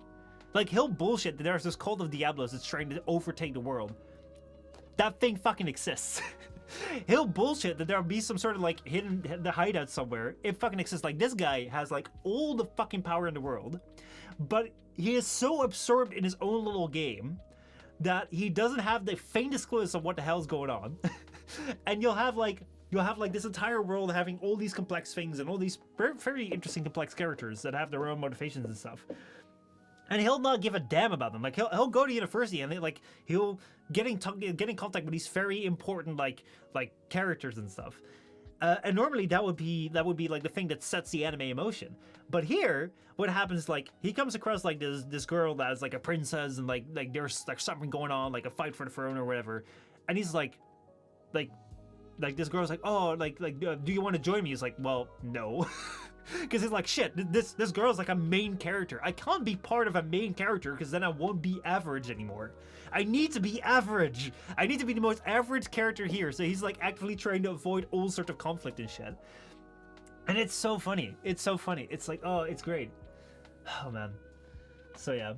[SPEAKER 1] Like, he'll bullshit that there's this cult of Diablos that's trying to overtake the world. That thing fucking exists. He'll bullshit that there'll be some sort of like hidden hideout somewhere. It fucking exists. Like, this guy has like all the fucking power in the world, but he is so absorbed in his own little game that he doesn't have the faintest clue of what the hell's going on. And you'll have like this entire world having all these complex things and all these very, very interesting complex characters that have their own motivations and stuff. And he'll not give a damn about them. Like, he'll go to university and he'll get in contact with these very important like characters and stuff. And normally that would be like the thing that sets the anime in motion. But here, what happens is, like, he comes across like this girl that's like a princess, and like there's like something going on, like a fight for the throne or whatever. And he's like like this girl's like, oh, do you want to join me? He's like, well, no. Because he's like, shit, this girl's like a main character. I can't be part of a main character because then I won't be average anymore. I need to be average. I need to be the most average character here. So he's like actively trying to avoid all sort of conflict and shit. And it's so funny. It's so funny. It's like, oh, it's great. Oh man. So yeah.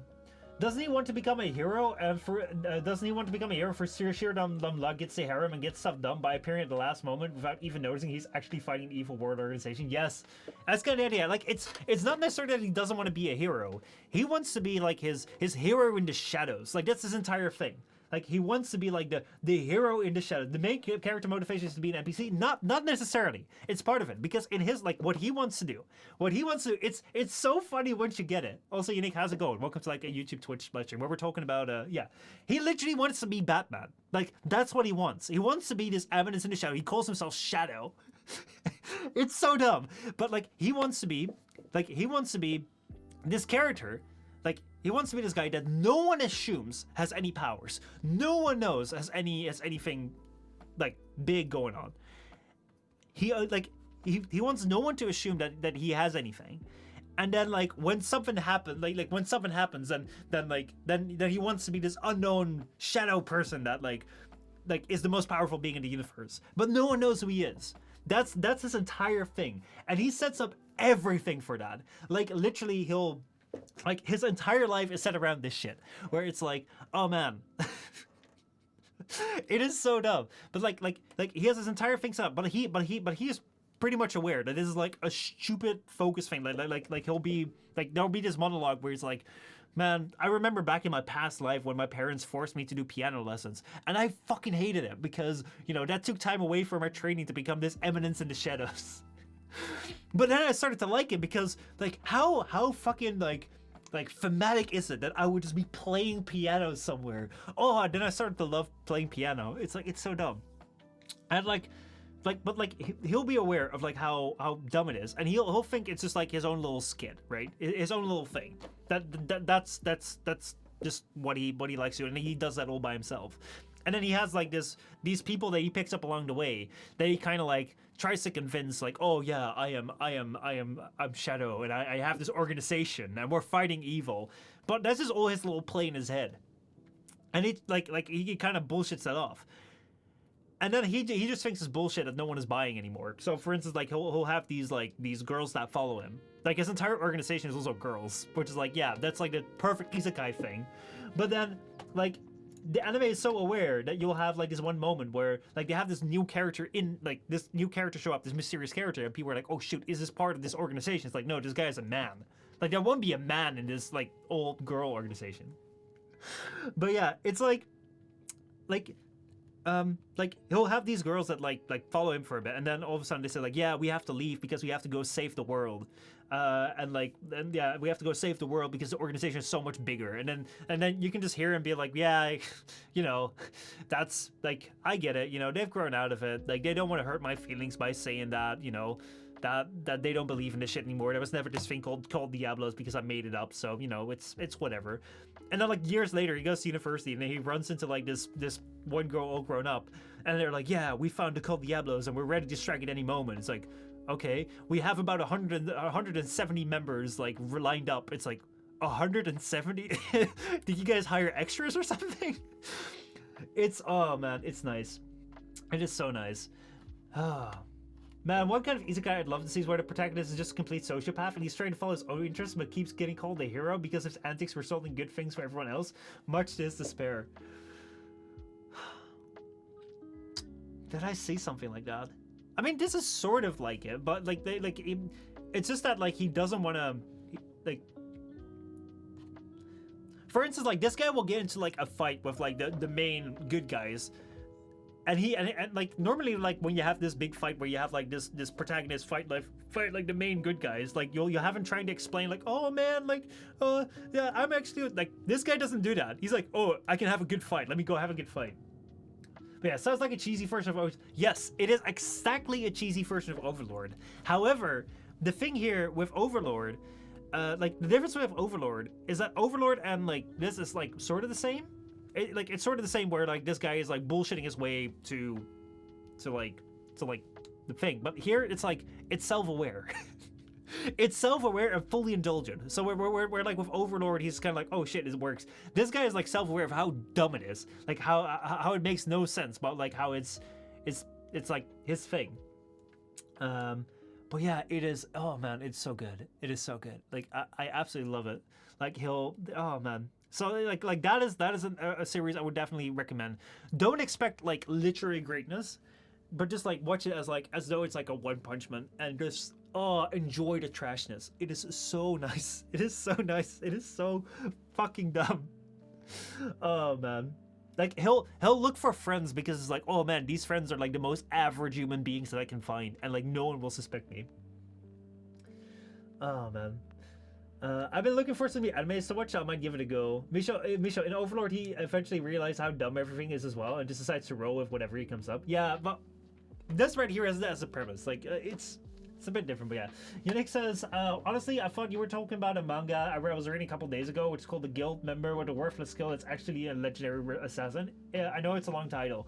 [SPEAKER 1] Doesn't he want to become a hero? And doesn't he want to become a hero for sheer dumb luck, gets the harem and gets stuff done by appearing at the last moment without even noticing he's actually fighting the evil world organization? Yes, that's kind of the idea. Like it's not necessarily that he doesn't want to be a hero. He wants to be like his hero in the shadows. Like that's his entire thing. Like he wants to be like the hero in the shadows. The main character motivation is to be an NPC. Not necessarily. It's part of it because in his like what he wants to do, it's so funny once you get it. Also, Unique, how's it going? Welcome to like a YouTube Twitch live stream where we're talking about yeah. He literally wants to be Batman. Like that's what he wants. He wants to be this evidence in the shadow. He calls himself Shadow. It's so dumb, but like he wants to be this character. Like he wants to be this guy that no one assumes has any powers. No one knows has anything like big going on. He he wants no one to assume that he has anything. And then like when something happens, when something happens, then he wants to be this unknown shadow person that like is the most powerful being in the universe. But no one knows who he is. That's his entire thing. And he sets up everything for that. Like literally like his entire life is set around this shit where it's like, oh man. It is so dumb. But like he has his entire thing set up, but he is pretty much aware that this is like a stupid focus thing. Like he'll be like there'll be this monologue where he's like, man, I remember back in my past life when my parents forced me to do piano lessons, and I fucking hated it because, you know, that took time away from my training to become this eminence in the shadows. But then I started to like it because like how fucking like thematic is it that I would just be playing piano somewhere? Oh, and then I started to love playing piano. It's like it's so dumb. And but he'll be aware of like how dumb it is, and he'll think it's just like his own little skit, right? His own little thing. That's just what he likes to do, and he does that all by himself. And then he has like these people that he picks up along the way that he kind of like tries to convince, like, oh yeah, I'm Shadow, and I have this organization, and we're fighting evil. But that's just all his little play in his head, and he he kind of bullshits that off. And then he just thinks it's bullshit that no one is buying anymore. So for instance, like he'll have these girls that follow him. Like his entire organization is also girls, which is like, yeah, that's like the perfect isekai thing. But then like the anime is so aware that you'll have like this one moment where like they have this new character show up, this mysterious character, and people are like, oh shoot, is this part of this organization? It's like, no, this guy is a man. Like there won't be a man in this like old girl organization. But yeah, it's like he'll have these girls that like follow him for a bit, and then all of a sudden they say like, yeah, we have to leave because we have to go save the world, and we have to go save the world because the organization is so much bigger. And then you can just hear him be like, yeah, you know, that's like, I get it, you know, they've grown out of it, like they don't want to hurt my feelings by saying that, you know, that they don't believe in this shit anymore. There was never this thing called Diablos because I made it up, so you know, it's whatever. And then like years later he goes to university and then he runs into like this one girl all grown up, and they're like, yeah, we found the cult Diablos and we're ready to strike at any moment. It's like, okay, we have about 170 members like lined up. It's like 170? Did you guys hire extras or something? It's, oh man, it's nice. It is so nice. Man, one kind of isekai I'd love to see is where the protagonist is just a complete sociopath and he's trying to follow his own interests but keeps getting called the hero because his antics result in good things for everyone else, much to his despair. Did I see something like that? I mean, this is sort of like it, but like it's just that like he doesn't want to like. For instance, like this guy will get into like a fight with like the main good guys. And like normally like when you have this big fight where you have like this protagonist fight like the main good guys, like you'll have him trying to explain like, oh man, like yeah, I'm actually like, this guy doesn't do that. He's like, oh, I can have a good fight, let me go have a good fight. But yeah, sounds like a cheesy version of yes, it is exactly a cheesy version of Overlord. However, the thing here with Overlord, like the difference with Overlord is that Overlord and like this is like sort of the same. It's sort of the same where like this guy is like bullshitting his way to like to like the thing. But here it's like it's self-aware. It's self-aware and fully indulgent. So we're like with Overlord, he's kind of like, oh shit, it works. This guy is like self-aware of how dumb it is, like how it makes no sense, but like how it's like his thing. But yeah, it is. Oh man, it's so good. It is so good. Like I absolutely love it. Like oh man. So like that is a series I would definitely recommend. Don't expect like literary greatness, but just like watch it as though it's like a One Punch Man and just enjoy the trashness. It is so nice. It is so nice. It is so fucking dumb. Oh man. Like he'll look for friends because it's like, oh man, these friends are like the most average human beings that I can find, and like no one will suspect me. Oh man. I've been looking for some new animes to watch. I might give it a go. Michel in Overlord, he eventually realized how dumb everything is as well, and just decides to roll with whatever he comes up. Yeah, but this right here as a premise. Like it's a bit different, but yeah. Yannick says, honestly, I thought you were talking about a manga I was reading a couple days ago, which is called The Guild Member with a Worthless Skill. It's actually a legendary assassin. Yeah, I know it's a long title.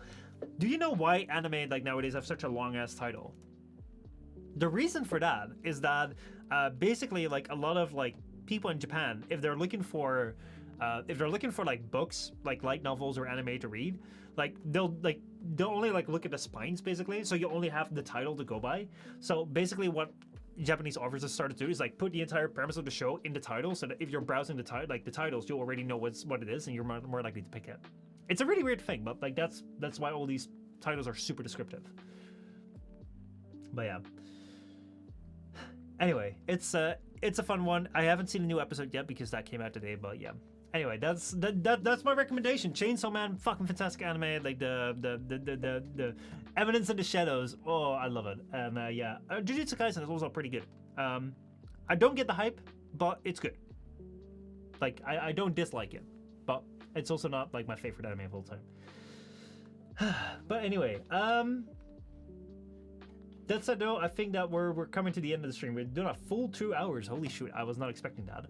[SPEAKER 1] Do you know why anime like nowadays have such a long ass title? The reason for that is that basically like a lot of like people in Japan, if they're looking for like books, like light novels or anime to read, like they'll only like look at the spines basically, so you only have the title to go by. So basically what Japanese authors have started to do is like put the entire premise of the show in the title, so that if you're browsing the titles, you'll already know what it is and you're more likely to pick it. It's a really weird thing, but like that's why all these titles are super descriptive. But yeah. Anyway, it's a fun one. I haven't seen a new episode yet because that came out today, but yeah. Anyway, that's my recommendation. Chainsaw Man, fucking fantastic anime. Like the Evidence in the Shadows. Oh, I love it. And yeah, Jujutsu Kaisen is also pretty good. I don't get the hype, but it's good. Like I don't dislike it, but it's also not like my favorite anime of all time. But anyway, that said, though, I think that we're coming to the end of the stream. We're doing a full 2 hours. Holy shoot, I was not expecting that.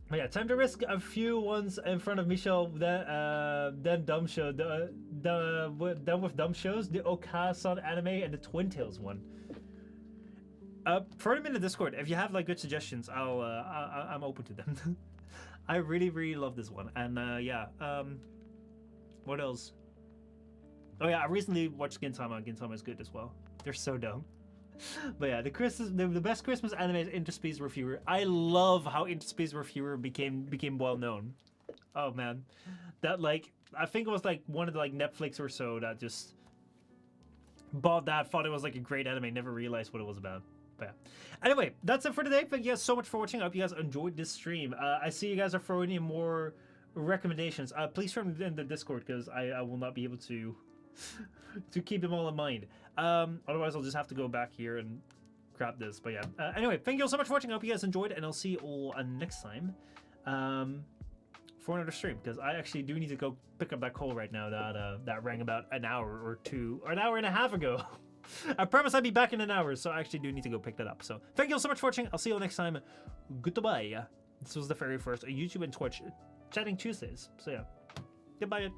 [SPEAKER 1] But yeah, time to risk a few ones in front of Michel. Then dumb show. Done with dumb shows. The Okasan anime and the Twin Tails one. Throw them in the Discord if you have like good suggestions. I'm open to them. I really love this one. And yeah. What else? Oh yeah, I recently watched Gintama. Gintama is good as well. They're so dumb. But yeah, the best Christmas anime is Interspace Reviewer. I love how Interspace Reviewer became well known. Oh man, that like I think it was like one of the like Netflix or so that just bought that, thought it was like a great anime, never realized what it was about. But yeah. Anyway, that's it for today. Thank you guys so much for watching. I hope you guys enjoyed this stream. I see you guys are throwing in more recommendations. Please throw them in the Discord because I will not be able to keep them all in mind. Otherwise I'll just have to go back here and grab this. But yeah, anyway, thank you all so much for watching. I hope you guys enjoyed, and I'll see you all next time for another stream, because I actually do need to go pick up that call right now that rang about an hour or two, or an hour and a half ago. I promise I'd be back in an hour, so I actually do need to go pick that up. So thank you all so much for watching. I'll see you all next time. Goodbye. This was the very first YouTube and Twitch Chatting Tuesdays. So yeah, goodbye.